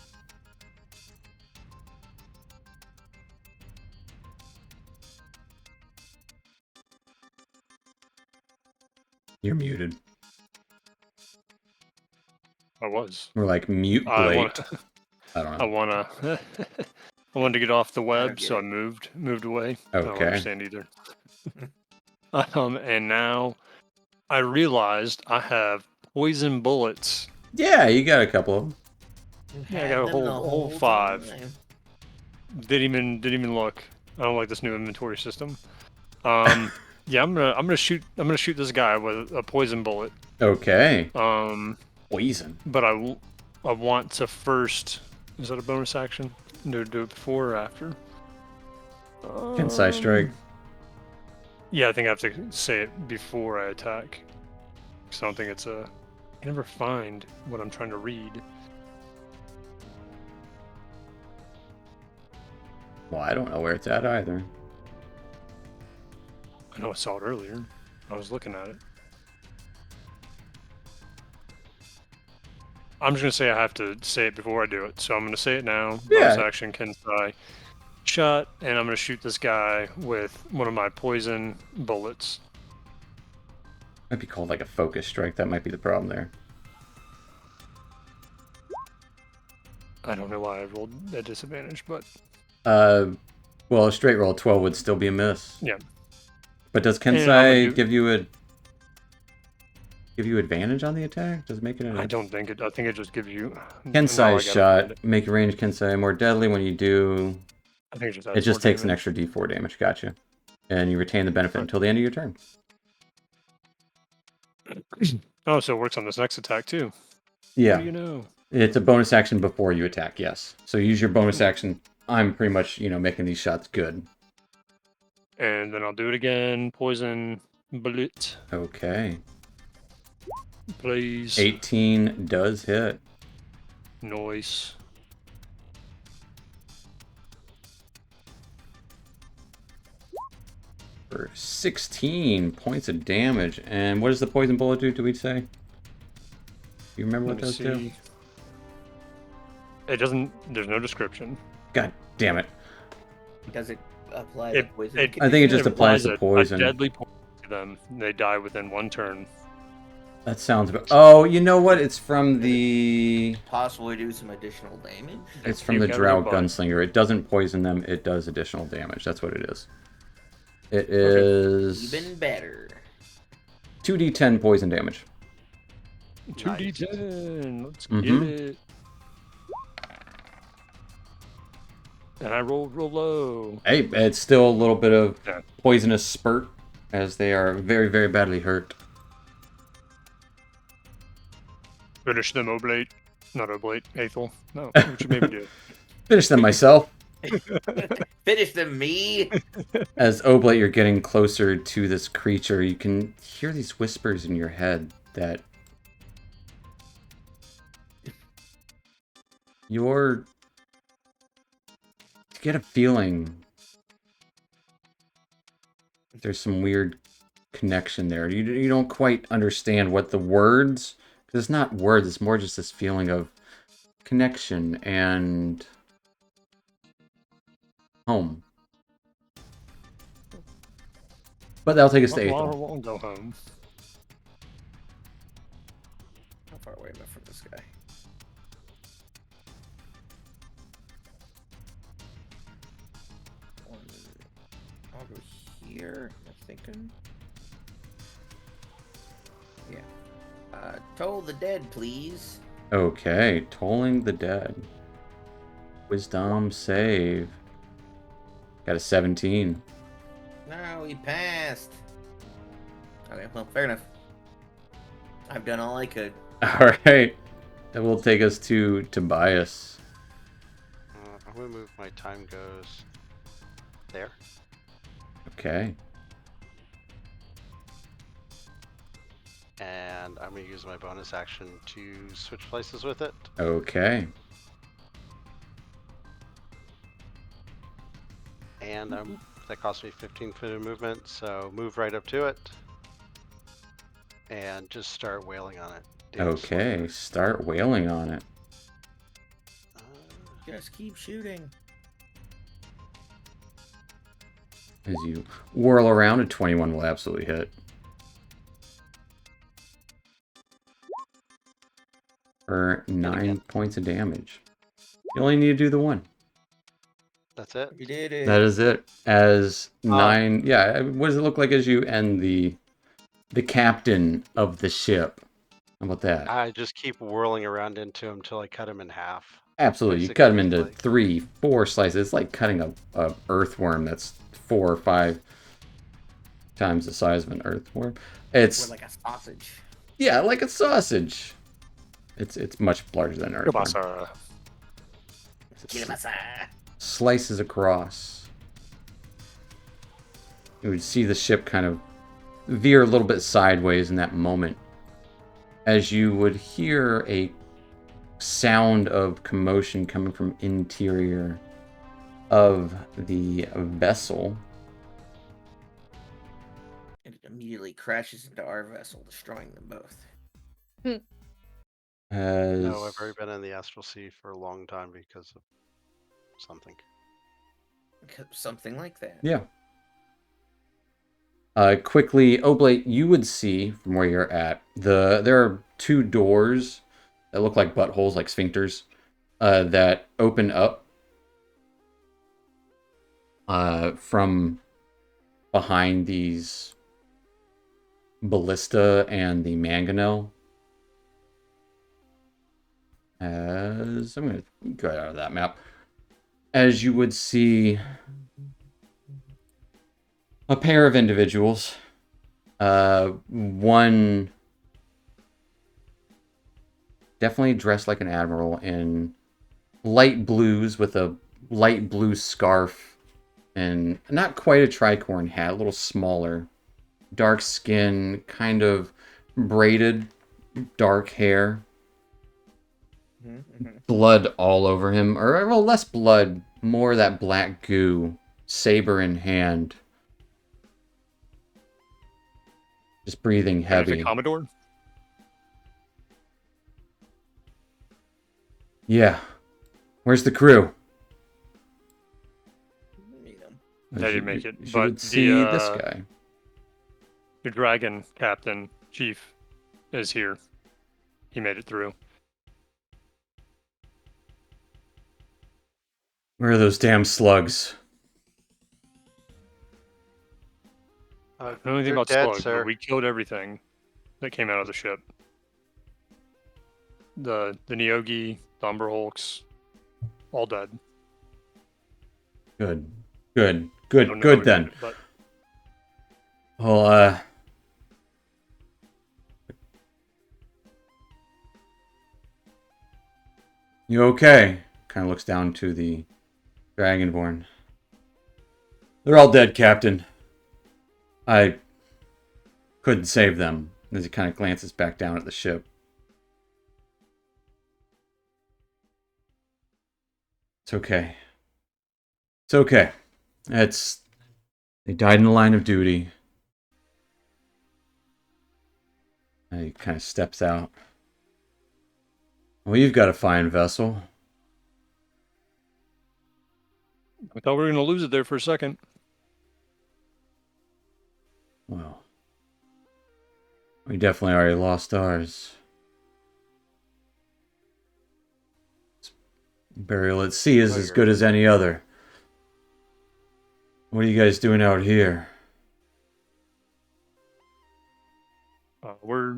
You're muted. I was. We're like mute I Blade. want. I don't I know. wanna. I wanted to get off the web, get so I it. moved away. I don't Okay. understand either. And now I realized I have poison bullets. Yeah, you got a couple of them. Yeah, I got a whole 5. Didn't even look. I don't like this new inventory system. Yeah, I'm gonna shoot this guy with a poison bullet. Okay. Um, Poison. but I want to first. Is that a bonus action? Do it before or after? Kensai strike. Yeah, I think I have to say it before I attack. Because I don't think it's a. I never find what I'm trying to read. Well, I don't know where it's at either. I know I saw it earlier. I was looking at it. I'm just gonna say I have to say it before I do it, so I'm gonna say it now. Yeah. Bonus action, Kensai shot, and I'm gonna shoot this guy with one of my poison bullets. Might be called like a focus strike. That might be the problem there. I don't know why I rolled at disadvantage, but Well, a straight roll 12 would still be a miss. yeah. But does And I'm gonna Kensai give you advantage on the attack? Does it make it an I don't think it. I think it just gives you. Kensai No, I gotta find shot. it. Make your range Kensai more deadly when you do. I think it just. It just takes an extra D4 damage. Gotcha. And you retain the benefit until the end of your turn. Oh, so it works on this next attack too. Yeah. What do you know? It's a bonus action before you attack, yes. So use your bonus action. I'm pretty much, making these shots good. And then I'll do it again. Poison bullet, Okay. please. 18 does hit. Noise. For 16 points of damage. And what does the poison bullet do we say? Do you remember what Let me those do? see. It doesn't. There's no description. God damn it. Does it apply It- the poison? it- I think it just applies to a poison. deadly poison to them. They die within one turn. That sounds about... Oh, you know what? It's from the... Possibly do some additional damage. It's from You the got Drow it, bud. Gunslinger. It doesn't poison them. It does additional damage. That's what it is. It is... Even better. 2d10 poison damage. 2d10. Let's Mhm. get it. And I rolled real low. Hey, it's still a little bit of Yeah. poisonous spurt, as they are very, very badly hurt. Finish them, Oblate. Not Oblate, Aethel. No, what you maybe do. Finish them myself. Finish them, me. As Oblate, you're getting closer to this creature. You can hear these whispers in your head that you get a feeling there's some weird connection there. You don't quite understand what the words, because it's not words, it's more just this feeling of connection and home. But that'll take us to Well, I Aethel. won't go home. How far away am I from this guy? I'll go here. Am I thinking? Yeah. Toll the dead, please. Okay, tolling the dead. Wisdom save. Got a 17. No, he passed. Okay, well, fair enough. I've done all I could. Alright. That will take us to Tobias. I'm gonna move my time goes there. Okay. And I'm going to use my bonus action to switch places with it. Okay. And that cost me 15 feet of movement, so move right up to it. And just start wailing on it. Okay, start wailing on it. Just keep shooting. As you whirl around, a 21 will absolutely hit. For 9 points of damage. You only need to do the one. That's it? You did it. That is it. As 9... yeah, what does it look like as you end the captain of the ship? How about that? I just keep whirling around into him until I cut him in half. Absolutely. You cut them into 3, 4 slices. It's like cutting a earthworm that's 4 or 5 times the size of an earthworm. It's Or like a sausage. yeah, like a sausage. It's much larger than an earthworm. Kielbasa. Slices across. You would see the ship kind of veer a little bit sideways in that moment, as you would hear a sound of commotion coming from interior of the vessel. And it immediately crashes into our vessel, destroying them both. No, I've already been in the Astral Sea for a long time because of something. Something like that. Yeah. Quickly, Oblate, you would see from where you're at, there are 2 doors that look like buttholes, like sphincters, that open up from behind these ballista and the mangonel. As I'm going to go out of that map. As you would see a pair of individuals. One definitely dressed like an admiral in light blues with a light blue scarf and not quite a tricorn hat, a little smaller. Dark skin, kind of braided, dark hair. Blood all over him, or well, less blood, more that black goo, saber in hand. Just breathing heavy. The Commodore? Yeah. Where's the crew? They didn't make it. You But should see this guy. The dragon captain, chief, is here. He made it through. Where are those damn slugs? I don't know anything about slugs, but we killed everything that came out of the ship. The Neogi, the Umber Hulks, all dead. Good Don't know then. how we did it, but Well, you okay? Kind of looks down to the Dragonborn. They're all dead, Captain. I couldn't save them. As he kind of glances back down at the ship. It's okay. It's okay. They died in the line of duty. And he kind of steps out. Well, you've got a fine vessel. I thought we were going to lose it there for a second. Well, we definitely already lost ours. Burial at sea is as good as any other. What are you guys doing out here? We're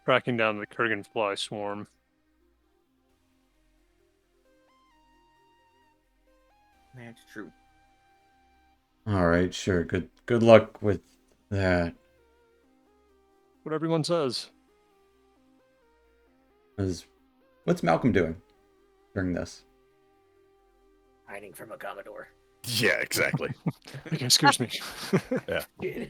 tracking down the Kurgan fly swarm. That's true. All right, sure. Good luck with that. What everyone says. What's Malcolm doing during this? Hiding from a Commodore. Yeah, exactly. Excuse me.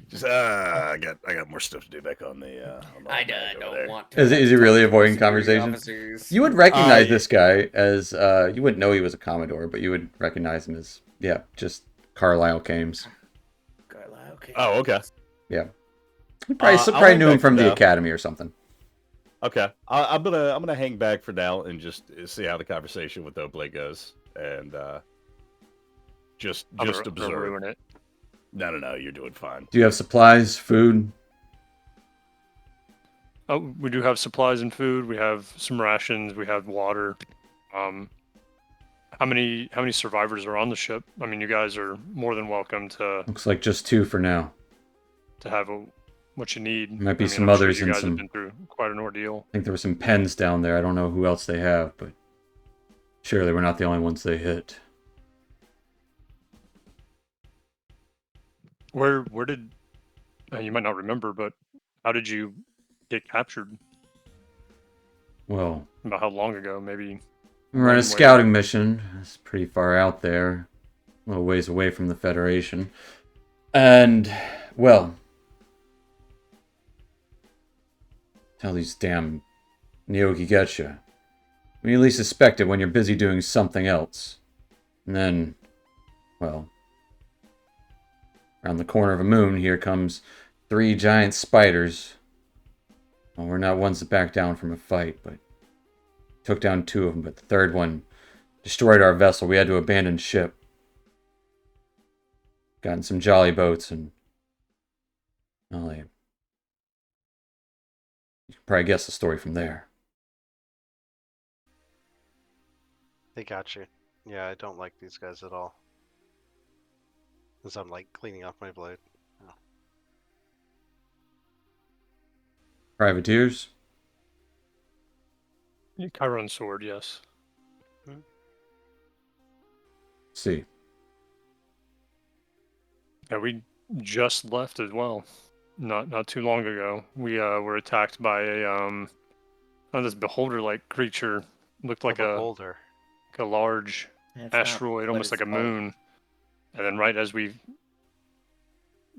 Just I got more stuff to do back on the. On the I mag over don't there. want to. Is he talk really to avoiding superior conversation? officers. You would recognize I- this guy as you wouldn't know he was a Commodore, but you would recognize him as just Carlisle Cames. Carlisle, okay. Oh, okay. Yeah, you I'll probably hang knew him back for from the now. academy or something. Okay, I'm gonna hang back for now and just see how the conversation with Oblate goes, and just I'm gonna observe. ruin it. No, you're doing fine. Do you have supplies, food? Oh, we do have supplies and food. We have some rations. We have water. How many survivors are on the ship? I mean, you guys are more than welcome to Looks like just 2 for now. have what you need. Might be I mean, some I'm sure others you and guys some- have been through quite an ordeal. I think there were some pens down there. I don't know who else they have, but surely we're not the only ones they hit. Where did you might not remember, but how did you get captured? Well, About how long ago? Maybe. we were on a Where? scouting mission. It's pretty far out there, a little ways away from the Federation. And, well, how these damn Neogi get you. We at least suspect it when you're busy doing something else. And then, well, around the corner of a moon, here comes 3 giant spiders. Well, we're not ones to back down from a fight, but took down 2 of them, but the third one destroyed our vessel. We had to abandon ship. Got in some jolly boats and, well, you can probably guess the story from there. They got you. Yeah, I don't like these guys at all. As I'm like cleaning off my blade. Privateers? Chiron sword, yes. See. Yeah, we just left as well. Not too long ago. We were attacked by this beholder-like creature. Looked like a Beholder. large That's not asteroid, what almost it's like a called. moon. And then right as we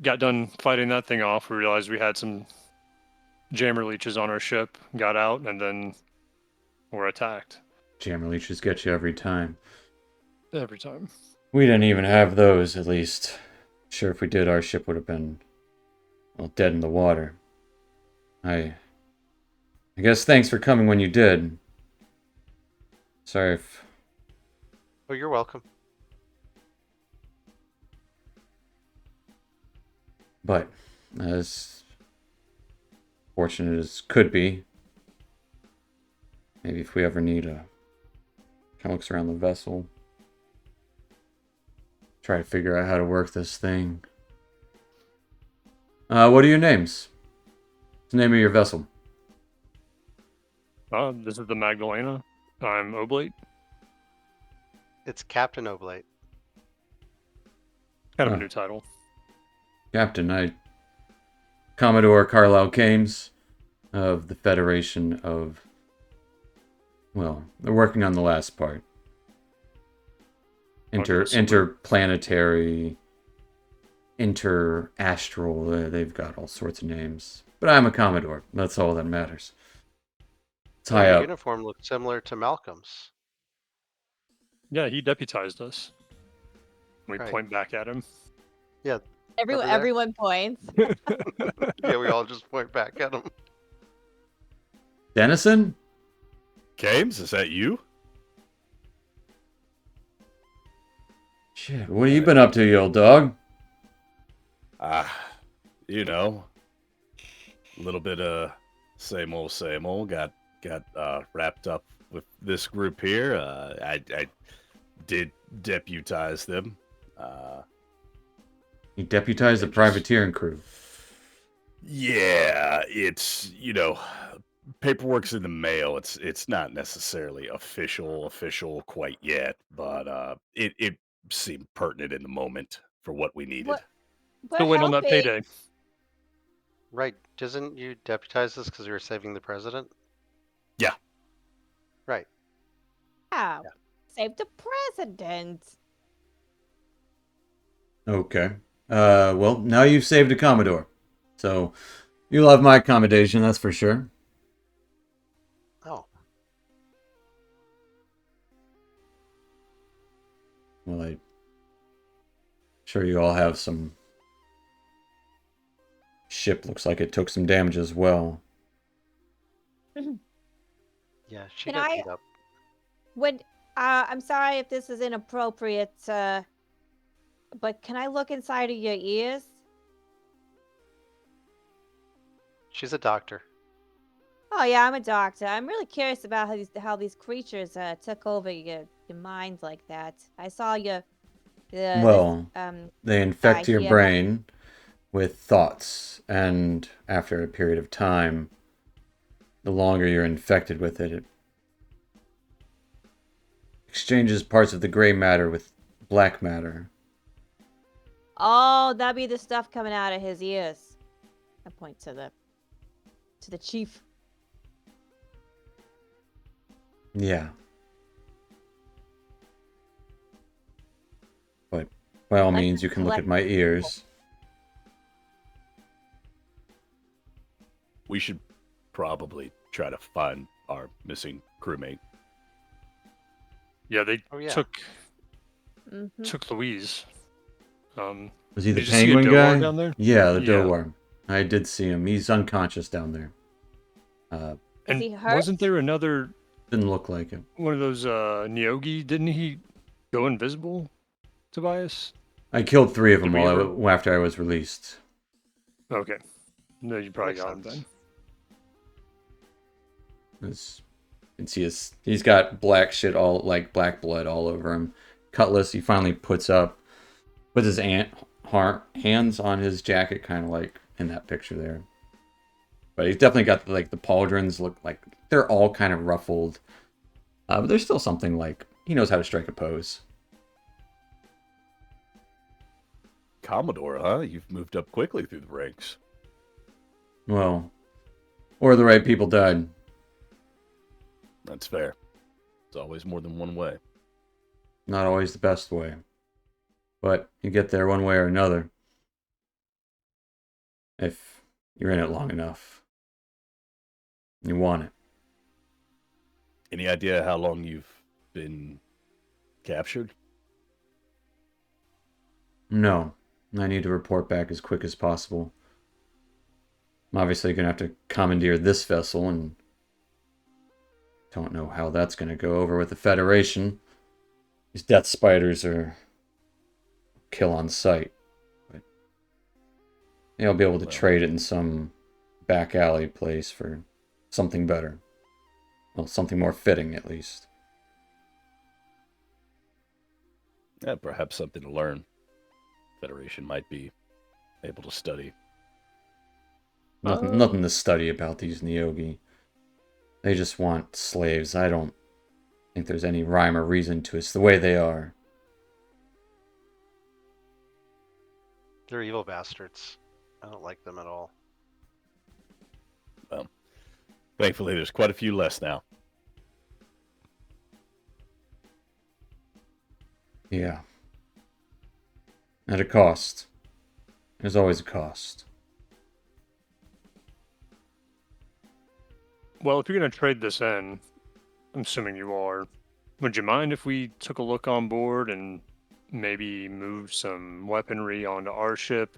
got done fighting that thing off, we realized we had some jammer leeches on our ship. Got out, and then were attacked. Jammer leeches get you every time. Every time. We didn't even have those, at least. Sure, if we did, our ship would have been, well, dead in the water. I guess thanks for coming when you did. Sorry if... Oh, you're welcome. But, as fortunate as could be, maybe if we ever need a... Kind of looks around the vessel. Try to figure out how to work this thing. What are your names? What's the name of your vessel? This is the Magdalena. I'm Oblate. It's Captain Oblate. Kind of a Huh. new title. Captain, Commodore Carlisle Cames of the Federation of... Well, they're working on the last part. Okay, so Interplanetary, Astral, they've got all sorts of names. But I'm a Commodore, that's all that matters. Tie Your up. uniform looked similar to Malcolm's. Yeah, he deputized us. We Right. point back at him. Yeah, Everyone, Over there. everyone points. yeah, we all just point back at him. Dennison? Games, is that you? Shit, what have you been up to, you old dog? You know, a little bit of same old. Got wrapped up with this group here. I did deputize them. He deputized the privateering crew. Yeah, it's paperwork's in the mail. It's not necessarily official quite yet, but it seemed pertinent in the moment for what we needed. What? Still waiting on that payday. Right. Doesn't you deputize this because you were saving the president? Yeah. Right. Yeah. Save the president. Okay. Well, now you've saved a Commodore. So, you'll have my accommodation, that's for sure. Oh, Well, I'm sure you all have some... Ship looks like it took some damage as well. yeah, she Can got I- beat up. When I'm sorry if this is inappropriate, but can I look inside of your ears? She's a doctor. Oh yeah, I'm a doctor. I'm really curious about how these creatures took over your mind like that. I saw Well, they infect your here, but- brain with thoughts, and after a period of time, the longer you're infected with it, it exchanges parts of the gray matter with black matter. Oh, that'd be the stuff coming out of his ears. I point to the chief. Yeah. But by all I means, you can look at collect- my ears. We should probably try to find our missing crewmate. Yeah, they Oh, yeah. Mm-hmm. took Louise. Was he the Did you see a penguin Doar guy? down there? Yeah, the Yeah. Doar. I did see him. He's unconscious down there. And he hurt? wasn't there another Didn't look like it. one of those Neogi? Didn't he go invisible, Tobias? I killed 3 of them Did we after I was released. Okay. No, you probably Makes got him sense. then. You can see he's got black shit all, like black blood all over him. Cutlass he finally puts his hands on his jacket, kind of like in that picture there. But he's definitely got like the pauldrons look like they're all kind of ruffled. But there's still something like he knows how to strike a pose. Commodore, huh? You've moved up quickly through the ranks. Well, or the right people died. That's fair. There's always more than one way. Not always the best way. But you get there one way or another. If you're in it long enough. You want it. Any idea how long you've been captured? No. I need to report back as quick as possible. I'm obviously going to have to commandeer this vessel, and don't know how that's going to go over with the Federation. These death spiders are kill on sight. But I'll be able to Well. trade it in some back alley place for something better. Well, something more fitting, at least. Yeah, perhaps something to learn. Federation might be able to study. Nothing to study about these Neogi. They just want slaves. I don't think there's any rhyme or reason to it. It's the way they are. They're evil bastards. I don't like them at all. Well, thankfully, there's quite a few less now. Yeah. At a cost. There's always a cost. Well, if you're going to trade this in, I'm assuming you are, would you mind if we took a look on board and maybe move some weaponry onto our ship?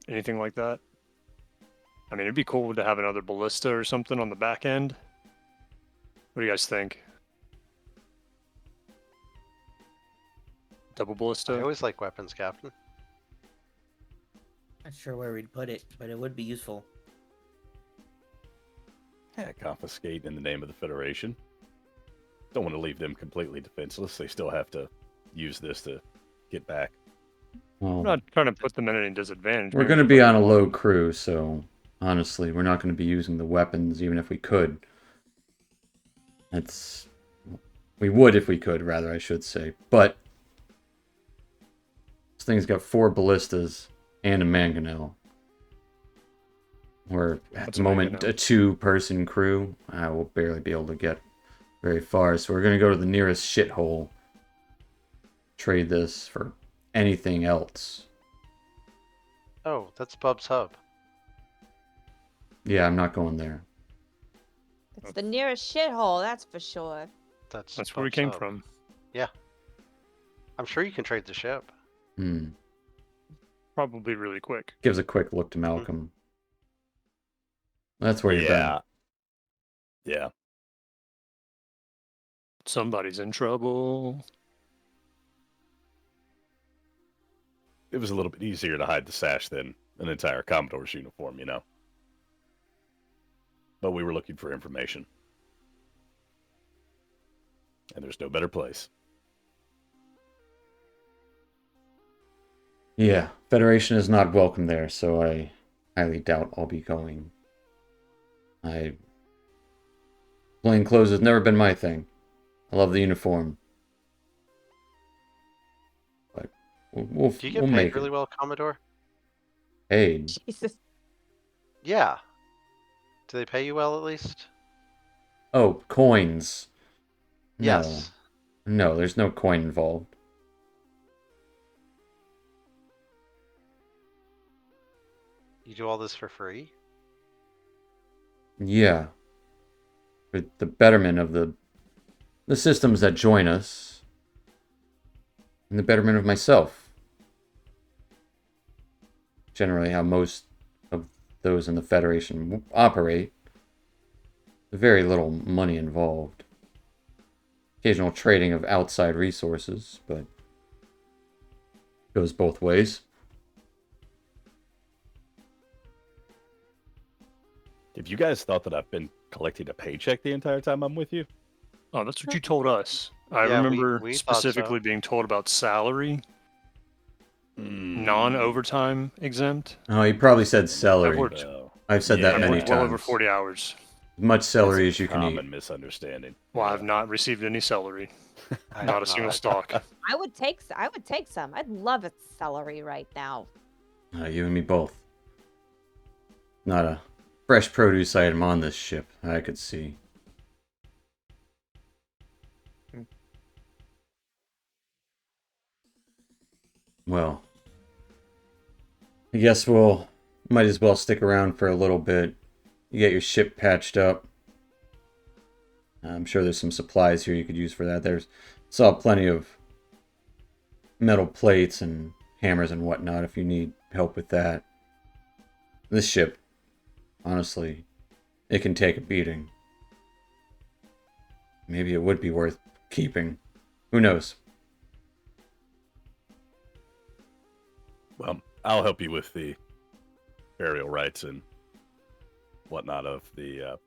Anything like that? I mean, it'd be cool to have another ballista or something on the back end. What do you guys think? Double I ballista? always like weapons, Captain. Not sure where we'd put it, but it would be useful. Yeah, confiscate in the name of the Federation. Don't want to leave them completely defenseless. They still have to use this to get back. Well, I'm not trying to put them at any disadvantage. we're Maybe going to we be put on a them low crew, so honestly, we're not going to be using the weapons even if we could. We would if we could, rather, I should say. But this thing's got 4 ballistas and a mangonel. We're, at What's the a moment, mangonel? a 2-person crew. I will barely be able to get very far, so we're going to go to the nearest shithole trade this for anything else. Oh, that's Bub's hub. Yeah, I'm not going there. It's the nearest shithole, that's for sure. That's That's where we Bub's came hub. from. I'm sure you can trade the ship. Probably really quick. Gives a quick look to Malcolm. That's where you've been. Yeah. Somebody's in trouble. It was a little bit easier to hide the sash than an entire Commodore's uniform, you know. But we were looking for information. And there's no better place. Yeah, Federation is not welcome there, so I highly doubt I'll be going. Plain clothes has never been my thing. I love the uniform. But we'll Do you get we'll paid make really it. well, Commodore? Paid? Jesus. Yeah. Do they pay you well at least? Oh, coins. No. Yes. No, there's no coin involved. You do all this for free? Yeah. For the betterment of the systems that join us. And the betterment of myself. Generally how most of those in the Federation operate. Very little money involved. Occasional trading of outside resources, but goes both ways. Have you guys thought that I've been collecting a paycheck the entire time I'm with you? Oh, that's what you told us. I Yeah, remember we thought so. specifically being told about salary, non-overtime exempt. Oh, he probably said celery. I've worked- I've said that I've many worked times. well over 40 hours. As much celery That's as you a can eat. common misunderstanding. Well, I've not received any celery. I Not have a single not. stalk. I would take some. I'd love a celery right now. You and me both. Not a fresh produce item on this ship, I could see. Well, I guess might as well stick around for a little bit. You get your ship patched up. I'm sure there's some supplies here you could use for that. Saw plenty of metal plates and hammers and whatnot if you need help with that. This ship, honestly, it can take a beating. Maybe it would be worth keeping. Who knows? Well, I'll help you with the burial rites and whatnot of the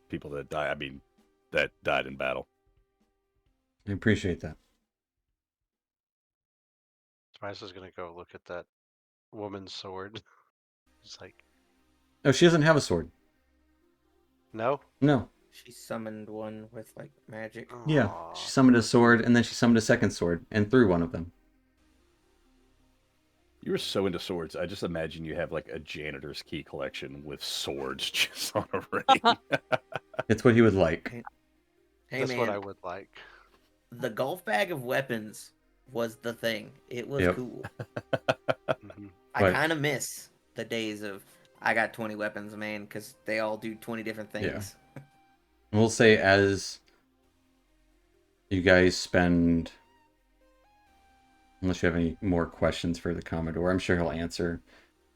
people that die. I mean, that died in battle. I appreciate that. Tobias is gonna go look at that woman's sword. It's like, Oh, she doesn't have a sword. no? No. She summoned one with like magic. Yeah. Aw. She summoned a sword, and then she summoned a second sword, and threw one of them. You were so into swords. I just imagine you have like a janitor's key collection with swords just on a ring. It's what he would like. Hey That's man, what I would like. the golf bag of weapons was the thing. It was Yep. cool. Mhm. I Right. kind of miss the days of I got 20 weapons, man, because they all do 20 different Yeah. things. We'll say as you guys spend, unless you have any more questions for the Commodore, I'm sure he'll answer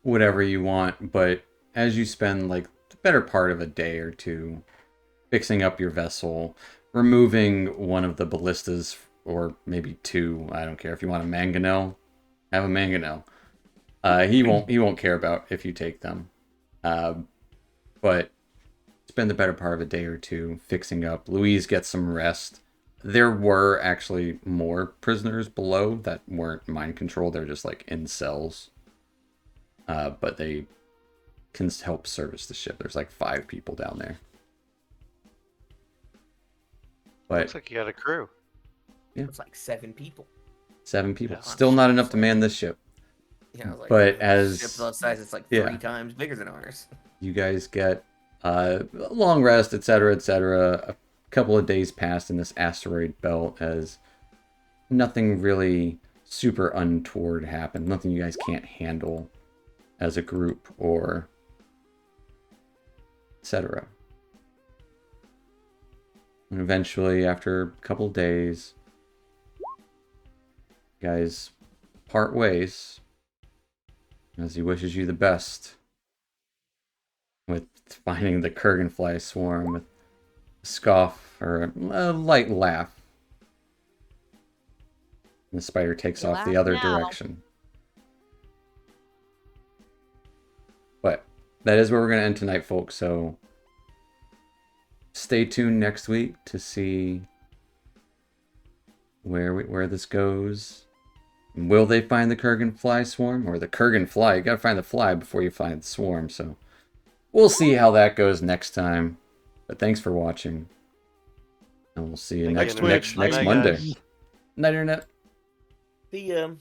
whatever you want, but as you spend like the better part of a day or two fixing up your vessel, removing one of the ballistas, or maybe two, I don't care. If you want a mangonel, have a mangonel. He won't care about if you take them. But spend the better part of a day or two fixing up. Louise gets some rest. There were actually more prisoners below that weren't mind controlled. They're just like in cells. But they can help service the ship. There's like 5 people down there. But Looks like you got a crew. It's like 7 people. 7 people. Yeah. Still not enough to man this ship. You know, like But ship as that size, it's like yeah. 3 times bigger than ours. you guys get long rest, etc., etc., a couple of days passed in this asteroid belt as nothing really super untoward happen. Nothing you guys can't handle as a group or etc. And eventually, after a couple days, you guys part ways as he wishes you the best with finding the Kurganfly swarm with a scoff or a light laugh. And the spider takes off the Laugh other now. direction. But that is where we're going to end tonight, folks. So stay tuned next week to see where this goes. Will they find the Kurganfly swarm or the Kurganfly? You got to find the fly before you find the swarm. So we'll see how that goes next time. But thanks for watching, and we'll see you Thank next you, next Night, Monday. guys. Night, internet. The